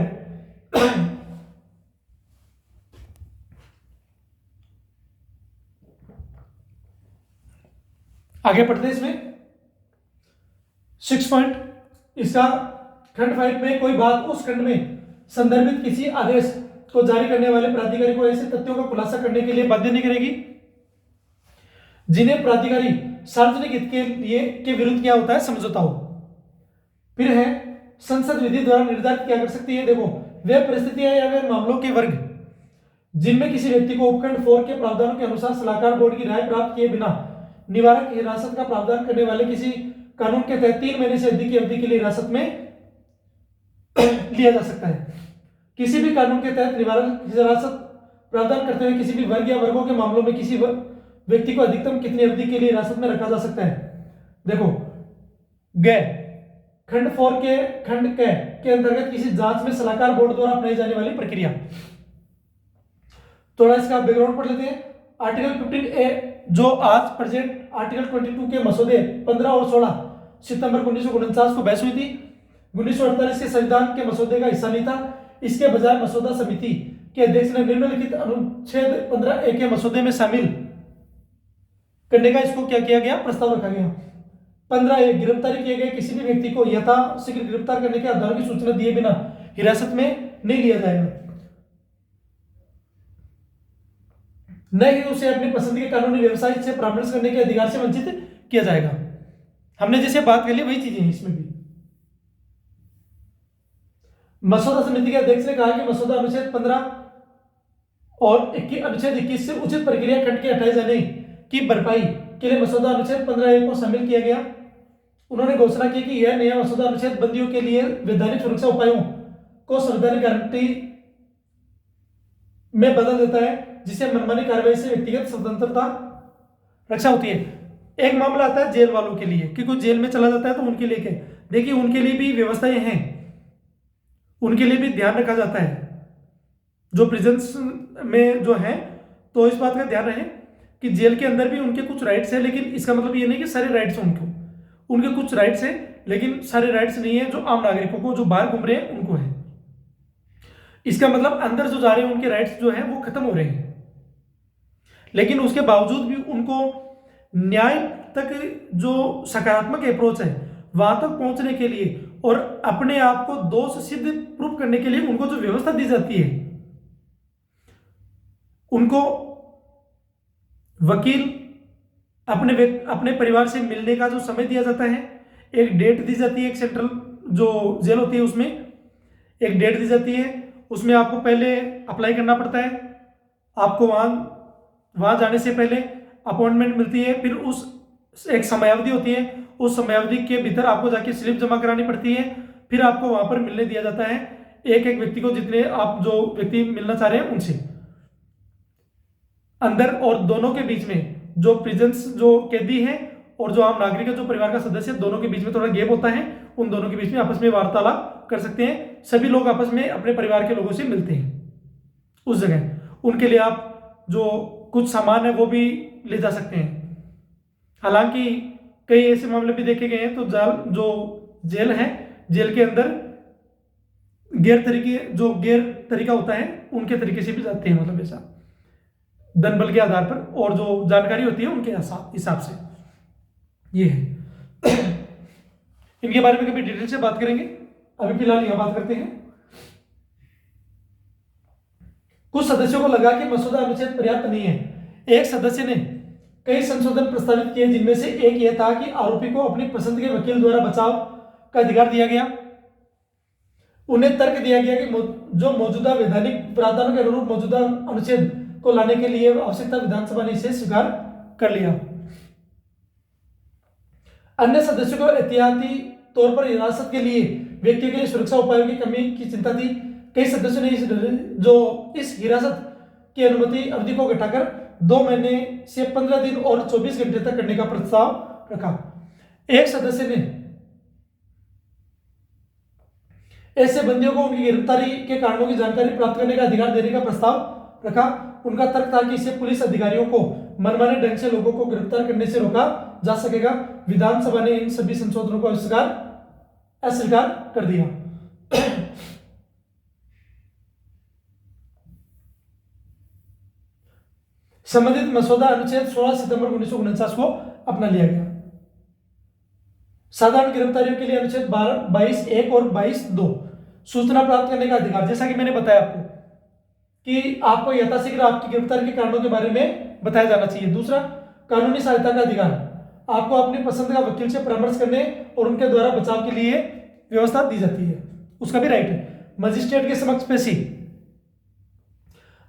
आगे पढ़ते हैं इसमें 6 पॉइंट। इसका खंड 5 में कोई बात उस खंड में संदर्भित किसी आदेश को जारी करने वाले प्राधिकारी को ऐसे तथ्यों का खुलासा करने के लिए बाध्य नहीं करेगी जिन्हें प्राधिकारी सार्वजनिक हित के लिए के विरुद्ध क्या होता है, समझौता हो। फिर है संसद विधि द्वारा निर्धारित क्या कर सकती है। देखो, वे परिस्थितियां या वे मामलों के वर्ग जिनमें किसी व्यक्ति को उपखंड 4 के प्रावधानों के अनुसार सलाहकार बोर्ड की राय प्राप्त किए बिना निवारक हिरासत का प्रावधान करने वाले किसी कानून के तहत 3 महीने से अधिक की अवधि के लिए हिरासत में लिया जा सकता है। किसी भी कानून के तहत निवारक हिरासत प्रावधान करते हुए किसी भी वर्ग या वर्गों के मामलों में किसी व्यक्ति को अधिकतम कितनी अवधि के लिए हिरासत में रखा जा सकता है। देखो, ग खंड 4 के खंड के अंतर्गत किसी जांच में सलाहकार बोर्ड द्वारा अपनाई जाने वाली प्रक्रिया। थोड़ा इसका बैकग्राउंड पढ़ लेते हैं। आर्टिकल 15A जो आज प्रेजेंट आर्टिकल 22 के मसौदे 15 और 16 सितंबर 1949 को बहस हुई थी। 1948 के संविधान के मसौदे का हिस्सा नहीं था। इसके बजाय मसौदा समिति के अध्यक्ष ने निम्नलिखित अनुच्छेद 15A के मसौदे में शामिल करने का इसको क्या किया गया, प्रस्ताव रखा गया। 15A गिरफ्तारी किए गए किसी भी व्यक्ति को यथाशीघ्र गिरफ्तार करने के आधारों की सूचना दिए बिना हिरासत में नहीं लिया जाएगा, न ही उसे अपनी पसंद के कानूनी व्यवसाय से परामर्श करने के अधिकार से वंचित किया जाएगा। हमने जैसे बात कर ली वही चीजें इसमें भी। मसौदा समिति के अध्यक्ष ने कहा कि मसौदा अनुच्छेद 15 और अनुच्छेद 21 से उचित प्रक्रिया खंड के हटाए जाने की भरपाई के लिए मसौदा अनुच्छेद 15A को शामिल किया गया। उन्होंने घोषणा की कि यह नया मसौदा अनुच्छेद बंदियों के लिए वैधानिक सुरक्षा उपायों को संवैधानिक गारंटी में बदल देता है, जिससे मनमानी कार्रवाई से व्यक्तिगत स्वतंत्रता रक्षा होती है। एक मामला आता है जेल वालों के लिए कि कोई जेल में चला जाता है तो उनके लिए क्या, देखिए उनके लिए भी व्यवस्थाएं हैं, उनके लिए भी ध्यान रखा जाता है जो प्रिजन्स में जो है। तो इस बात का ध्यान रहे कि जेल के अंदर भी उनके कुछ राइट्स है, लेकिन इसका मतलब ये नहीं कि सारे राइट्स उनके कुछ राइट्स है, लेकिन सारे राइट्स नहीं है जो आम नागरिकों को जो बाहर घूम रहे हैं उनको है। इसका मतलब अंदर जो जा रहे हैं उनके राइट्स जो है वो खत्म हो रहे हैं, लेकिन उसके बावजूद भी उनको न्याय तक जो सकारात्मक अप्रोच है वहां तक पहुंचने के लिए और अपने आप को दोष सिद्ध प्रूफ करने के लिए उनको जो व्यवस्था दी जाती है, उनको वकील अपने परिवार से मिलने का जो समय दिया जाता है, एक डेट दी जाती है, एक सेंट्रल जो जेल होती है उसमें एक डेट दी जाती है, उसमें आपको पहले अप्लाई करना पड़ता है, आपको वहां जाने से पहले अपॉइंटमेंट मिलती है, फिर उस एक समयावधि होती है, उस समयावधि के भीतर आपको जाके स्लिप जमा करानी पड़ती है, फिर आपको वहां पर मिलने दिया जाता है एक एक व्यक्ति को, जितने आप जो व्यक्ति मिलना चाह रहे हैं उनसे अंदर, और दोनों के बीच में जो प्रिजन्स जो कैदी हैं और जो आम नागरिक है जो परिवार का सदस्य है, दोनों के बीच में थोड़ा गैप होता है, उन दोनों के बीच में आपस में वार्तालाप कर सकते हैं। सभी लोग आपस में अपने परिवार के लोगों से मिलते हैं उस जगह, उनके लिए आप जो कुछ सामान है वो भी ले जा सकते हैं। हालांकि कई ऐसे मामले भी देखे गए हैं तो जो जेल है, जेल के अंदर गैर तरीका होता है उनके तरीके से भी जाते हैं, मतलब ऐसा धन बल के आधार पर और जो जानकारी होती है उनके हिसाब से ये है। इनके बारे में कभी डिटेल से बात करेंगे, अभी फिलहाल यह बात करते हैं। कुछ सदस्यों को लगा कि मसौदा अनुच्छेद पर्याप्त नहीं है। एक सदस्य ने कई संशोधन प्रस्तावित किए, जिनमें से एक यह था कि आरोपी को अपनी पसंद के वकील द्वारा बचाव का अधिकार दिया गया। उन्हें तर्क दिया गया कि जो मौजूदा वैधानिक प्रावधानों के अनुरूप मौजूदा अनुच्छेद को लाने के लिए आवश्यकता विधानसभा ने इसे स्वीकार कर लिया। अन्य सदस्यों को एहतियाती तौर पर हिरासत के लिए व्यक्ति के लिए सुरक्षा उपायों की कमी की चिंता थी। कई सदस्यों ने इस हिरासत की अनुमति अवधि को घटाकर 2 महीने से 15 दिन और 24 घंटे तक करने का प्रस्ताव रखा। एक सदस्य ने ऐसे बंदियों को उनकी गिरफ्तारी के कारणों की जानकारी प्राप्त करने का अधिकार देने का प्रस्ताव रखा। उनका तर्क था कि इससे पुलिस अधिकारियों को मनमाने ढंग से लोगों को गिरफ्तार करने से रोका जा सकेगा। विधानसभा ने इन सभी संशोधनों को अस्वीकार कर दिया। संबंधित मसौदा अनुच्छेद 16 सितंबर 1949 को अपना लिया गया। साधारण गिरफ्तारियों के लिए अनुच्छेद 22(1) और 22(2) सूचना प्राप्त करने का अधिकार। जैसा कि मैंने बताया आपको कि आपको यथाशीघ्र आपकी गिरफ्तारी के कारणों के बारे में बताया जाना चाहिए। दूसरा, कानूनी सहायता का अधिकार। आपको अपनी पसंद का वकील से परामर्श करने और उनके द्वारा बचाव के लिए व्यवस्था दी जाती है, उसका भी राइट है। मजिस्ट्रेट के समक्ष पेशी।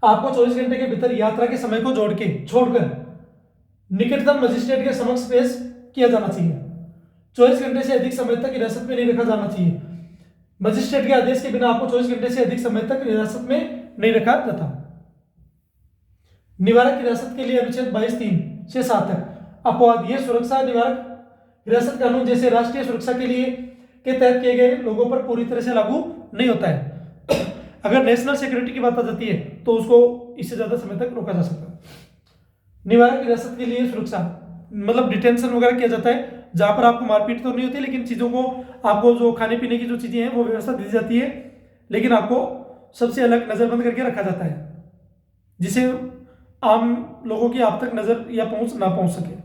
आपको 24 घंटे के भीतर यात्रा के समय को छोड़कर निकटतम मजिस्ट्रेट के समक्ष पेश किया जाना चाहिए। 24 घंटे से अधिक समय तक हिरासत में नहीं रखा जाना चाहिए। मजिस्ट्रेट के आदेश के बिना आपको 24 घंटे से अधिक समय तक हिरासत में नहीं रखा जाता। निवारक हिरासत के लिए अनुच्छेद 22(3) से 7 तक अपवाद। यह सुरक्षा निवारक हिरासत कानून जैसे राष्ट्रीय सुरक्षा के तहत किए गए लोगों पर पूरी तरह से लागू नहीं होता है। अगर नेशनल सिक्योरिटी की बात आ जाती है तो उसको इससे ज्यादा समय तक रोका जा सकता है। निवारक हिरासत के लिए सुरक्षा मतलब डिटेंशन वगैरह किया जाता है, जहां पर आपको मारपीट तो नहीं होती, लेकिन चीजों को आपको जो खाने पीने की जो चीजें हैं वो व्यवस्था दी जाती है, लेकिन आपको सबसे अलग नजरबंद करके रखा जाता है, जिसे आम लोगों की आप तक नजर या पहुंच ना पहुंच सके।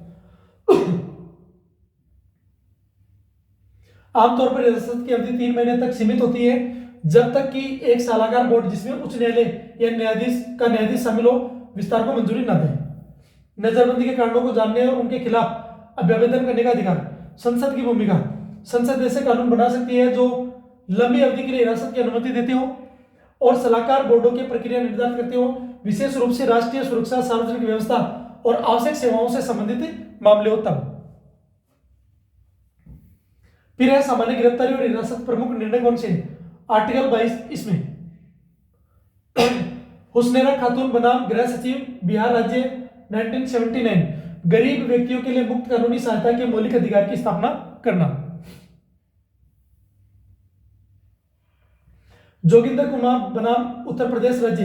आमतौर पर हिरासत की अवधि 3 महीने तक सीमित होती है, जब तक कि एक सलाहकार बोर्ड जिसमें उच्च न्यायालय या न्यायाधीश शामिल हो विस्तार को मंजूरी न दे। नजरबंदी के कारणों को जानने और उनके खिलाफ अभ्यावेदन करने का अधिकार। संसद की भूमिका। संसद ऐसे कानून बना सकती है जो लंबी अवधि के लिए हिरासत की अनुमति देते हो और सलाहकार बोर्डों की प्रक्रिया निर्धारित करते हो, विशेष रूप से राष्ट्रीय सुरक्षा, सार्वजनिक व्यवस्था और आवश्यक सेवाओं से संबंधित मामले हो तब। फिर है सामान्य गिरफ्तारी और हिरासत। प्रमुख निर्णय कौन से? आर्टिकल 22 इसमें हुस्नेरा खातून बनाम गृह सचिव, बिहार राज्य, 1979 गरीब व्यक्तियों के लिए मुफ्त कानूनी सहायता के मौलिक अधिकार की स्थापना करना। जोगिंदर कुमार बनाम उत्तर प्रदेश राज्य,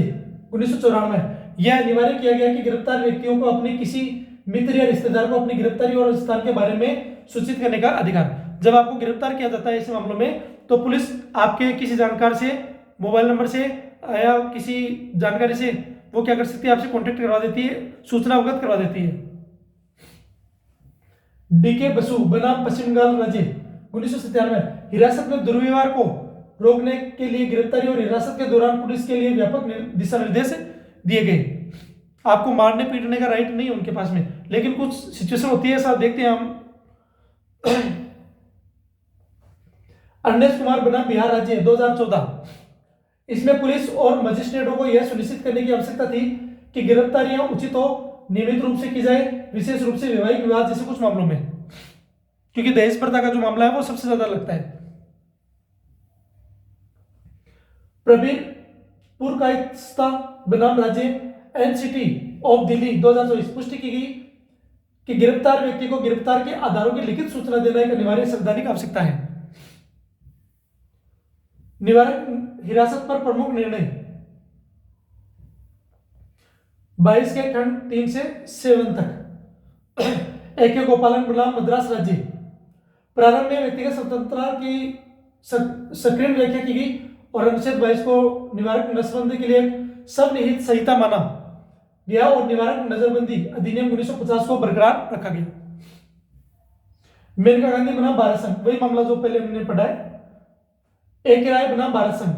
1994 यह अनिवार्य किया गया कि गिरफ्तार व्यक्तियों को अपने किसी मित्र या रिश्तेदार को अपनी गिरफ्तारी और स्थान के बारे में सूचित करने का अधिकार। जब आपको गिरफ्तार किया जाता है ऐसे मामलों में तो पुलिस आपके किसी जानकार से, मोबाइल नंबर से या किसी जानकारी से वो क्या कर सकती है, आपसे कांटेक्ट करवा देती है, सूचना अवगत करवा देती है। डीके बसु बनाम पश्चिम बंगाल राज्य, 1997 हिरासत में दुर्व्यवहार को रोकने के लिए गिरफ्तारी और हिरासत के दौरान पुलिस के लिए व्यापक दिशा निर्देश दिए गए। आपको मारने पीटने का राइट नहीं है उनके पास में, लेकिन कुछ सिचुएशन होती है, ऐसा देखते हैं हम। अर्नेस्ट कुमार बनाम बिहार राज्य, 2014 इसमें पुलिस और मजिस्ट्रेटों को यह सुनिश्चित करने की आवश्यकता थी कि गिरफ्तारियां उचित हो, नियमित रूप से की जाए, विशेष रूप से वैवाहिक विवाद जैसे कुछ मामलों में, क्योंकि दहेज प्रथा का जो मामला है वो सबसे ज्यादा लगता है। प्रवीण पुरकायस्ता बनाम राज्य, एनसीटी ऑफ दिल्ली, 2024 पुष्टि की गई कि गिरफ्तार व्यक्ति को गिरफ्तार के आधारों की लिखित सूचना देना एक अनिवार्य संवैधानिक आवश्यकता है। निवारक हिरासत पर प्रमुख निर्णय, 22 के खंड 3 से 7 तक। AK गोपालन बनाम मद्रास राज्य, प्रारंभ में व्यक्तिगत स्वतंत्रता की सक्रिय व्याख्या की गई और अनुच्छेद 22 को निवारक नजरबंदी के लिए सबनिहित संहिता माना गया और निवारक नजरबंदी अधिनियम 1950 को बरकरार रखा गया। मेनका गांधी बनाम भारत संघ, वही मामला जो पहले हमने पढ़ा है। AK राय बनाम भारत संघ।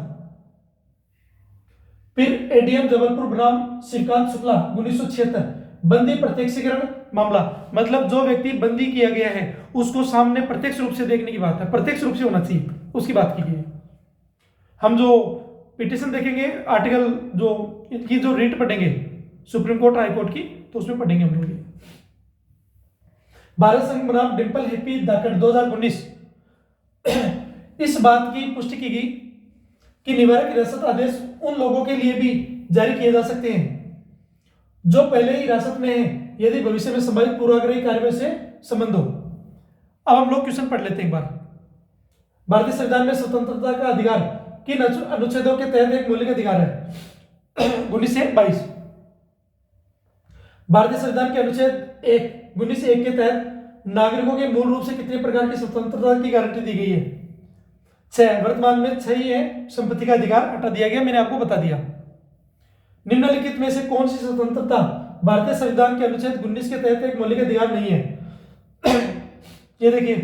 फिर ADM जबलपुर बनाम श्रीकांत शुक्ला, 1976 बंदी प्रत्यक्षीकरण मामला, मतलब जो व्यक्ति बंदी किया गया है उसको सामने प्रत्यक्ष रूप से देखने की बात है, प्रत्यक्ष रूप से होना चाहिए, उसकी बात की गई है। हम जो पिटिशन देखेंगे आर्टिकल जो इनकी जो रीट पढ़ेंगे सुप्रीम कोर्ट हाई कोर्ट की, तो उसमें पढ़ेंगे हम लोग। भारत संघ बनाम डिम्पल हैप्पी धाकड़, 2019 इस बात की पुष्टि की गई कि निवारक हिरासत आदेश उन लोगों के लिए भी जारी किए जा सकते हैं जो पहले ही हिरासत में हैं, यदि भविष्य में संभावित पूर्वाग्रही कार्रवाई से संबंध हो। अब हम लोग क्वेश्चन पढ़ लेते हैं एक बार। भारतीय संविधान में स्वतंत्रता का अधिकार किन अनुच्छेदों के तहत एक मौलिक अधिकार है? 19 से 22। भारतीय संविधान के अनुच्छेद 19(1) के तहत नागरिकों के मूल रूप से कितने प्रकार की स्वतंत्रता की गारंटी दी गई है? 6। वर्तमान में 6 ही है। संपत्ति का अधिकार हटा दिया गया, मैंने आपको बता दिया। निम्नलिखित में से कौन सी स्वतंत्रता भारतीय संविधान के अनुच्छेद 19 के तहत एक मौलिक अधिकार नहीं है? ये देखिए,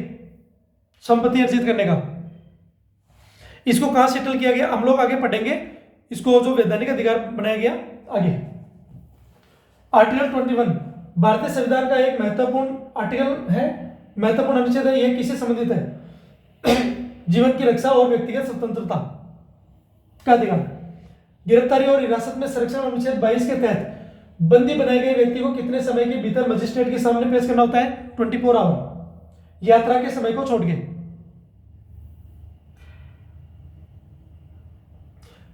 संपत्ति अर्जित करने का। इसको कहां सेटल किया गया? हम लोग आगे पढ़ेंगे इसको, जो वैधानिक अधिकार बनाया गया आगे। आर्टिकल 21 भारतीय संविधान का एक महत्वपूर्ण आर्टिकल है, महत्वपूर्ण अनुच्छेद है। यह किससे संबंधित है? जीवन की रक्षा और व्यक्तिगत स्वतंत्रता। का अधिकार। गिरफ्तारी और हिरासत में संरक्षण अनुच्छेद 22 के तहत बंदी बनाए गए व्यक्ति को कितने समय के भीतर मजिस्ट्रेट के सामने पेश करना होता है? 24 आवर, यात्रा के समय को छोड़ के।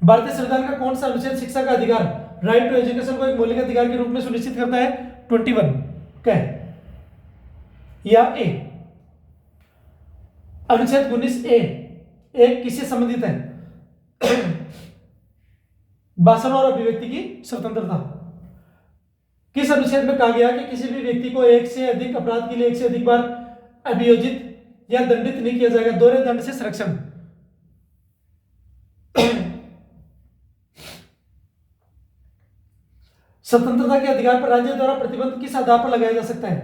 भारतीय संविधान का कौन सा अनुच्छेद शिक्षा का अधिकार, राइट टू एजुकेशन को एक मौलिक अधिकार के रूप में सुनिश्चित करता है? 21 क्या है या ए? अनुच्छेद 19 ए किससे संबंधित है? भाषण और अभिव्यक्ति की स्वतंत्रता। किस अनुच्छेद में कहा गया कि किसी भी व्यक्ति को एक से अधिक अपराध के लिए एक से अधिक बार अभियोजित या दंडित नहीं किया जाएगा? दोहरे दंड से संरक्षण। स्वतंत्रता के अधिकार पर राज्य द्वारा प्रतिबंध किस आधार पर लगाया जा सकता है?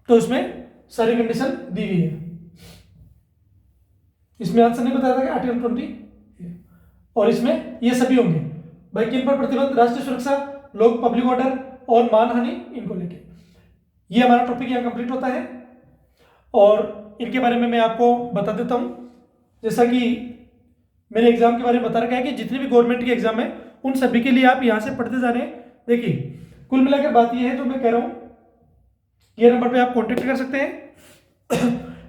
तो इसमें सारी कंडीशन दी गई है। इसमें आंसर नहीं बताया था कि आर्टिकल 20, और इसमें ये सभी होंगे भाई। किन पर प्रतिबंध? राष्ट्रीय सुरक्षा, लोक पब्लिक ऑर्डर और मानहानि, इनको लेके। ये हमारा टॉपिक यहाँ कंप्लीट होता है और इनके बारे में मैं आपको बता देता हूं। जैसा कि मैंने एग्जाम के बारे में बता रखा है कि जितने भी गवर्नमेंट के एग्जाम है उन सभी के लिए आप यहां से पढ़ते जा रहे हैं। देखिए कुल मिलाकर बात यह है जो मैं कह रहा हूं, ये नंबर पे आप कांटेक्ट कर सकते हैं।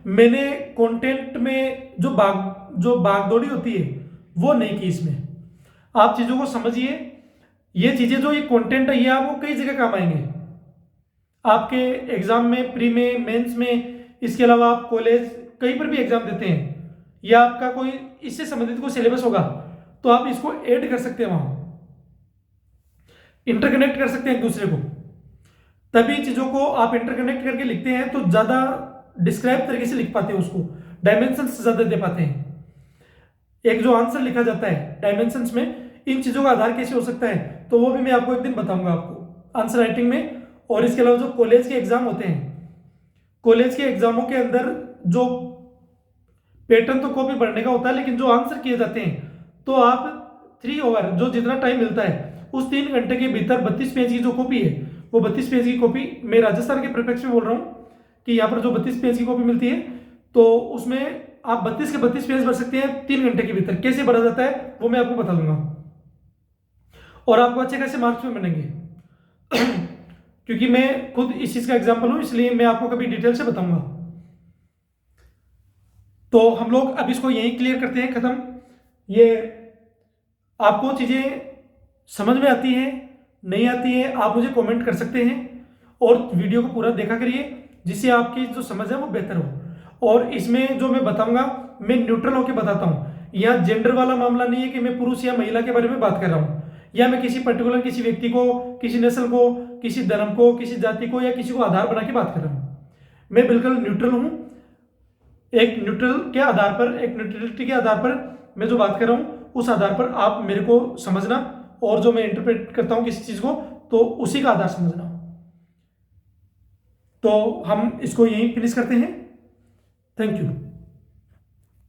मैंने कंटेंट में जो भागदौड़ी होती है वो नहीं की। इसमें आप चीज़ों को समझिए। ये चीज़ें जो ये कंटेंट है ये आपको कई जगह काम आएंगे, आपके एग्जाम में, प्री में, मेंस में। इसके अलावा आप कॉलेज कहीं पर भी एग्जाम देते हैं या आपका कोई इससे संबंधित कोई सिलेबस होगा तो आप इसको ऐड कर सकते हैं, वहां इंटरकनेक्ट कर सकते हैं एक दूसरे को। तभी चीज़ों को आप इंटरकनेक्ट करके लिखते हैं तो ज़्यादा डिस्क्राइब तरीके से लिख पाते हैं, उसको डायमेंशंस ज़्यादा दे पाते हैं। एक जो आंसर लिखा जाता है डायमेंशंस में, इन चीज़ों का आधार कैसे हो सकता है तो वो भी मैं आपको एक दिन बताऊंगा आपको आंसर राइटिंग में। और इसके अलावा जो कॉलेज के एग्जाम होते हैं, कॉलेज के एग्जामों के अंदर जो पैटर्न तो कॉपी भरने का होता है, लेकिन जो आंसर किए जाते हैं तो आप 3 आवर जो जितना टाइम मिलता है उस 3 घंटे के भीतर 32 पेज की जो कॉपी है वो 32 पेज की कॉपी, मैं राजस्थान के परिप्रेक्ष्य में बोल रहा हूँ कि यहाँ पर जो 32 पेज की कॉपी मिलती है तो उसमें आप 32 के 32 पेज भर सकते हैं 3 घंटे के भीतर। कैसे भरा जाता है वो मैं आपको बता दूंगा और आपको अच्छे खासे मार्क्स में बनेंगे। क्योंकि मैं खुद इस चीज का एग्जाम्पल हूं, इसलिए मैं आपको कभी डिटेल से बताऊंगा। तो हम लोग अब इसको यहीं क्लियर करते हैं, खत्म। ये आपको चीजें समझ में आती है नहीं आती है आप मुझे कमेंट कर सकते हैं और वीडियो को पूरा देखा करिए जिससे आपकी जो समझ है वो बेहतर हो। और इसमें जो मैं बताऊंगा मैं न्यूट्रल होकर बताता हूं। यहाँ जेंडर वाला मामला नहीं है कि मैं पुरुष या महिला के बारे में बात कर रहा हूं या मैं किसी पर्टिकुलर किसी व्यक्ति को, किसी नस्ल को, किसी धर्म को, किसी जाति को या किसी को आधार बना के बात कर रहा हूं। मैं बिल्कुल न्यूट्रल हूं। एक न्यूट्रल के आधार पर, एक न्यूट्रलिटी के आधार पर मैं जो बात कर रहा हूं उस आधार पर आप मेरे को समझना और जो मैं इंटरप्रेट करता हूं किसी चीज को तो उसी का आधार समझना। तो हम इसको यहीं फिनिश करते हैं। Thank you.